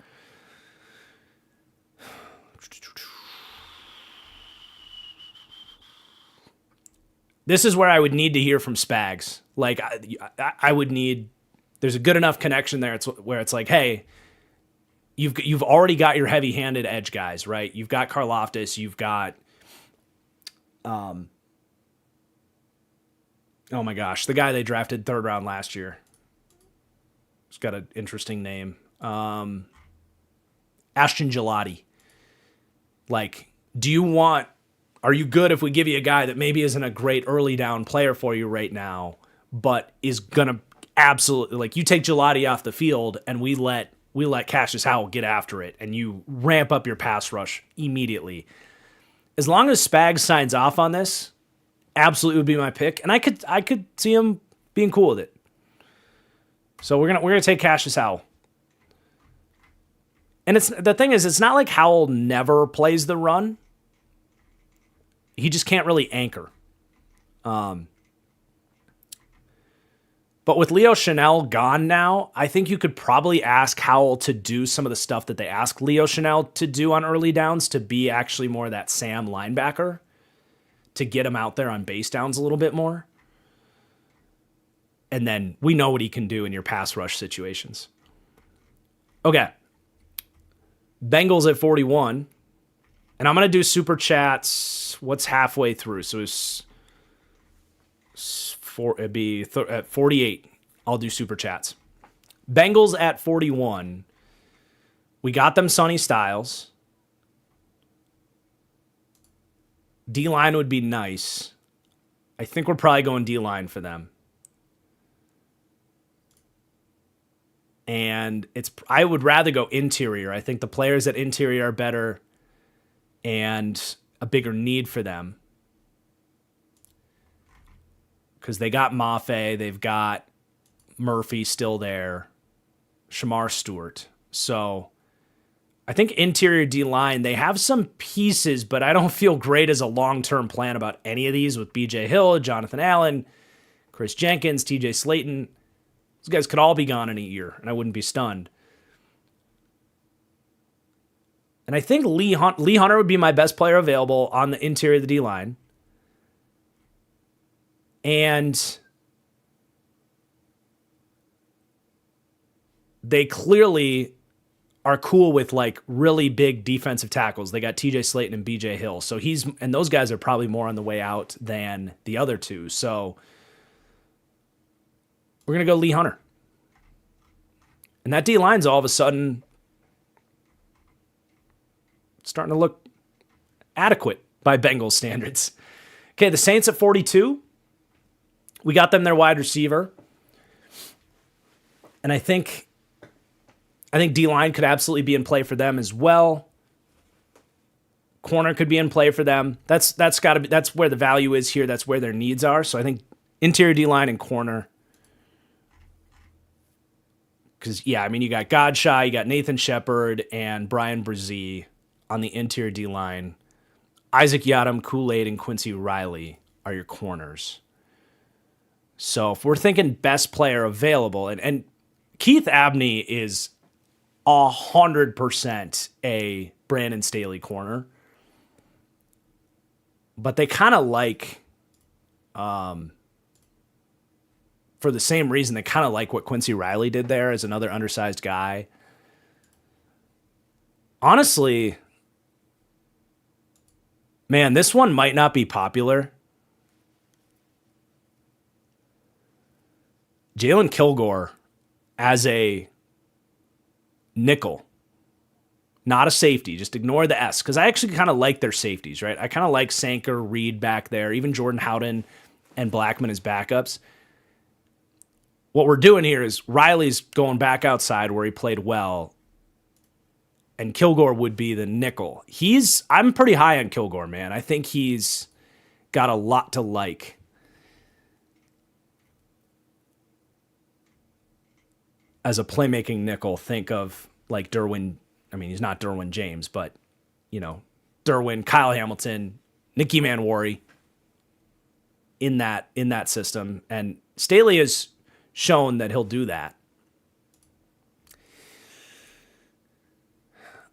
this is where I would need to hear from Spags. Like, I would need. There's a good enough connection there. Where it's like, hey, you've already got your heavy-handed edge guys, right? You've got Karlaftis. You've got, oh my gosh, the guy they drafted third round last year. He's got an interesting name. Ashton Gelati. Like, are you good if we give you a guy that maybe isn't a great early down player for you right now, but is going to absolutely, like, you take Gelati off the field and we let Cassius Howell get after it and you ramp up your pass rush immediately. As long as Spags signs off on this, absolutely would be my pick. And I could see him being cool with it. So we're gonna take Cassius Howell. And the thing is, it's not like Howell never plays the run. He just can't really anchor. But with Leo Chanel gone now, I think you could probably ask Howell to do some of the stuff that they ask Leo Chanel to do on early downs, to be actually more that Sam linebacker, to get him out there on base downs a little bit more. And then we know what he can do in your pass rush situations. Okay. Bengals at 41. And I'm going to do super chats. What's halfway through? So it'd be at 48. I'll do super chats. Bengals at 41. We got them Sonny Styles. D-line would be nice. I think we're probably going D-line for them. And I would rather go interior. I think the players at interior are better and a bigger need for them. Because they got Mafe, they've got Murphy still there, Shamar Stewart. So I think interior D-line, they have some pieces, but I don't feel great as a long-term plan about any of these with B.J. Hill, Jonathan Allen, Chris Jenkins, T.J. Slayton. Those guys could all be gone in a year, and I wouldn't be stunned. And I think Lee Hunter would be my best player available on the interior of the D-line. And they clearly are cool with like really big defensive tackles. They got TJ Slayton and BJ Hill. So and those guys are probably more on the way out than the other two. So we're going to go Lee Hunter. And that D-line's all of a sudden starting to look adequate by Bengals standards. Okay, the Saints at 42. We got them their wide receiver. And I think D-line could absolutely be in play for them as well. Corner could be in play for them. That's got to be, that's where the value is here. That's where their needs are. So I think interior D-line and corner. Because, yeah, I mean, you got Godshai, you got Nathan Shepard, and Brian Brzee on the interior D-line. Isaac Yiadom, Kool-Aid, and Quincy Riley are your corners. So if we're thinking best player available, and Keith Abney is 100% a Brandon Staley corner, but they kind of like, for the same reason, they kind of like what Quincy Riley did there as another undersized guy. Honestly, man, this one might not be popular. Jalen Kilgore as a nickel, not a safety. Just ignore the S, because I actually kind of like their safeties, right? I kind of like Sanker, Reed back there, even Jordan Howden and Blackman as backups. What we're doing here is Riley's going back outside where he played well, and Kilgore would be the nickel. I'm pretty high on Kilgore, man. I think he's got a lot to like. As a playmaking nickel, think of like Derwin. I mean, he's not Derwin James, but, Derwin, Kyle Hamilton, Nicky Manwari in that system. And Staley has shown that he'll do that.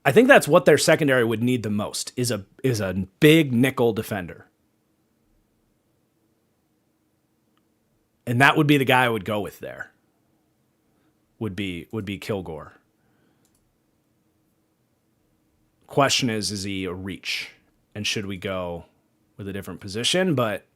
I think that's what their secondary would need the most is a big nickel defender. And that would be the guy I would go with there. Would be Kilgore. Question is he a reach? And should we go with a different position? But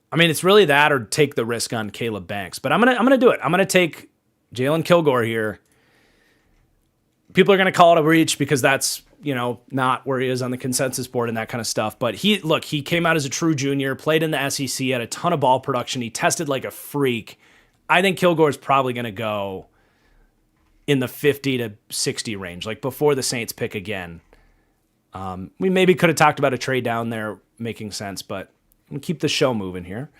I mean, it's really that or take the risk on Caleb Banks. But I'm gonna do it. I'm gonna take Jalen Kilgore here. People are gonna call it a reach because that's not where he is on the consensus board and that kind of stuff. But he came out as a true junior, played in the SEC, had a ton of ball production. He tested like a freak. I think Kilgore's probably going to go in the 50 to 60 range, like before the Saints pick again. We maybe could have talked about a trade down there making sense, but I'm going to keep the show moving here.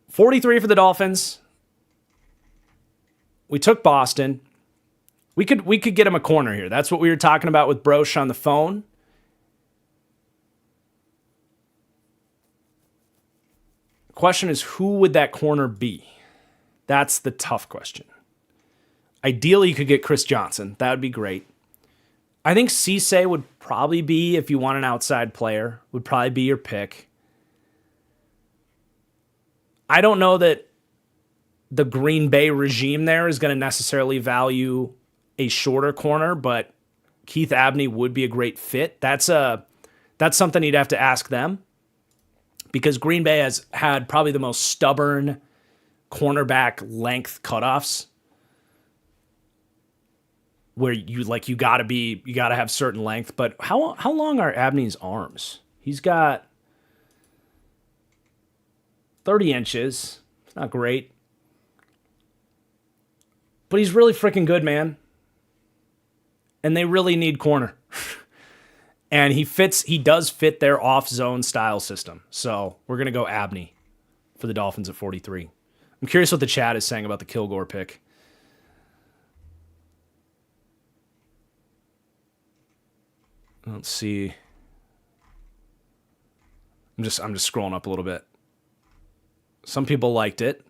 43 for the Dolphins. We took Boston. We could get him a corner here. That's what we were talking about with Brosh on the phone. The question is, who would that corner be? That's the tough question. Ideally, you could get Chris Johnson. That would be great. I think Cisse would probably be, if you want an outside player, would probably be your pick. I don't know that the Green Bay regime there is going to necessarily value a shorter corner, but Keith Abney would be a great fit. That's something you'd have to ask them, because Green Bay has had probably the most stubborn cornerback length cutoffs, where you gotta have certain length. But how long are Abney's arms? He's got 30 inches. It's not great, but he's really freaking good, man. And they really need corner. And he does fit their off-zone style system. So we're going to go Abney for the Dolphins at 43. I'm curious what the chat is saying about the Kilgore pick. Let's see. I'm just scrolling up a little bit. Some people liked it.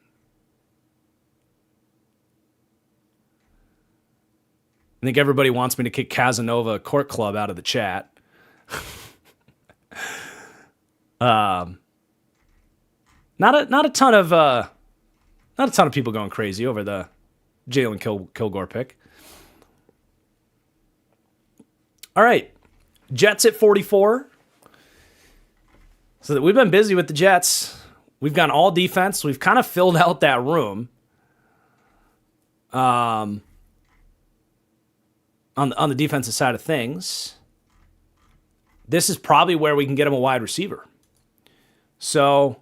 I think everybody wants me to kick Casanova Court Club out of the chat. Not a ton of people going crazy over the Jalen Kilgore pick. All right, Jets at 44. So that we've been busy with the Jets. We've gone all defense. We've kind of filled out that room. On the defensive side of things, this is probably where we can get him a wide receiver. So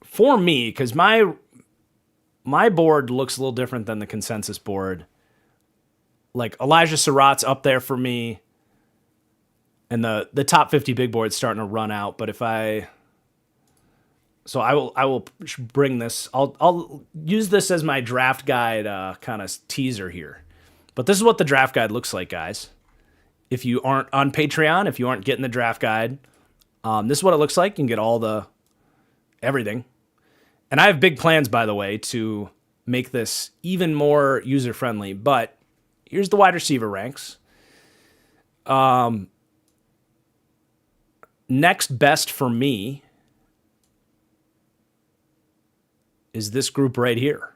for me, because my board looks a little different than the consensus board, like Elijah Surratt's up there for me, and the top 50 big board's starting to run out. But I will bring this. I'll use this as my draft guide kind of teaser here. But this is what the draft guide looks like, guys. If you aren't on Patreon, if you aren't getting the draft guide, this is what it looks like. You can get everything. And I have big plans, by the way, to make this even more user-friendly. But here's the wide receiver ranks. Next best for me is this group right here.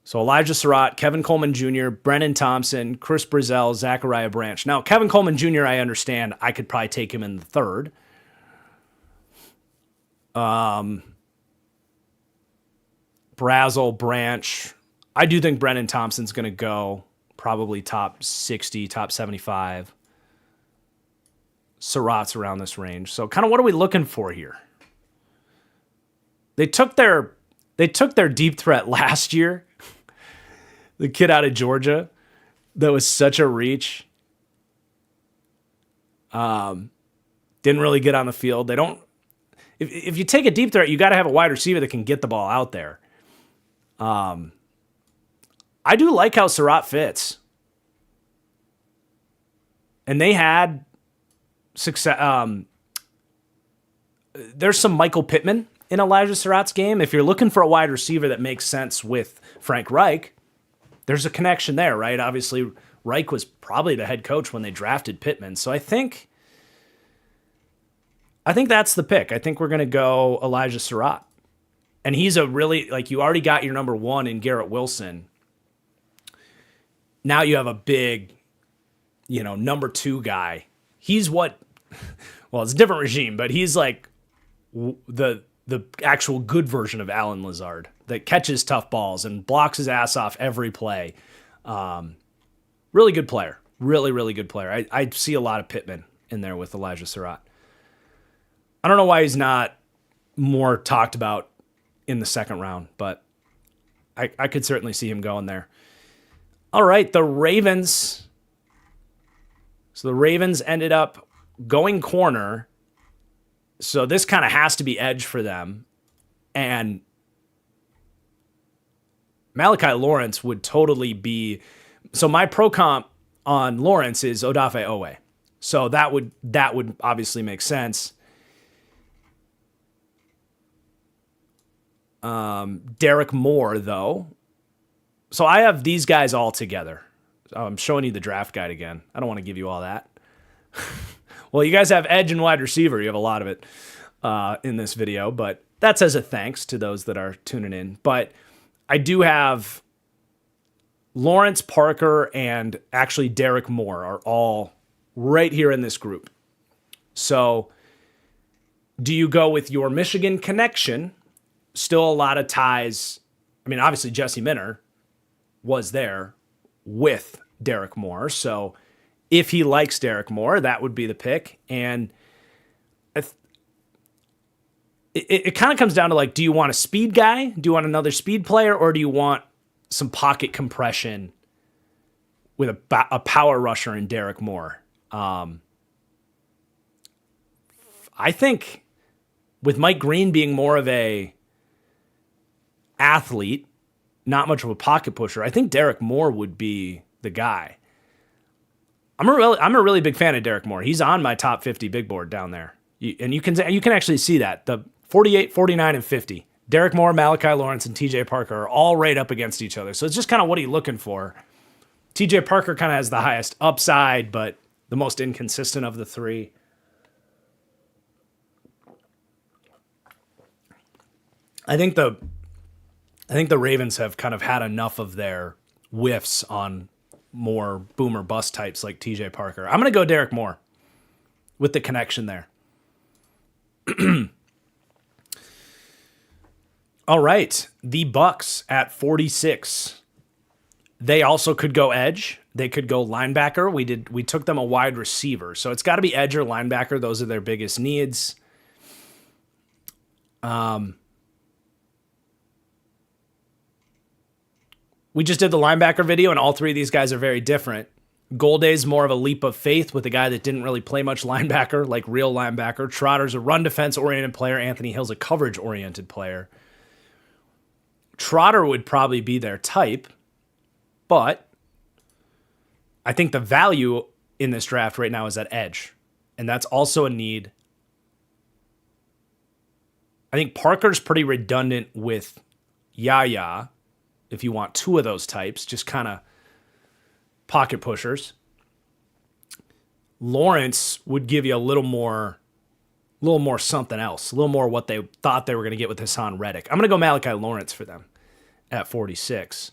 So Elijah Surratt, Kevin Coleman Jr., Brennan Thompson, Chris Brazell, Zachariah Branch. Now, Kevin Coleman Jr., I understand. I could probably take him in the third. Brazel, Branch. I do think Brennan Thompson's going to go probably top 60, top 75. Surratt's around this range. So kind of what are we looking for here? They took their deep threat last year. The kid out of Georgia that was such a reach. Didn't really get on the field. They don't. If you take a deep threat, you got to have a wide receiver that can get the ball out there. I do like how Surratt fits. And they had success. There's some Michael Pittman in Elijah Surratt's game. If you're looking for a wide receiver that makes sense with Frank Reich, there's a connection there, right? Obviously, Reich was probably the head coach when they drafted Pittman. So I think that's the pick. I think we're going to go Elijah Surratt. And he's a really, you already got your number one in Garrett Wilson. Now you have a big, number two guy. He's it's a different regime, but he's like the actual good version of Alan Lazard that catches tough balls and blocks his ass off every play. Really good player. Really, really good player. I see a lot of Pittman in there with Elijah Surratt. I don't know why he's not more talked about in the second round, but I could certainly see him going there. All right, the Ravens. So the Ravens ended up going corner. So this kind of has to be edge for them. And Malachi Lawrence would totally be... So my pro comp on Lawrence is Odafe Owe. So that would obviously make sense. Derek Moore, though. So I have these guys all together. I'm showing you the draft guide again. I don't want to give you all that. Well, you guys have edge and wide receiver. You have a lot of it in this video, but that's as a thanks to those that are tuning in. But I do have Lawrence, Parker, and actually Derek Moore are all right here in this group. So do you go with your Michigan connection? Still a lot of ties. I mean, obviously Jesse Minter was there with Derek Moore. So if he likes Derek Moore, that would be the pick. And it kind of comes down to like, do you want a speed guy? Do you want another speed player? Or do you want some pocket compression with a power rusher in Derek Moore? I think with Mike Green being more of a athlete, not much of a pocket pusher, I think Derek Moore would be the guy. I'm a really big fan of Derek Moore. He's on my top 50 big board down there. And you can actually see that. The 48, 49, and 50. Derek Moore, Malachi Lawrence, and TJ Parker are all right up against each other. So it's just kind of what are you looking for? TJ Parker kind of has the highest upside, but the most inconsistent of the three. I think the Ravens have kind of had enough of their whiffs on more boomer bust types like TJ Parker. I'm going to go Derek Moore with the connection there. All right, the Bucks at 46. They also could go edge. They could go linebacker. We took them a wide receiver. So it's got to be edge or linebacker. Those are their biggest needs. We just did the linebacker video, and all three of these guys are very different. Golday's more of a leap of faith with a guy that didn't really play much linebacker, like real linebacker. Trotter's a run defense-oriented player. Anthony Hill's a coverage-oriented player. Trotter would probably be their type, but I think the value in this draft right now is at edge, and that's also a need. I think Parker's pretty redundant with Yaya, if you want two of those types, just kind of pocket pushers. Lawrence would give you a little more something else, a little more what they thought they were going to get with Hassan Reddick. I'm going to go Malachi Lawrence for them at 46.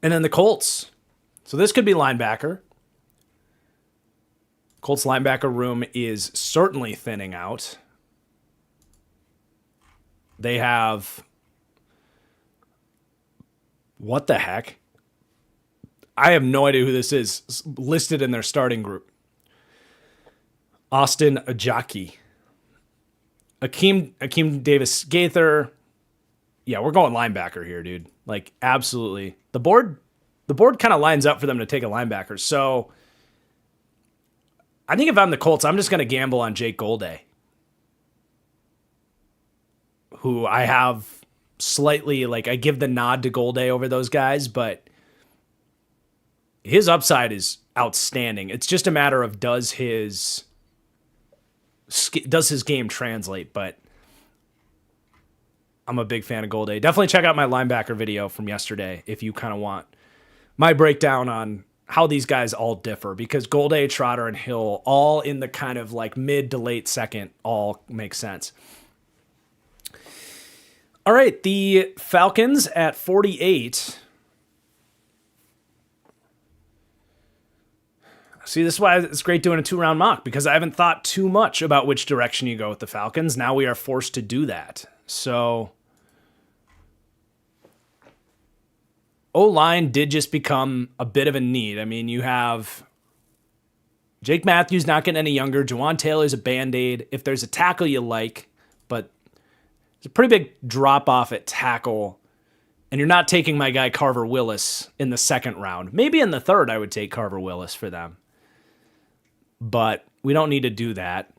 And then the Colts. So this could be linebacker. Colts linebacker room is certainly thinning out. They have... What the heck? I have no idea who this is. Listed in their starting group. Austin Ajaki. Akeem Davis Gaither. Yeah, we're going linebacker here, dude. Like, absolutely. The board kind of lines up for them to take a linebacker. So I think if I'm the Colts, I'm just going to gamble on Jake Golday, who I have slightly, like, I give the nod to Golday over those guys, but his upside is outstanding. It's just a matter of does his game translate, but I'm a big fan of Golday. Definitely check out my linebacker video from yesterday if you kind of want my breakdown on how these guys all differ, because Golday, Trotter, and Hill all in the kind of like mid to late second all make sense. All right, the Falcons at 48. See, this is why it's great doing a 2-round mock, because I haven't thought too much about which direction you go with the Falcons. Now we are forced to do that. So O-line did just become a bit of a need. I mean, you have Jake Matthews not getting any younger. Juwan Taylor's a Band-Aid. If there's a tackle you like, but it's a pretty big drop-off at tackle, and you're not taking my guy Carver Willis in the second round. Maybe in the third I would take Carver Willis for them. But we don't need to do that.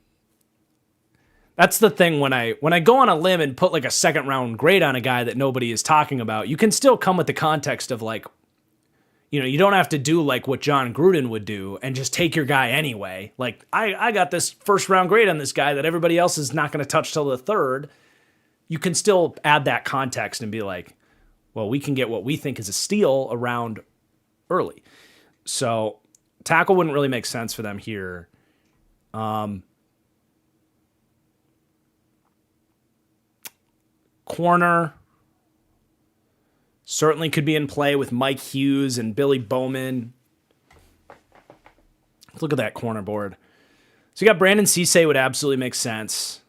That's the thing when I go on a limb and put like a second round grade on a guy that nobody is talking about, you can still come with the context of like, you know, you don't have to do like what John Gruden would do and just take your guy anyway. Like, I got this first round grade on this guy that everybody else is not going to touch till the third. You can still add that context and be like, well, we can get what we think is a steal around early. So tackle wouldn't really make sense for them here. Corner, certainly could be in play with Mike Hughes and Billy Bowman. Let's look at that corner board. So you got Brandon Cisse would absolutely make sense.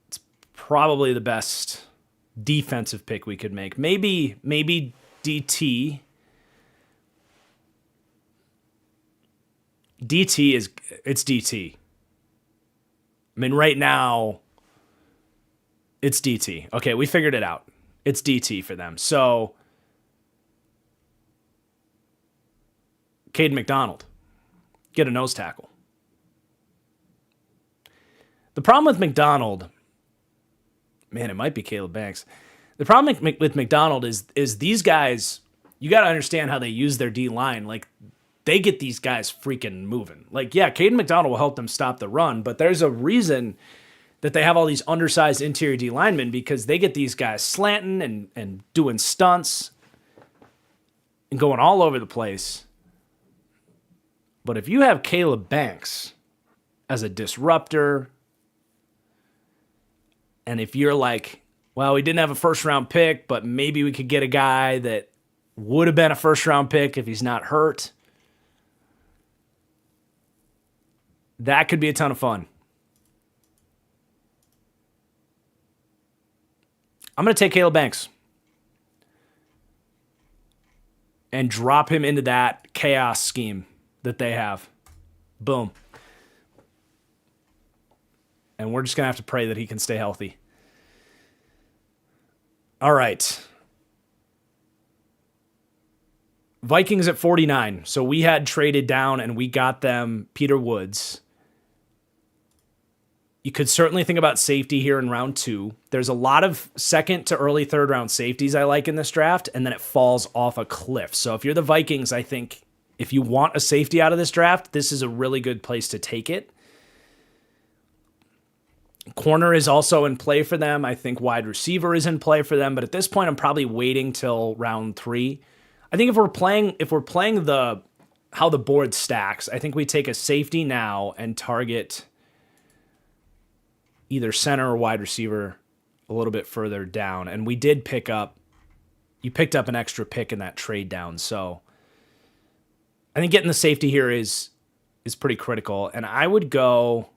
It's probably the best defensive pick we could make. Maybe DT. It's DT. I mean, right now, it's DT. Okay, we figured it out. It's DT for them. So, Caden McDonald, get a nose tackle. The problem with McDonald, man, it might be Caleb Banks. The problem with McDonald is these guys, you got to understand how they use their D-line. Like, they get these guys freaking moving. Like, yeah, Caden McDonald will help them stop the run, but there's a reason that they have all these undersized interior D linemen, because they get these guys slanting and doing stunts and going all over the place. But if you have Caleb Banks as a disruptor, and if you're like, well, we didn't have a first-round pick, but maybe we could get a guy that would have been a first-round pick if he's not hurt, that could be a ton of fun. I'm going to take Caleb Banks and drop him into that chaos scheme that they have. Boom. And we're just going to have to pray that he can stay healthy. All right. Vikings at 49. So we had traded down and we got them Peter Woods. You could certainly think about safety here in round 2. There's a lot of second to early third round safeties I like in this draft, and then it falls off a cliff. So if you're the Vikings, I think if you want a safety out of this draft, this is a really good place to take it. Corner is also in play for them. I think wide receiver is in play for them, but at this point, I'm probably waiting till round 3. I think if we're playing the how the board stacks, I think we take a safety now and target either center or wide receiver a little bit further down. And we did picked up an extra pick in that trade down. So I think getting the safety here is pretty critical. And I would go,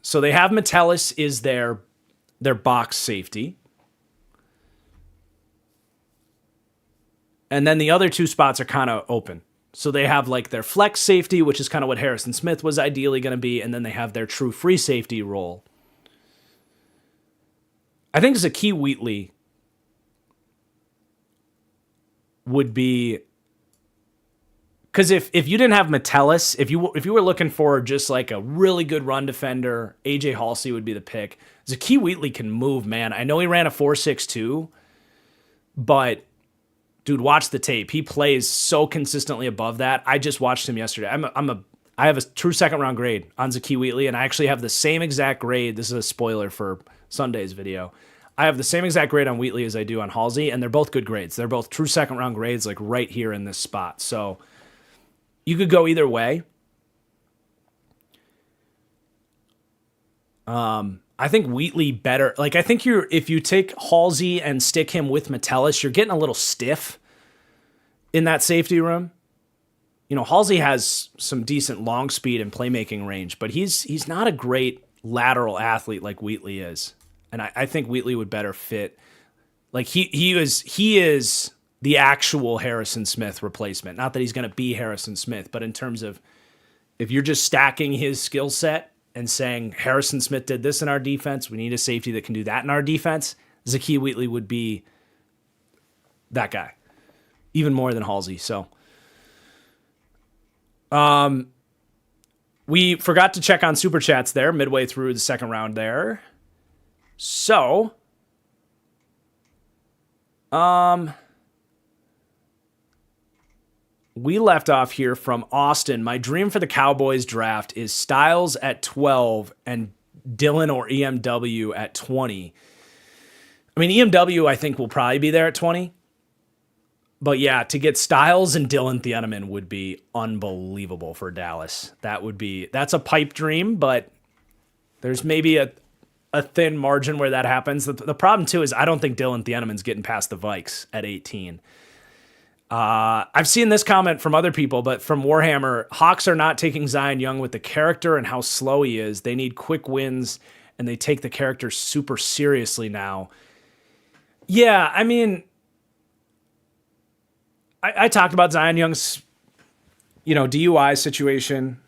so they have Metellus is their box safety. And then the other 2 spots are kind of open. So they have like their flex safety, which is kind of what Harrison Smith was ideally going to be, and then they have their true free safety role. I think Zakee Wheatley would be, because if you didn't have Metellus, if you were looking for just like a really good run defender, AJ Halsey would be the pick. Zakee Wheatley can move, man. I know he ran a 4.62, but dude, watch the tape. He plays so consistently above that. I just watched him yesterday. I have a true second round grade on Zakee Wheatley, and I actually have the same exact grade. This is a spoiler for Sunday's video. I have the same exact grade on Wheatley as I do on Halsey, and they're both good grades. They're both true second round grades, like right here in this spot. So you could go either way. I think Wheatley better. Like, I think if you take Halsey and stick him with Metellus, you're getting a little stiff in that safety room. You know, Halsey has some decent long speed and playmaking range, but he's not a great lateral athlete like Wheatley is. And I think Wheatley would better fit. Like, he is the actual Harrison Smith replacement. Not that he's going to be Harrison Smith, but in terms of if you're just stacking his skill set and saying Harrison Smith did this in our defense, we need a safety that can do that in our defense, Zakee Wheatley would be that guy, even more than Halsey. So, we forgot to check on Super Chats there midway through the second round there. So, we left off here from Austin. My dream for the Cowboys draft is Styles at 12 and Dillon or EMW at 20. I mean, EMW I think will probably be there at 20. But yeah, to get Styles and Dillon Thieneman would be unbelievable for Dallas. That's a pipe dream, but there's maybe a thin margin where that happens. The problem too is I don't think Dylan Thieneman's getting past the Vikes at 18. I've seen this comment from other people, but from Warhammer, Hawks are not taking Zion Young with the character and how slow he is. They need quick wins, and they take the character super seriously now. Yeah, I mean, I talked about Zion Young's, DUI situation.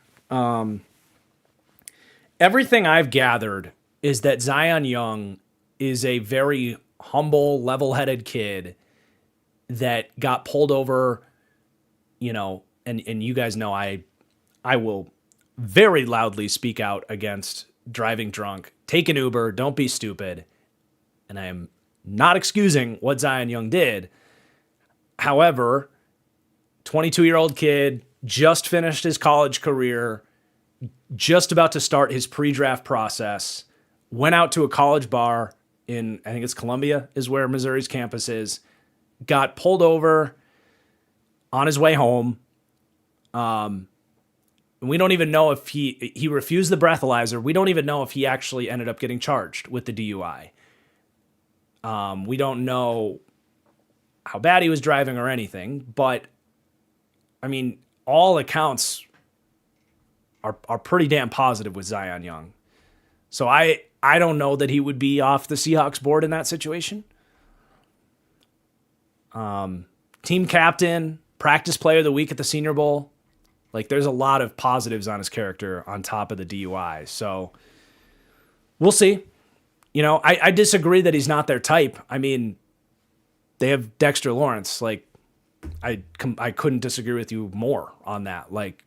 Everything I've gathered is that Zion Young is a very humble, level-headed kid that got pulled over, and you guys know I will very loudly speak out against driving drunk. Take an Uber, don't be stupid. And I am not excusing what Zion Young did. However, 22-year-old kid, just finished his college career, just about to start his pre-draft process, went out to a college bar in, I think it's Columbia is where Missouri's campus is, got pulled over on his way home. We don't even know if he refused the breathalyzer. We don't even know if he actually ended up getting charged with the DUI. We don't know how bad he was driving or anything, but I mean, all accounts are pretty damn positive with Zion Young. So I don't know that he would be off the Seahawks board in that situation. Team captain, practice player of the week at the Senior Bowl. Like, there's a lot of positives on his character on top of the DUI. So we'll see. I disagree that he's not their type. I mean, they have Dexter Lawrence. Like, I couldn't disagree with you more on that. Like,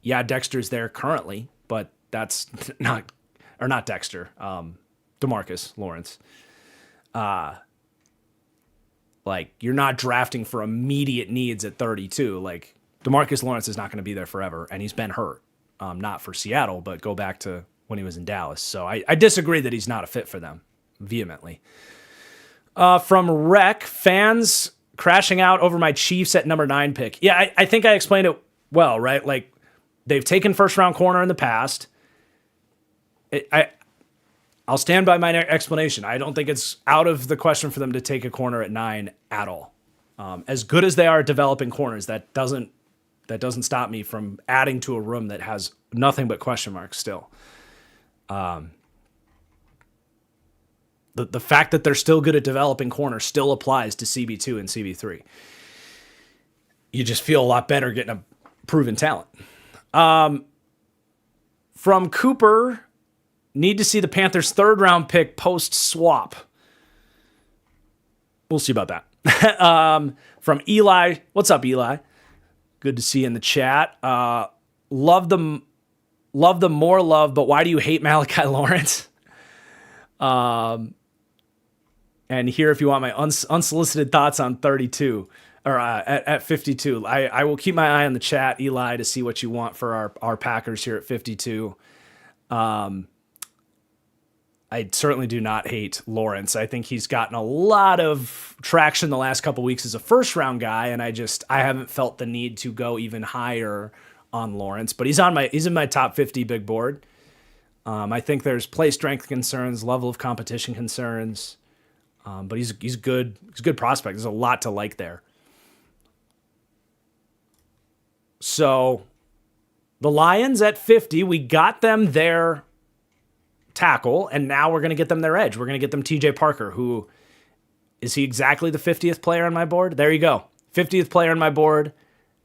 yeah, Dexter's there currently, but that's not Dexter, DeMarcus Lawrence. Like, you're not drafting for immediate needs at 32. Like, DeMarcus Lawrence is not going to be there forever, and he's been hurt. Not for Seattle, but go back to when he was in Dallas. So I disagree that he's not a fit for them, vehemently. From Rec, fans crashing out over my Chiefs at number 9 pick. Yeah, I think I explained it well, right? Like, they've taken first-round corner in the past. I'll stand by my explanation. I don't think it's out of the question for them to take a corner at 9 at all. As good as they are at developing corners, that doesn't stop me from adding to a room that has nothing but question marks still. The fact that they're still good at developing corners still applies to CB2 and CB3. You just feel a lot better getting a proven talent. From Cooper, need to see the Panthers' 3rd round pick post swap. We'll see about that. From Eli, what's up, Eli? Good to see you in the chat. Love them more love, but why do you hate Malachi Lawrence? And here, if you want my unsolicited thoughts on 32 or at 52, I will keep my eye on the chat, Eli, to see what you want for our Packers here at 52. I certainly do not hate Lawrence. I think he's gotten a lot of traction the last couple weeks as a first-round guy, and I haven't felt the need to go even higher on Lawrence. But he's in my top 50 big board. I think there's play strength concerns, level of competition concerns, but he's good. He's a good prospect. There's a lot to like there. So the Lions at 50, we got them their tackle, and now we're going to get them their edge. We're going to get them TJ Parker, who is he exactly the 50th player on my board? There you go. 50th player on my board,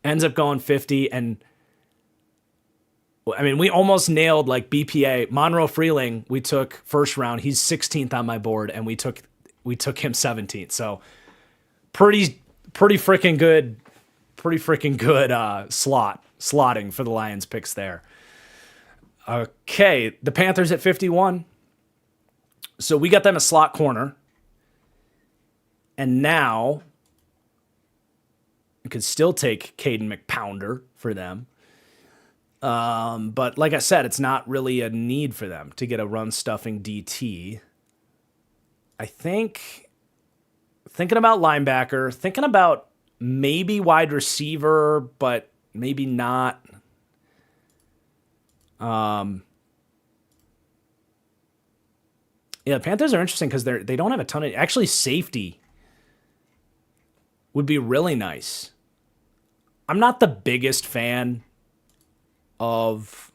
ends up going 50, and I mean, we almost nailed like BPA. Monroe Freeling, we took first round. He's 16th on my board, and we took him 17th. So pretty freaking good slotting for the Lions picks there. Okay, the Panthers at 51. So we got them a slot corner. And now we could still take Caden McPounder for them. But like I said, it's not really a need for them to get a run-stuffing DT. I think, thinking about linebacker, thinking about maybe wide receiver, but maybe not. Yeah, the Panthers are interesting because they don't have a ton of... Actually, safety would be really nice. I'm not the biggest fan of...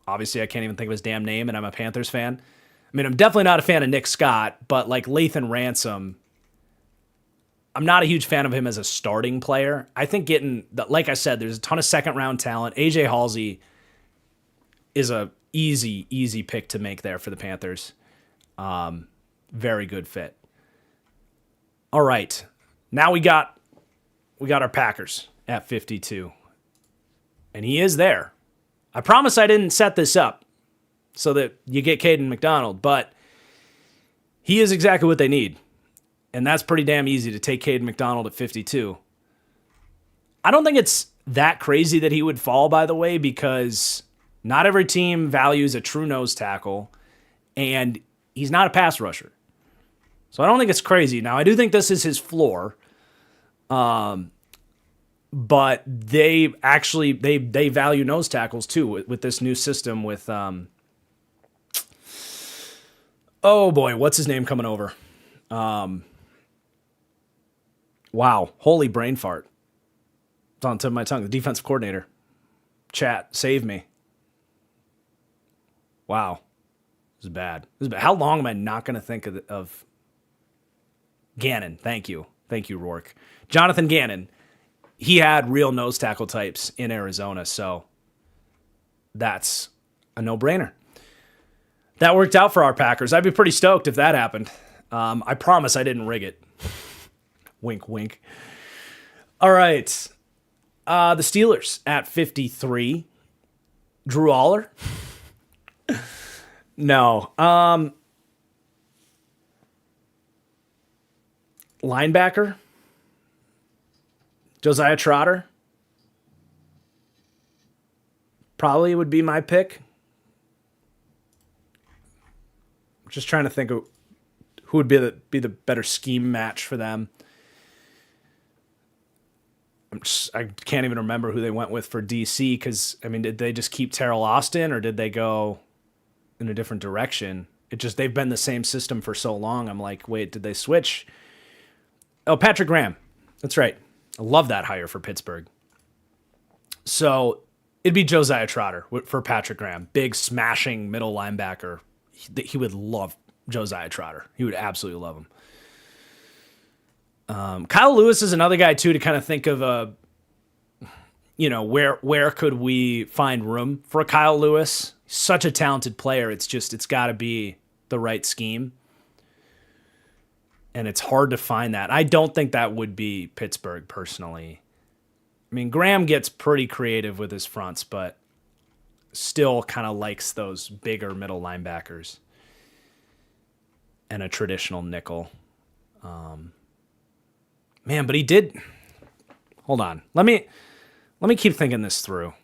Obviously, I can't even think of his damn name, and I'm a Panthers fan. I mean, I'm definitely not a fan of Nick Scott, but like Lathan Ransom, I'm not a huge fan of him as a starting player. I think like I said, there's a ton of second-round talent. AJ Halsey is a easy pick to make there for the Panthers. Very good fit. All right. Now we got our Packers at 52. And he is there. I promise I didn't set this up so that you get Caden McDonald, but he is exactly what they need. And that's pretty damn easy to take Caden McDonald at 52. I don't think it's that crazy that he would fall, by the way, because not every team values a true nose tackle, and he's not a pass rusher. So I don't think it's crazy. Now, I do think this is his floor, but they actually they value nose tackles too with this new system with oh boy, what's his name coming over? Wow, holy brain fart. It's on the tip of my tongue. The defensive coordinator. Chat, save me. Wow. This is bad. How long am I not going to think of Gannon? Thank you. Thank you, Rourke. Jonathan Gannon. He had real nose tackle types in Arizona, so that's a no-brainer. That worked out for our Packers. I'd be pretty stoked if that happened. I promise I didn't rig it. Wink, wink. All right. The Steelers at 53. Drew Aller? No. Linebacker? Josiah Trotter? Probably would be my pick. I'm just trying to think of who would be the better scheme match for them. I can't even remember who they went with for DC because, I mean, did they just keep Terrell Austin or did they go in a different direction? They've been the same system for so long. I'm like, wait, did they switch? Oh, Patrick Graham. That's right. I love that hire for Pittsburgh. So it'd be Josiah Trotter for Patrick Graham. Big, smashing middle linebacker. He would love Josiah Trotter. He would absolutely love him. Kyle Lewis is another guy, too, to kind of think of where could we find room for Kyle Lewis? Such a talented player. It's got to be the right scheme. And it's hard to find that. I don't think that would be Pittsburgh, personally. I mean, Graham gets pretty creative with his fronts, but still kind of likes those bigger middle linebackers and a traditional nickel. Man, but he did. Hold on. Let me keep thinking this through.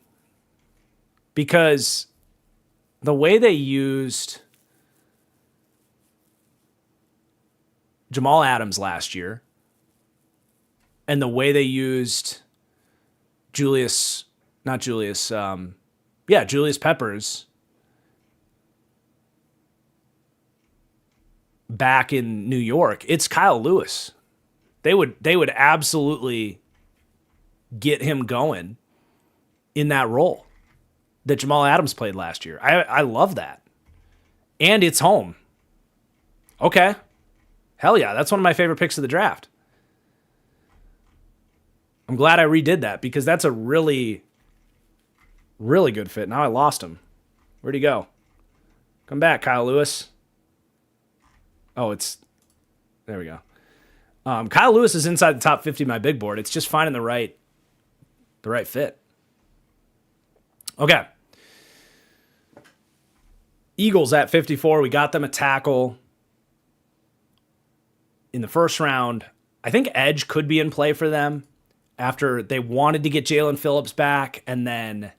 Because the way they used Jamal Adams last year and the way they used Julius Peppers back in New York, it's Kyle Lewis. They would absolutely get him going in that role that Jamal Adams played last year. I love that. And it's home. Okay. Hell yeah, that's one of my favorite picks of the draft. I'm glad I redid that because that's a really, really good fit. Now I lost him. Where'd he go? Come back, Kyle Lewis. Oh, there we go. Kyle Lewis is inside the top 50 of my big board. It's just finding the right fit. Okay. Eagles at 54. We got them a tackle in the first round. I think edge could be in play for them after they wanted to get Jalen Phillips back and then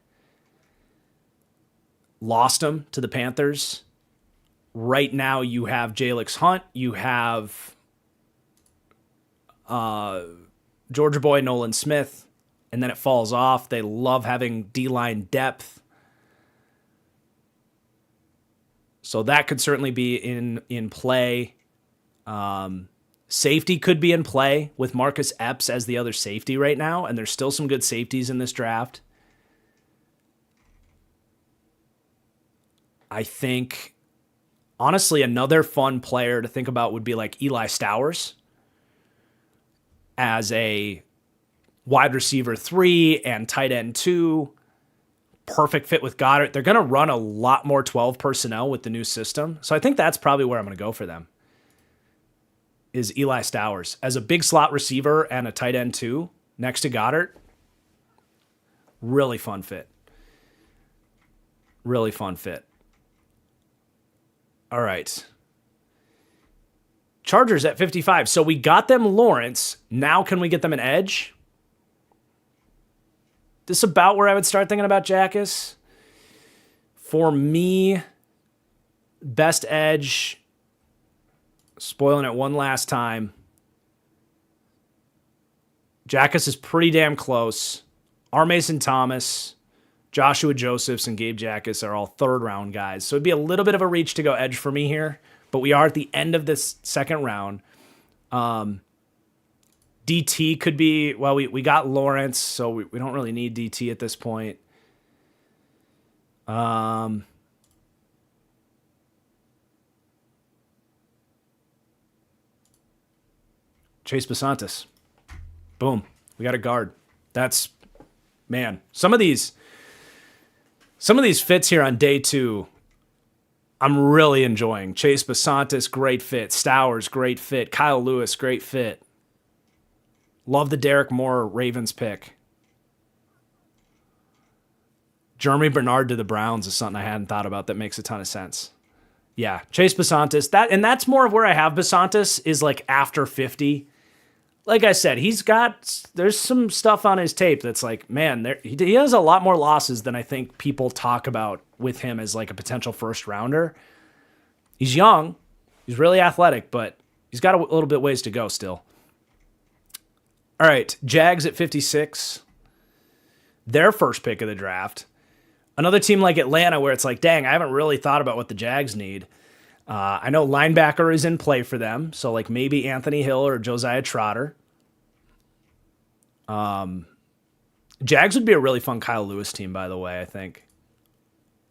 lost him to the Panthers. Right now you have Jalix Hunt. You have Georgia boy Nolan Smith, and then it falls off. They love having D-line depth. So that could certainly be in play. Safety could be in play with Marcus Epps as the other safety right now, and there's still some good safeties in this draft. I think, honestly, another fun player to think about would be like Eli Stowers as a wide receiver 3 and tight end 2. Perfect fit with Goddard. They're going to run a lot more 12 personnel with the new system. So I think that's probably where I'm going to go for them, is Eli Stowers as a big slot receiver and a tight end 2 next to Goddard. Really fun fit. Really fun fit. All right. Chargers at 55. So we got them Lawrence. Now can we get them an edge? This is about where I would start thinking about Jackus. For me, best edge, spoiling it one last time. Jackus is pretty damn close. R. Mason Thomas, Joshua Josephs, and Gabe Jackus are all third-round guys. So it'd be a little bit of a reach to go edge for me here. But we are at the end of this second round. DT could be, well, we got Lawrence, so we don't really need DT at this point. Chase Basantis. Boom. We got a guard. That's, man, some of these fits here on day 2, I'm really enjoying. Chase Basantis, great fit. Stowers, great fit. Kyle Lewis, great fit. Love the Derek Moore Ravens pick. Jeremy Bernard to the Browns is something I hadn't thought about that makes a ton of sense. Yeah, Chase Basantis. That's more of where I have Basantis is like after 50. Like I said, there's some stuff on his tape that's like, man, he has a lot more losses than I think people talk about with him as like a potential first rounder. He's young. He's really athletic, but he's got a little bit ways to go still. All right, Jags at 56. Their first pick of the draft. Another team like Atlanta where it's like, dang, I haven't really thought about what the Jags need. I know linebacker is in play for them, so like maybe Anthony Hill or Josiah Trotter. Jags would be a really fun Kyle Lewis team, by the way, I think.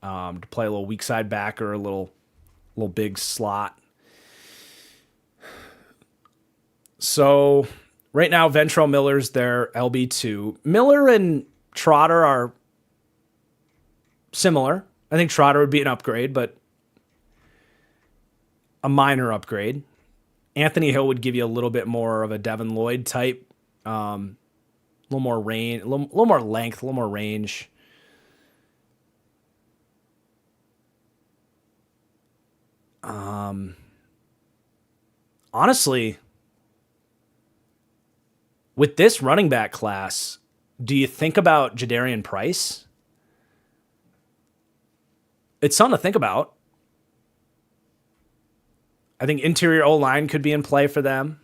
To play a little weak side backer, a little big slot. So right now, Ventrell Miller's their LB2. Miller and Trotter are similar. I think Trotter would be an upgrade, but a minor upgrade. Anthony Hill would give you a little bit more of a Devin Lloyd type. A little more range, a little more length, a little more range. Honestly, with this running back class, do you think about Jadarian Price? It's something to think about. I think interior O-line could be in play for them.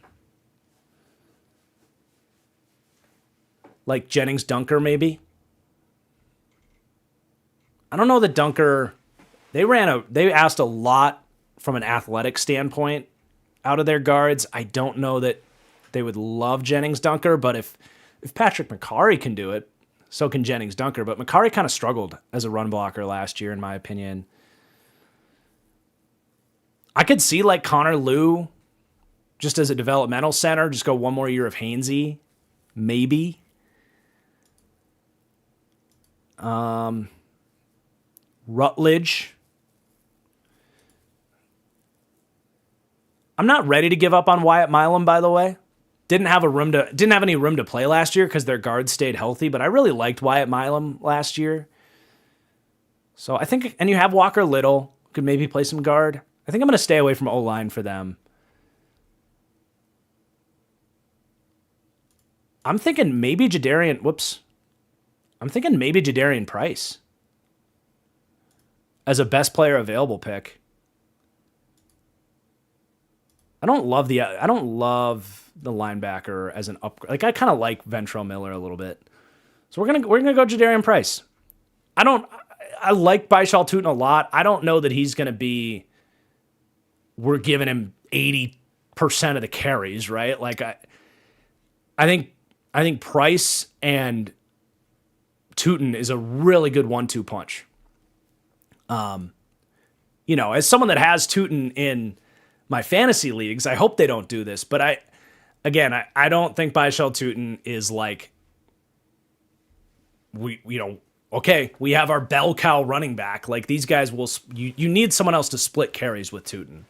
Like Jennings Dunker, maybe. I don't know that Dunker. They asked a lot from an athletic standpoint out of their guards. I don't know that they would love Jennings Dunker, but if Patrick McCarry can do it, so can Jennings Dunker. But McCarry kind of struggled as a run blocker last year, in my opinion. I could see like Connor Lew just as a developmental center, just go one more year of Hainsey, maybe. Rutledge. I'm not ready to give up on Wyatt Milam, by the way. Didn't have any room to play last year because their guards stayed healthy, but I really liked Wyatt Milam last year. So I think, and you have Walker Little, could maybe play some guard. I think I'm going to stay away from O-line for them. I'm thinking maybe Jadarian Price as a best player available pick. I don't love the linebacker as an upgrade. Like I kind of like Ventrell Miller a little bit. So we're gonna go Jadarian Price. I like Baishal Tootin a lot. I don't know that he's going to be, we're giving him 80% of the carries, right? Like I think Price and Tootin is a really good 1-2 punch. As someone that has Tootin in my fantasy leagues, I hope they don't do this, but I don't think Baishal Tootin is like, we have our bell cow running back. Like these guys you need someone else to split carries with Tootin.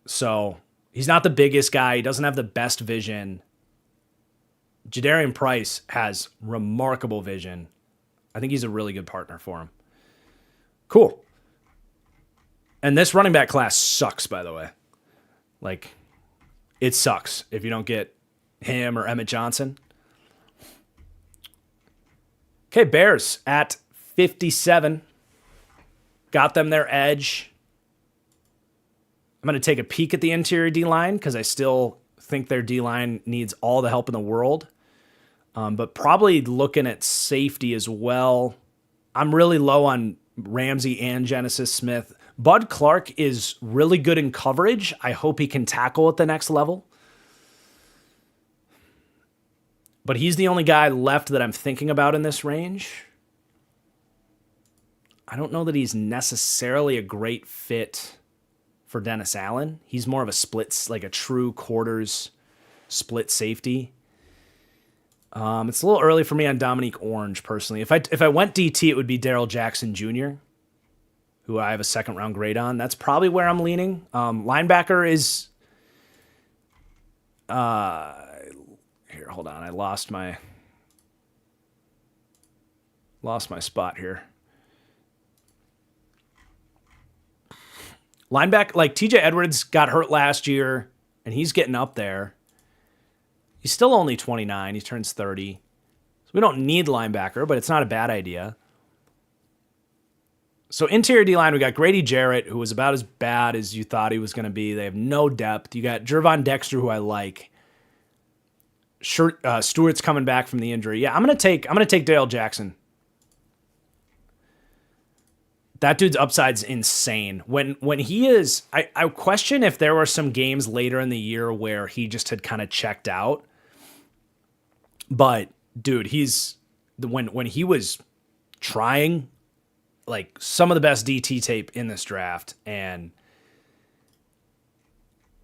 So he's not the biggest guy. He doesn't have the best vision. Jadarian Price has remarkable vision. I think he's a really good partner for him. Cool. And this running back class sucks, by the way. Like, it sucks if you don't get him or Emmett Johnson. Okay, Bears at 57. Got them their edge. I'm going to take a peek at the interior D-line because I still think their D-line needs all the help in the world. But probably looking at safety as well. I'm really low on Ramsey and Genesis Smith. Bud Clark is really good in coverage. I hope he can tackle at the next level. But he's the only guy left that I'm thinking about in this range. I don't know that he's necessarily a great fit for Dennis Allen. He's more of a split, like a true quarters split safety. It's a little early for me on Dominique Orange, personally. If I went DT, it would be Darrell Jackson Jr., who I have a second-round grade on. That's probably where I'm leaning. Linebacker is... Here, hold on. I lost my spot here. Linebacker, like TJ Edwards got hurt last year, and he's getting up there. He's still only 29. He turns 30. So we don't need linebacker, but it's not a bad idea. So interior D-line, we got Grady Jarrett, who was about as bad as you thought he was going to be. They have no depth. You got Jervon Dexter, who I like. Stewart's coming back from the injury. Yeah, I'm gonna take Dale Jackson. That dude's upside's insane. When he is, I question if there were some games later in the year where he just had kind of checked out. But dude, when he was trying, like some of the best DT tape in this draft, and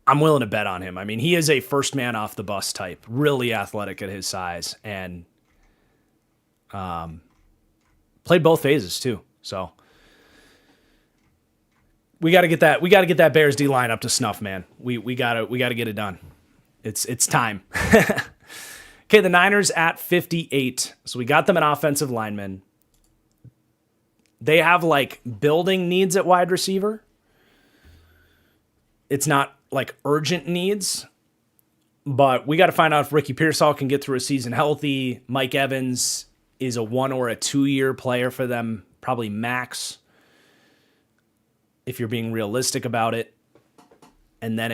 I'm willing to bet on him. I mean, he is a first man off the bus type, really athletic at his size, and played both phases too. So we got to get that Bears D line up to snuff, man. We got to get it done. It's time. Okay, the Niners at 58. So we got them an offensive lineman. They have like building needs at wide receiver. It's not like urgent needs, but we got to find out if Ricky Pearsall can get through a season healthy. Mike Evans is a 1 or a 2 year player for them, probably max, if you're being realistic about it. And then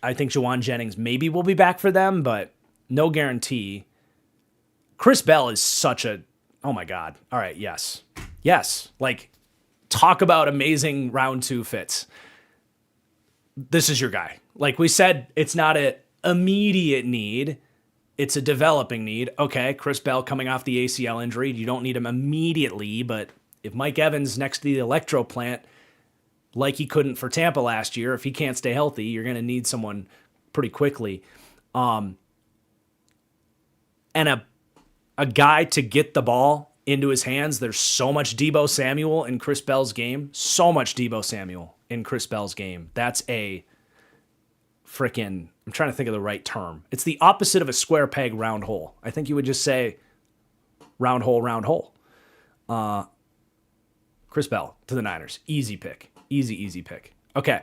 I think Jawan Jennings maybe will be back for them, but no guarantee. Chris Bell is such a, oh my God. All right. Yes. Like, talk about amazing round 2 fits. This is your guy. Like we said, it's not an immediate need. It's a developing need. Okay, Chris Bell coming off the ACL injury. You don't need him immediately, but if Mike Evans next to the electro plant, like he couldn't for Tampa last year, if he can't stay healthy, you're going to need someone pretty quickly. And a guy to get the ball into his hands. There's so much Deebo Samuel in Chris Bell's game. That's a freaking, I'm trying to think of the right term. It's the opposite of a square peg, round hole. I think you would just say round hole, round hole. Chris Bell to the Niners. Easy pick. Easy pick. Okay.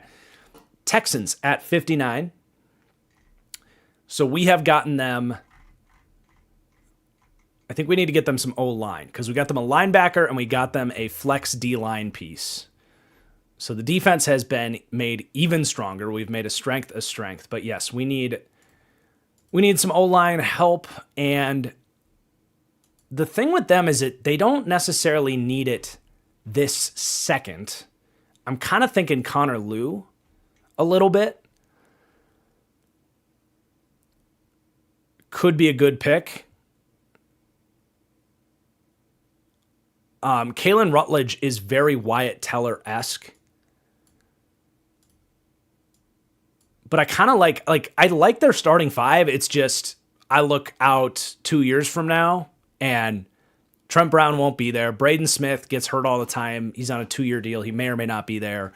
Texans at 59. So we have gotten them, I think we need to get them some O-line because we got them a linebacker and we got them a flex D-line piece. So the defense has been made even stronger. We've made a strength. But yes, we need some O-line help, and the thing with them is that they don't necessarily need it this second. I'm kind of thinking Connor Lew a little bit. Could be a good pick. Kalen Rutledge is very Wyatt Teller-esque. But I kind of like I like their starting five. It's just I look out 2 years from now and Trent Brown won't be there. Braden Smith gets hurt all the time. He's on a 2-year deal. He may or may not be there.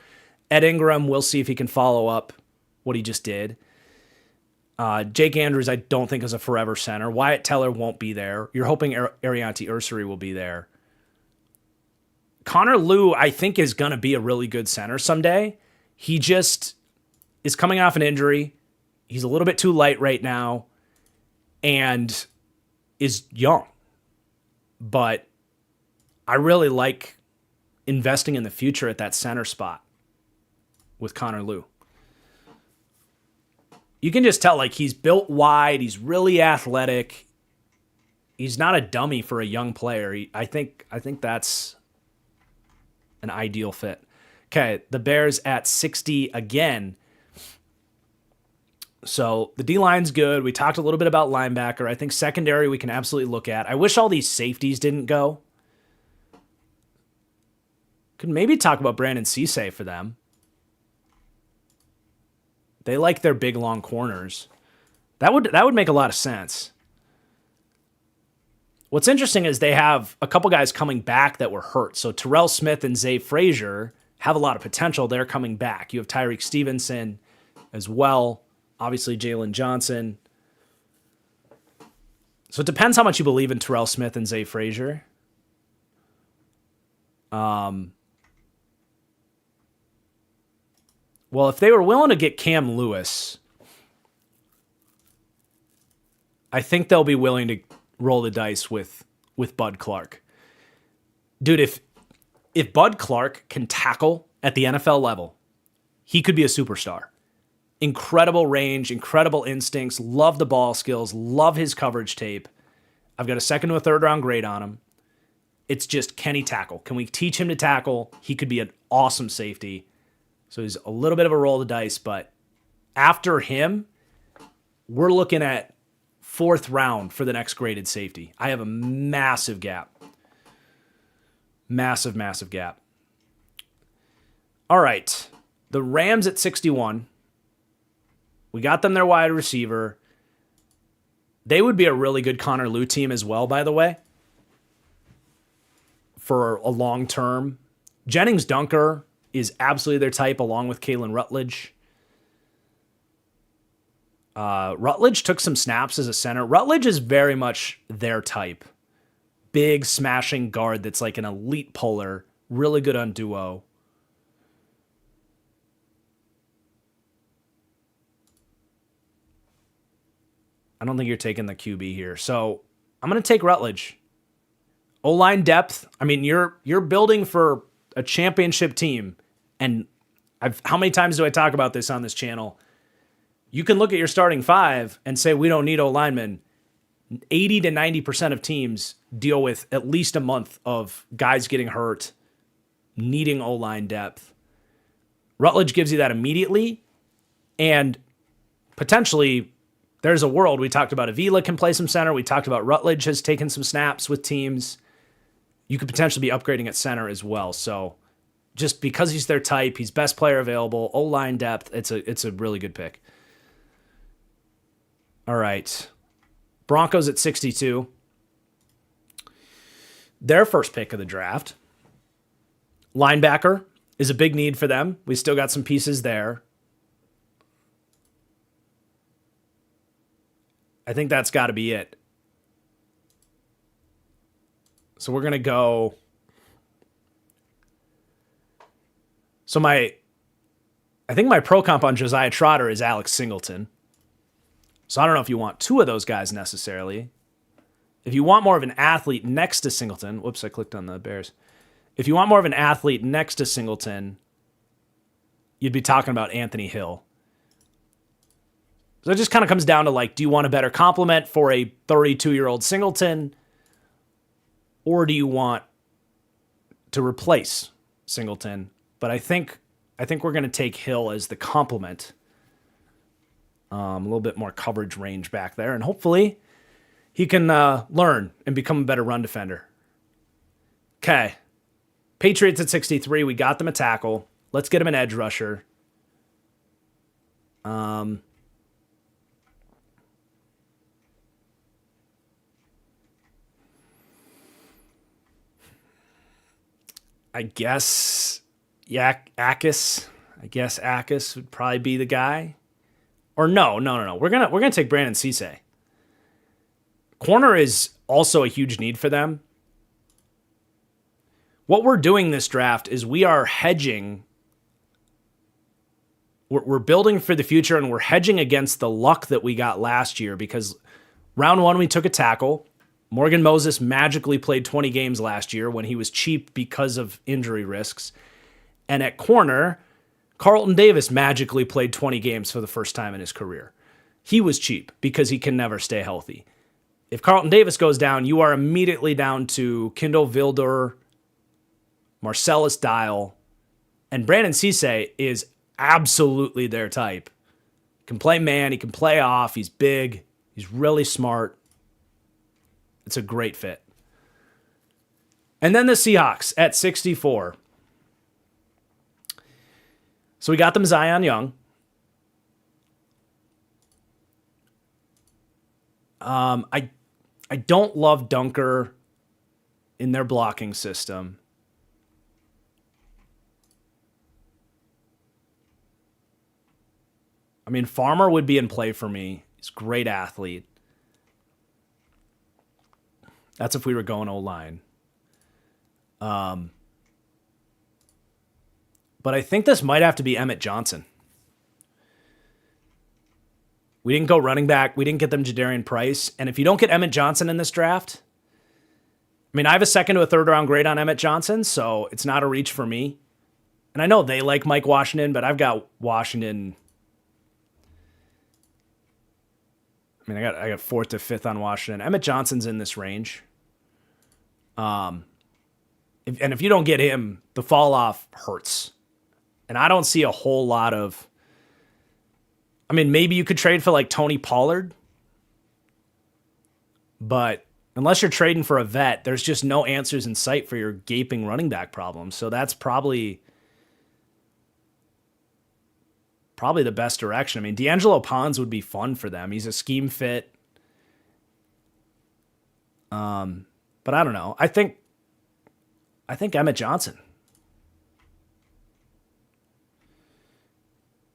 Ed Ingram, we'll see if he can follow up what he just did. Jake Andrews, I don't think is a forever center. Wyatt Teller won't be there. You're hoping Arianti Ursary will be there. Connor Lew, I think, is going to be a really good center someday. He just is coming off an injury. He's a little bit too light right now and is young. But I really like investing in the future at that center spot with Connor Lew. You can just tell, like, he's built wide. He's really athletic. He's not a dummy for a young player. I think that's an ideal fit. Okay, the Bears at 60 again. So the D-line's good. We talked a little bit about linebacker. I think secondary we can absolutely look at. I wish all these safeties didn't go. Could maybe talk about Brandon Cisse for them. They like their big, long corners. That would make a lot of sense. What's interesting is they have a couple guys coming back that were hurt. So Terrell Smith and Zay Frazier have a lot of potential. They're coming back. You have Tyreek Stevenson as well. Obviously, Jalen Johnson. So it depends how much you believe in Terrell Smith and Zay Frazier. Well, if they were willing to get Cam Lewis, I think they'll be willing to roll the dice with Bud Clark. Dude, if Bud Clark can tackle at the NFL level, he could be a superstar. Incredible range, incredible instincts, love the ball skills, love his coverage tape. I've got a second to a third round grade on him. It's just, can he tackle? Can we teach him to tackle? He could be an awesome safety. So he's a little bit of a roll of the dice, but after him, we're looking at 4th round for the next graded safety. I have a massive gap. Massive, massive gap. All right. The Rams at 61. We got them their wide receiver. They would be a really good Connor Lew team as well, by the way, for a long term. Jennings Dunker is absolutely their type, along with Kalen Rutledge. Rutledge took some snaps as a center. Rutledge is very much their type. Big, smashing guard that's like an elite puller. Really good on duo. I don't think you're taking the QB here. So I'm going to take Rutledge. O-line depth. I mean, you're building for a championship team. And how many times do I talk about this on this channel? You can look at your starting five and say, we don't need O-linemen. 80 to 90% of teams deal with at least a month of guys getting hurt, needing O-line depth. Rutledge gives you that immediately. And potentially, there's a world. We talked about Avila can play some center. We talked about Rutledge has taken some snaps with teams. You could potentially be upgrading at center as well. So just because he's their type, he's best player available, O-line depth, it's a really good pick. All right. Broncos at 62. Their first pick of the draft. Linebacker is a big need for them. We still got some pieces there. I think that's got to be it. So we're going to go. So I think my pro comp on Josiah Trotter is Alex Singleton. So I don't know if you want two of those guys necessarily. If you want more of an athlete next to Singleton, whoops, I clicked on the Bears. If you want more of an athlete next to Singleton, you'd be talking about Anthony Hill. So it just kind of comes down to, like, do you want a better complement for a 32-year-old Singleton, or do you want to replace Singleton? But I think we're going to take Hill as the complement. A little bit more coverage range back there, and hopefully he can learn and become a better run defender. Okay. Patriots at 63. We got them a tackle. Let's get him an edge rusher. I guess Akis. I guess Akis would probably be the guy. Or no. We're gonna take Brandon Cisse. Corner is also a huge need for them. What we're doing this draft is we are hedging. We're building for the future, and we're hedging against the luck that we got last year, because round 1 we took a tackle. Morgan Moses magically played 20 games last year when he was cheap because of injury risks. And at corner, Carlton Davis magically played 20 games for the first time in his career. He was cheap because he can never stay healthy. If Carlton Davis goes down, you are immediately down to Kindle Vildur, Marcellus Dial, and Brandon Cisse is absolutely their type. He can play man, he can play off, he's big, he's really smart. It's a great fit. And then the Seahawks at 64. So we got them Zion Young. I don't love Dunker in their blocking system. I mean, Farmer would be in play for me. He's a great athlete. That's if we were going O-line. But I think this might have to be Emmett Johnson. We didn't go running back. We didn't get them Jadarian Price. And if you don't get Emmett Johnson in this draft, I mean, I have a 2nd to a 3rd round grade on Emmett Johnson, so it's not a reach for me. And I know they like Mike Washington, but I've got Washington. I mean, I got 4th to 5th on Washington. Emmett Johnson's in this range. If you don't get him, the fall off hurts. And I don't see a whole lot of. I mean, maybe you could trade for like Tony Pollard. But unless you're trading for a vet, there's just no answers in sight for your gaping running back problem. So that's probably the best direction. I mean, D'Angelo Pons would be fun for them. He's a scheme fit. But I don't know. I think Emmett Johnson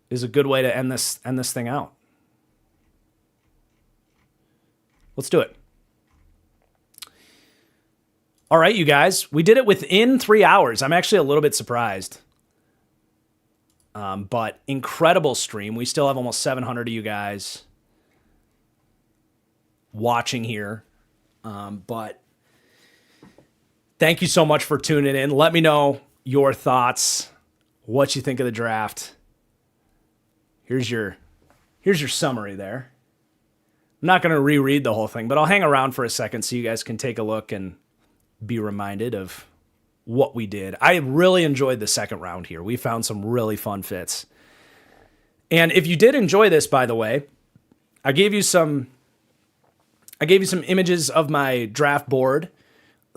is a good way to end this thing out. Let's do it. All right, you guys. We did it within 3 hours. I'm actually a little bit surprised. But incredible stream. We still have almost 700 of you guys watching here. But thank you so much for tuning in. Let me know your thoughts, what you think of the draft. Here's your summary there. I'm not going to reread the whole thing, but I'll hang around for a second so you guys can take a look and be reminded of what we did. I really enjoyed the 2nd round here. We found some really fun fits. And if you did enjoy this, by the way, I gave you some images of my draft board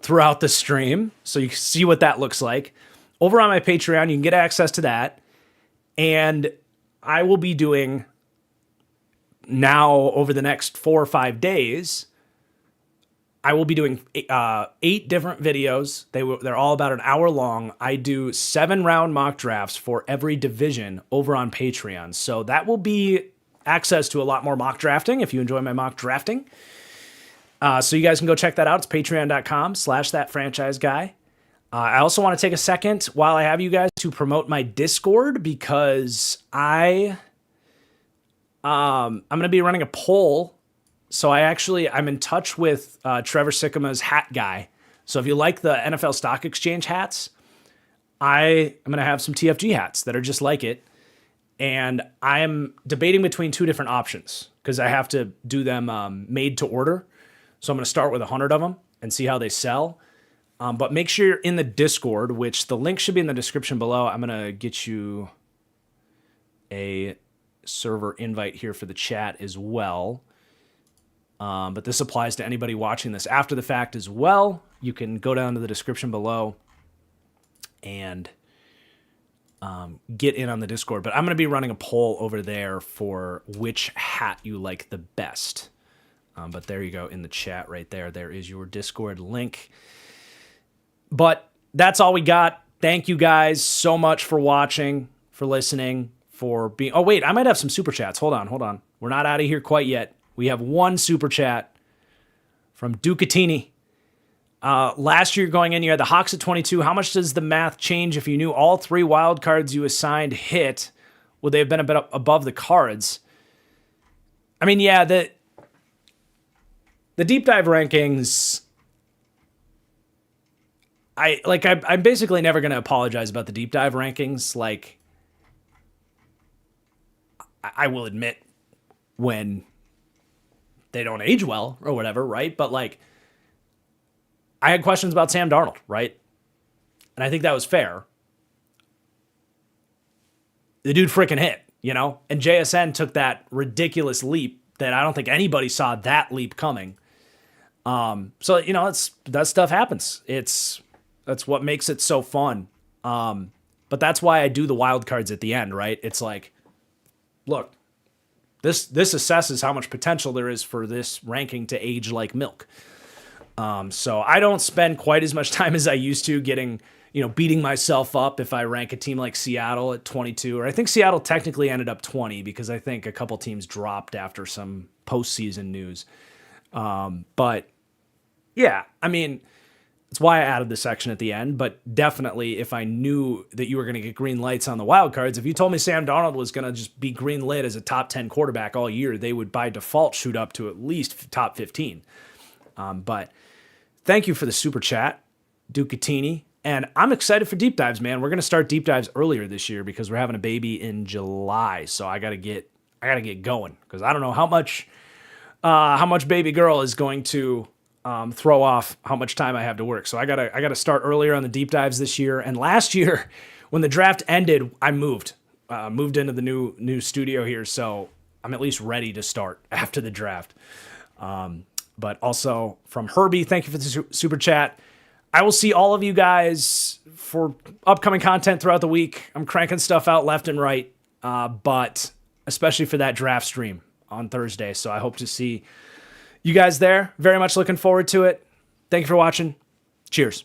throughout the stream, so you can see what that looks like. Over on my Patreon, you can get access to that. And I will be doing now over the next 4 or 5 days, I will be doing 8 different videos. They're all about an hour long. I do 7-round mock drafts for every division over on Patreon. So that will be access to a lot more mock drafting if you enjoy my mock drafting. So you guys can go check that out. It's patreon.com/thatfranchiseguy. I also want to take a second while I have you guys to promote my Discord, because I'm going to be running a poll. So I'm in touch with Trevor Sikkema's hat guy. So if you like the NFL Stock Exchange hats, I am going to have some TFG hats that are just like it. And I am debating between 2 different options because I have to do them made to order. So I'm going to start with 100 of them and see how they sell. But make sure you're in the Discord, which the link should be in the description below. I'm going to get you a server invite here for the chat as well. But this applies to anybody watching this after the fact as well. You can go down to the description below and get in on the Discord. But I'm going to be running a poll over there for which hat you like the best. But there you go in the chat right there. There is your Discord link. But that's all we got. Thank you guys so much for watching, for listening, for being... Oh, wait, I might have some super chats. Hold on. We're not out of here quite yet. We have one super chat from Ducatini. Last year going in, you had the Hawks at 22. How much does the math change if you knew all 3 wild cards you assigned hit? Would they have been a bit above the Cards? I mean, yeah, the deep dive rankings... I'm basically never going to apologize about the deep dive rankings. Like, I will admit when they don't age well or whatever, right? But like, I had questions about Sam Darnold, right? And I think that was fair. The dude freaking hit, you know? And JSN took that ridiculous leap that I don't think anybody saw that leap coming. So, you know, that stuff happens. That's what makes it so fun. But that's why I do the wild cards at the end, right? It's like, look, this assesses how much potential there is for this ranking to age like milk. So I don't spend quite as much time as I used to beating myself up if I rank a team like Seattle at 22, or I think Seattle technically ended up 20 because I think a couple teams dropped after some postseason news. But yeah, I mean, that's why I added the section at the end, but definitely if I knew that you were going to get green lights on the wild cards, if you told me Sam Darnold was going to just be green lit as a top 10 quarterback all year, they would by default shoot up to at least top 15. But thank you for the super chat, Ducatini. And I'm excited for deep dives, man. We're going to start deep dives earlier this year because we're having a baby in July. So I got to get going because I don't know how much baby girl is going to throw off how much time I have to work. So I gotta start earlier on the deep dives this year. And last year, when the draft ended, I moved into the new studio here. So I'm at least ready to start after the draft. But also from Herbie, thank you for the super chat. I will see all of you guys for upcoming content throughout the week. I'm cranking stuff out left and right, but especially for that draft stream on Thursday. So I hope to see you guys there. Very much looking forward to it. Thank you for watching. Cheers.